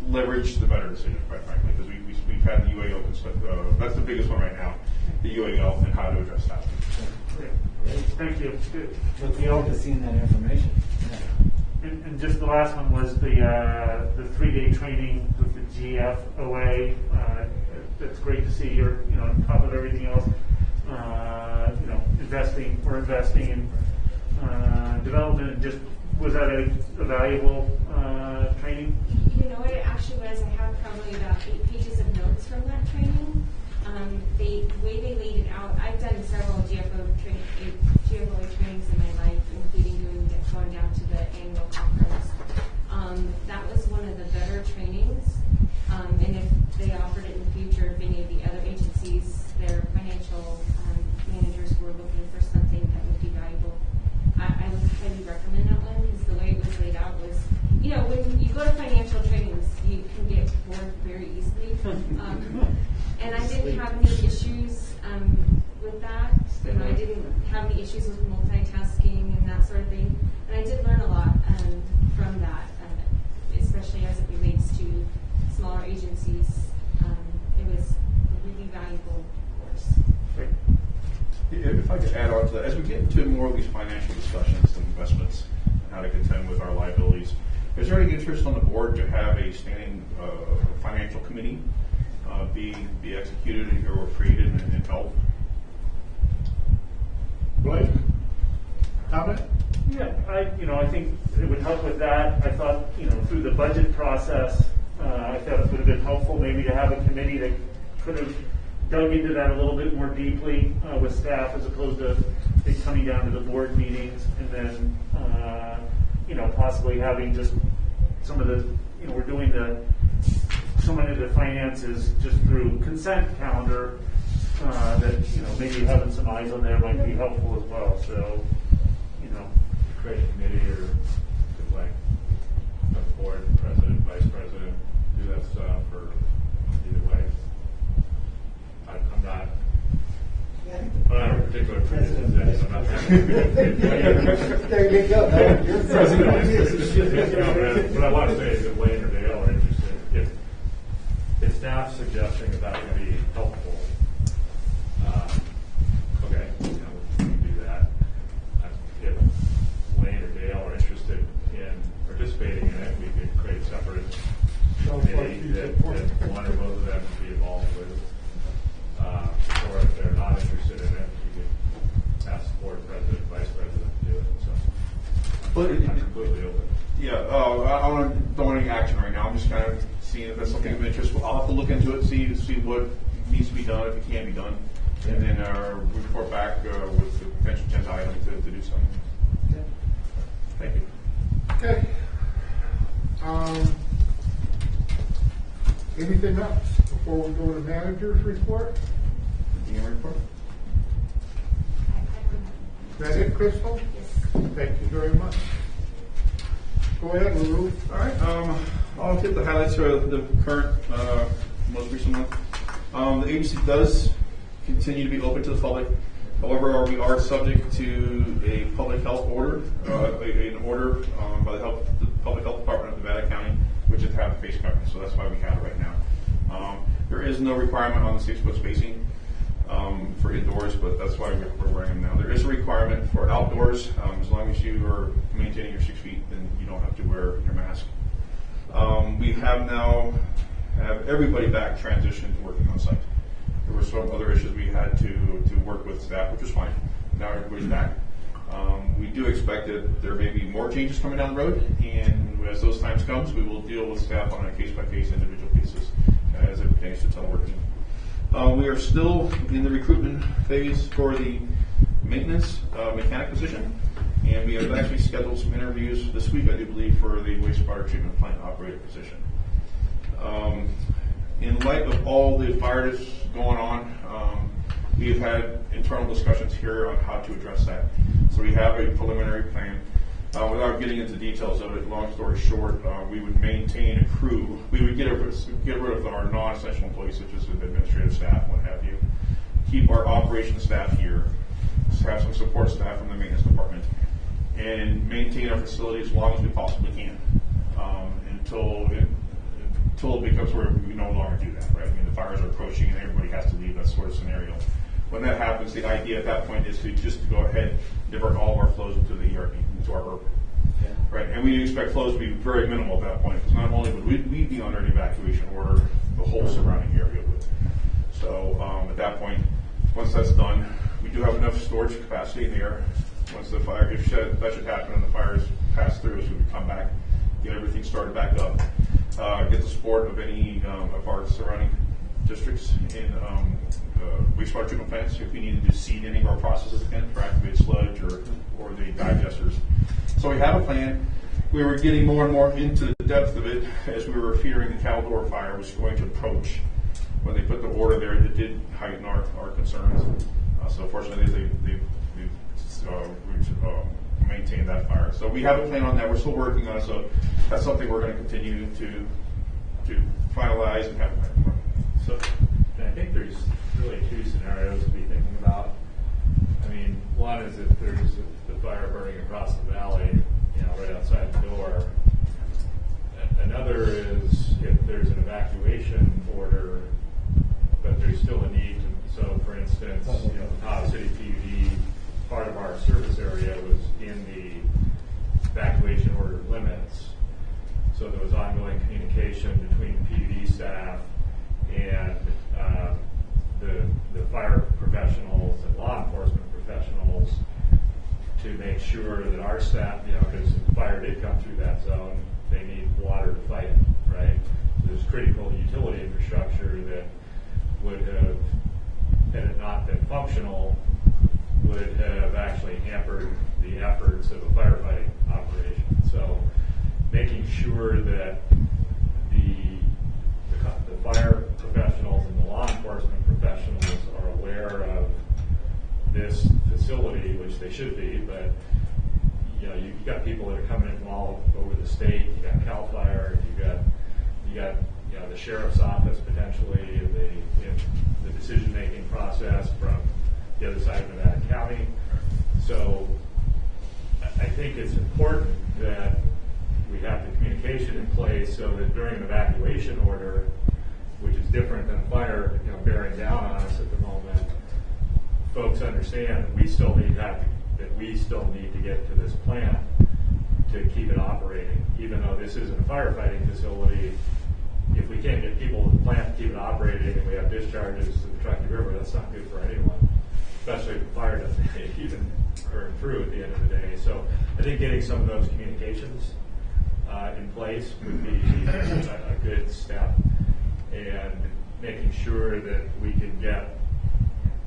leverage the better decision, quite frankly, because we've had the UAL and stuff. That's the biggest one right now, the UAL and how to address that. Great. Thank you. Good. Look forward to seeing that information. Yeah. And just the last one was the 3-day training with the GFOA. It's great to see you're on top of everything else. Investing. We're investing in development. And just was that a valuable training? You know what it actually was? I have probably about 8 pages of notes from that training. The way they laid it out, I've done several GFOA trainings in my life, including going down to the annual conference. That was one of the better trainings. And if they offered it in the future, if any of the other agencies, their financial managers were looking for something that would be valuable, I would highly recommend that one, because the way it was laid out was, when you go to financial trainings, you can get bored very easily. And I didn't have any issues with that. I didn't have any issues with multitasking and that sort of thing. And I did learn a lot from that, especially as it relates to smaller agencies. It was a really valuable course. Great. If I could add on to that, as we get into more of these financial discussions and investments and how to contend with our liabilities, is there any interest on the board to have a standing financial committee be executed or created and held? Blake, comment? Yeah, I think it would help with that. I thought, through the budget process, I thought it would have been helpful maybe to have a committee that could have dug into that a little bit more deeply with staff, as opposed to it coming down to the board meetings, and then, possibly having just some of the, we're doing so many of the finances just through consent calendar, that, maybe having some eyes on there might be helpful as well, so, Create a committee or like a board, president, vice president, do that stuff, or either way. I'm not a particular president, I'm not trying to. There you go. You're What I want to say is if Wayne or Dale are interested, if staff's suggesting that would be helpful, okay, we can do that. If Wayne or Dale are interested in participating in it, we could create a separate committee that one or both of them would be involved with. Or if they're not interested in it, we could ask the board president, vice president to do it. So I'm completely open. Yeah, I don't want any action right now. I'm just kind of seeing if that's something of interest. I'll have to look into it, see what needs to be done, if it can be done, and then report back with the potential agenda item to do something. Okay. Thank you. Okay. Anything else before we go to manager's report? Report? Is that it, Crystal? Yes. Thank you very much. Go ahead, Lou. All right. I'll hit the highlights for the current, most recent one. The agency does continue to be open to the public. However, we are subject to a public health order, an order by the Public Health Department of Nevada County, which is to have a face covering. So that's why we have it right now. There is no requirement on the 6-foot spacing for indoors, but that's why we're wearing them now. There is a requirement for outdoors. As long as you are maintaining your 6 feet, then you don't have to wear your mask. We have now everybody back transitioned to working on site. There were some other issues we had to work with staff, which was fine. Now everybody's back. We do expect that there may be more changes coming down the road, and as those times comes, we will deal with staff on a case-by-case individual basis as it pertains to teleworking. We are still in the recruitment phase for the maintenance mechanic position, and we have actually scheduled some interviews this week, I do believe, for the wastewater treatment plant operator position. In light of all the fires going on, we have had internal discussions here on how to address that. So we have a preliminary plan. Without getting into details of it, long story short, we would maintain a crew. We would get rid of our non-essential employees, such as administrative staff, what have you. Keep our operations staff here. Have some support staff from the maintenance department, and maintain our facility as long as we possibly can until it becomes where we no longer do that. Right? I mean, the fires are approaching, and everybody has to leave. That sort of scenario. When that happens, the idea at that point is to just go ahead and divert all of our flows into the ERP, into our ERP. Yeah. Right, and we expect flows to be very minimal at that point, because not only would we be under an evacuation order, the whole surrounding area would. So at that point, once that's done, we do have enough storage capacity in the air. Once the fire, if that should happen and the fires pass through, so we come back, get everything started back up, get the support of any of our surrounding districts in wastewater treatment plants if we needed to seed any of our processes again for activated sludge or the digesters. So we have a plan. We were getting more and more into the depth of it as we were fearing the Caldor fire was going to approach. When they put the order there, it did heighten our concerns. So fortunately, they maintained that fire. So we have a plan on that. We're still working on it. So that's something we're going to continue to finalize and have a plan for. So I think there's really two scenarios to be thinking about. I mean, one is if there's the fire burning across the valley, right outside the door. Another is if there's an evacuation order, but there's still a need to. So, for instance, the Tahoe City PUD, part of our service area was in the evacuation order limits. So there was ongoing communication between the PUD staff and the fire professionals and law enforcement professionals to make sure that our staff, because if the fire did come through that zone, they need water to fight it, right? So there's critical utility infrastructure that would have, had it not been functional, would have actually hampered the efforts of a firefighting operation. So making sure that the fire professionals and the law enforcement professionals are aware of this facility, which they should be, but you've got people that are coming in from all over the state. You got CAL FIRE, you got the sheriff's office potentially, the decision-making process from the other side of Nevada County. So I think it's important that we have the communication in place so that during an evacuation order, which is different than fire, bearing down on us at the moment, folks understand that we still need to get to this plant to keep it operating. Even though this isn't a firefighting facility, if we can't get people to the plant to keep it operating and we have discharges to the Truckee River, that's not good for anyone, especially if the fire doesn't even burn through at the end of the day. So I think getting some of those communications in place would be a good step, and making sure that we can get,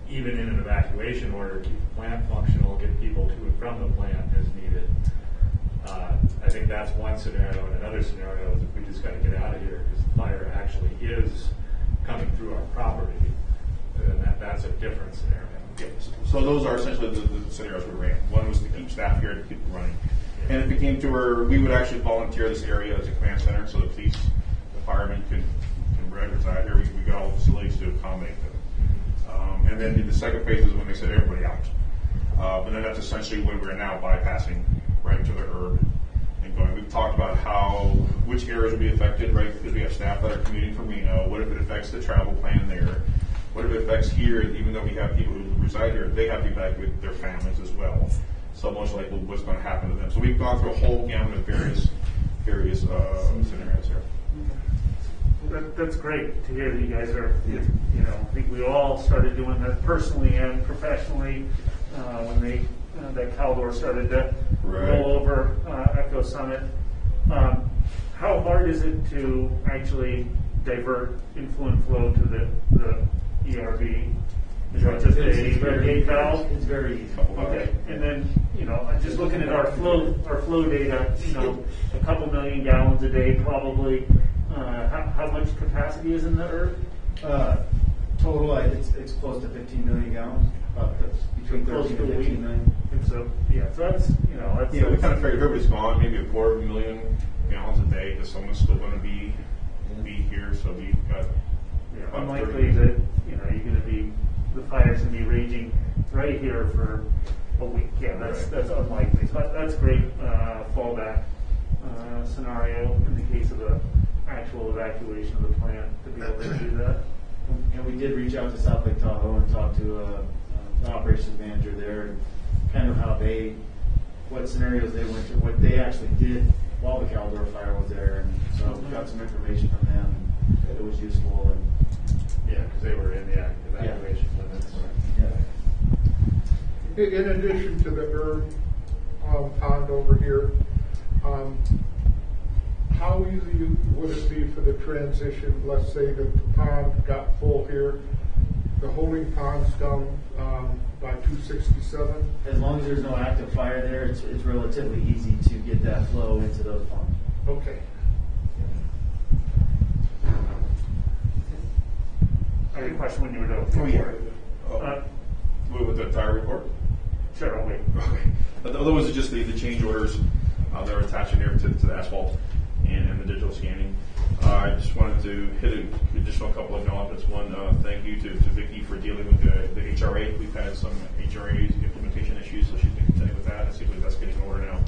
even in an evacuation order, keep the plant functional, get people to and from the plant as needed. I think that's one scenario, and another scenario is if we just got to get out of here because the fire actually is coming through our property, then that's a different scenario. Yes. So those are essentially the scenarios we ran. One was to keep staff here to keep it running. And if it came to where we would actually volunteer this area as a command center so the police, the firemen can reside here, we got all the facilities to accommodate them. And then the second phase is when they said everybody out. But then that's essentially when we're now bypassing right into the herb and going. We've talked about which areas will be affected, right? Because we have staff that are commuting from Reno. What if it affects the travel plan there? What if it affects here? Even though we have people who reside here, they have to be back with their families as well. So most likely, what's going to happen to them? So we've gone through a whole gamut of various scenarios here. That's great to hear that you guys are, I think we all started doing that personally and professionally when that Caldor started to roll over Echo Summit. How hard is it to actually divert influent flow to the ERB? Is that just a gate valve? It's very easy. Okay, and then, just looking at our flow data, a couple million gallons a day probably. How much capacity is in the ERB? Total, it's close to 15 million gallons. Between 13 and 15 million. And so, so that's, that's... Yeah, we kind of figured everybody's gone, maybe 250,000 gallons a day, because someone's still going to be here, so we've got... unlikely that, you're going to be, the fire's going to be raging right here for a week. Yeah, that's unlikely. So that's great fallback scenario in the case of a actual evacuation of the plant to be able to do that. And we did reach out to South Lake Tahoe and talk to the operations manager there, and kind of what scenarios they went through, what they actually did while the Caldor fire was there, and so we got some information from them, and it was useful. And because they were in the evacuation limits. In addition to the herb pond over here, how easy would it be for the transition? Let's say that the pond got full here, the holding pond's down by 267. As long as there's no active fire there, it's relatively easy to get that flow into those ponds. Okay. I had a question when you were done. With the tire report? Sure, I'll wait. Okay. Those are just the change orders that are attached in there to the asphalt and the digital scanning. I just wanted to hit an additional couple of acknowledgements. One, thank you to Vicki for dealing with the HRA. We've had some HRA implementation issues, so she's been contending with that. It seems like that's getting in order now.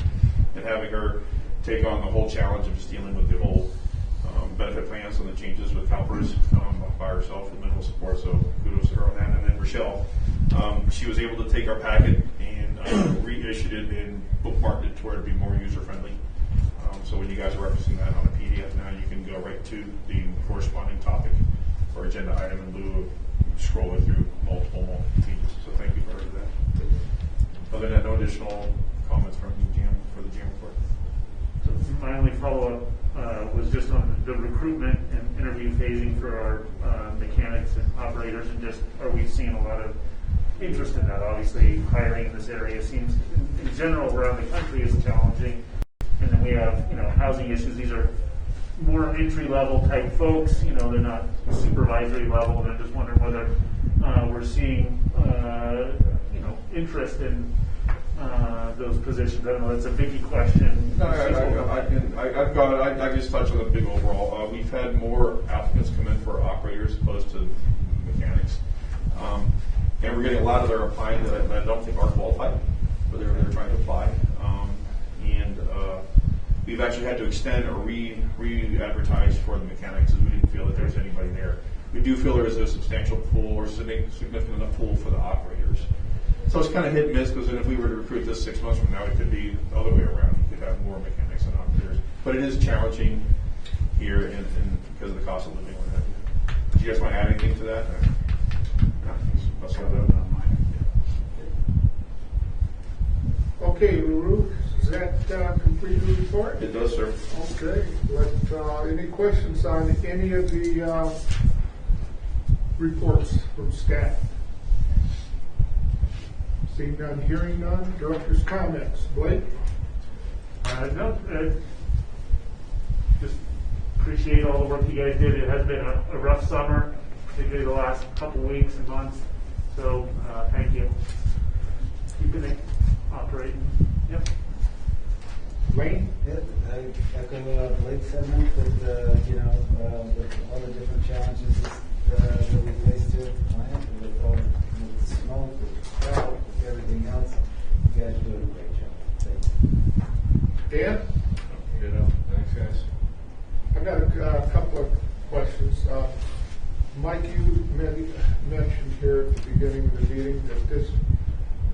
And having her take on the whole challenge of just dealing with the whole benefit plans and the changes with CalPERS by herself with minimal support, so kudos to her on that. And then Rochelle, she was able to take our packet and reissued it and bookmarked it to where it would be more user-friendly. So when you guys are referencing that on a PDF now, you can go right to the corresponding topic or agenda item in lieu of scrolling through multiple pages. So thank you for that. Other than that, no additional comments from the GM for the GM report. So my only follow-up was just on the recruitment and interview phasing for our mechanics and operators, and just are we seeing a lot of interest in that. Obviously, hiring in this area seems, in general, around the country is challenging. And then we have, housing issues. These are more entry-level type folks. They're not supervisory level. And I'm just wondering whether we're seeing, interest in those positions. I don't know. That's a biggie question. No, I just touched on the big overall. We've had more applicants come in for operators as opposed to mechanics. And we're getting a lot of their applying that I don't think are qualified, but they're trying to apply. And we've actually had to extend or re-advertise for the mechanics as we didn't feel that there's anybody there. We do feel there is a substantial pool or significant enough pool for the operators. So it's kind of hit and miss, because then if we were to recruit this 6 months from now, it could be the other way around. We could have more mechanics than operators. But it is challenging here and because of the cost of living. Do you guys want to add anything to that? That's all that. Okay, Lulu, does that complete the report? It does, sir. Okay, any questions on any of the reports from staff? Seeing none, hearing none, director's comments. Blake? No, just appreciate all the work you guys did. It has been a rough summer, particularly the last couple weeks and months. So thank you. Keeping it operating. Yep. Lane? Yeah, I echo Blake's sentiment that, with all the different challenges that we face to plant, with the smoke, with the crowd, with everything else, you guys are doing a great job. Thank you. Dan? Thanks, guys. I got a couple of questions. Mike, you mentioned here at the beginning of the meeting that this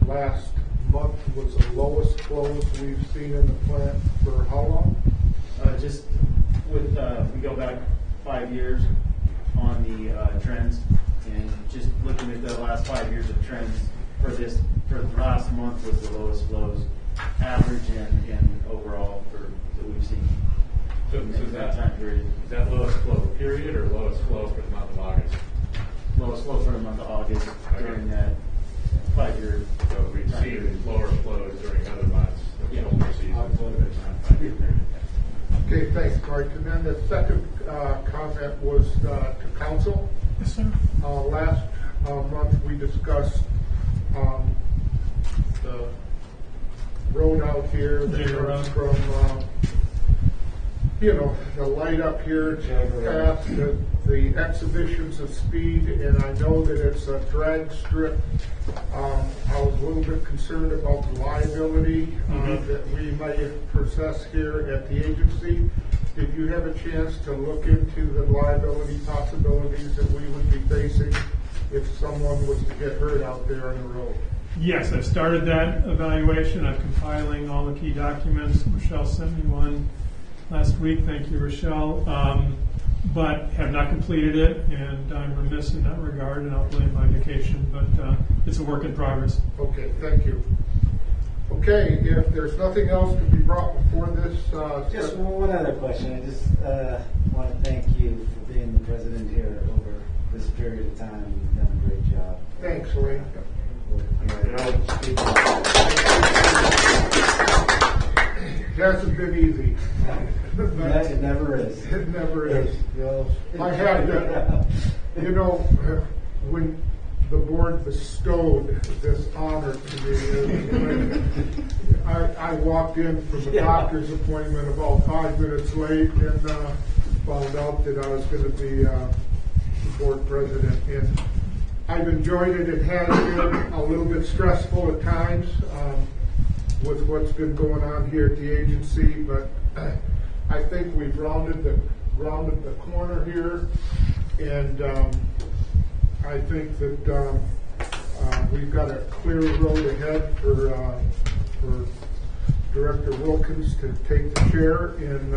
last month was the lowest flows we've seen in the plant for how long? Just with, we go back 5 years on the trends, and just looking at the last 5 years of trends for the last month was the lowest flows, average and overall that we've seen. So in that time period. Is that lowest flow period or lowest flow for the month of August? Lowest flow for the month of August during that 5 year. So we've seen lower flows during other months, the shoulder season. Okay, thanks, Mike. And then the second comment was to council. Yes, sir. Last month we discussed the road out here that runs from the light up here past the exhibitions of speed, and I know that it's a drag strip. I was a little bit concerned about the liability that we might possess here at the agency. Did you have a chance to look into the liability possibilities that we would be facing if someone was to get hurt out there on the road? Yes, I've started that evaluation. I'm compiling all the key documents. Rochelle sent me one last week. Thank you, Rochelle. But have not completed it, and I'm remiss in that regard, and I'll blame my vacation, but it's a work in progress. Okay, thank you. Okay, if there's nothing else to be brought before this... Just one other question. I just want to thank you for being the president here over this period of time. You've done a great job. Thanks, Lee. It hasn't been easy. It never is. It never is. I had to, when the board bestowed this honor to me, I walked in from a doctor's appointment about 5 minutes late and found out that I was going to be the board president. And I've enjoyed it. It has been a little bit stressful at times with what's been going on here at the agency, but I think we've rounded the corner here, and I think that we've got a clear road ahead for Director Wilkins to take the chair, and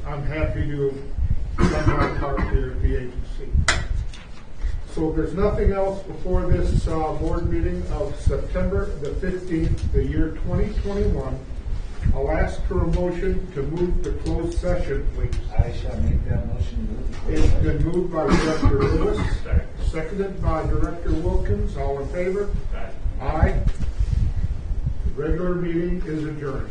I'm happy to have done my part here at the agency. So if there's nothing else before this board meeting of September the 15th, the year 2021, I'll ask for a motion to move to closed session, please. I shall make that motion. Move to closed It's session. been moved by Director Lewis, Second. seconded by Director Wilkins. All in favor? Aye. Aye. The regular meeting is adjourned.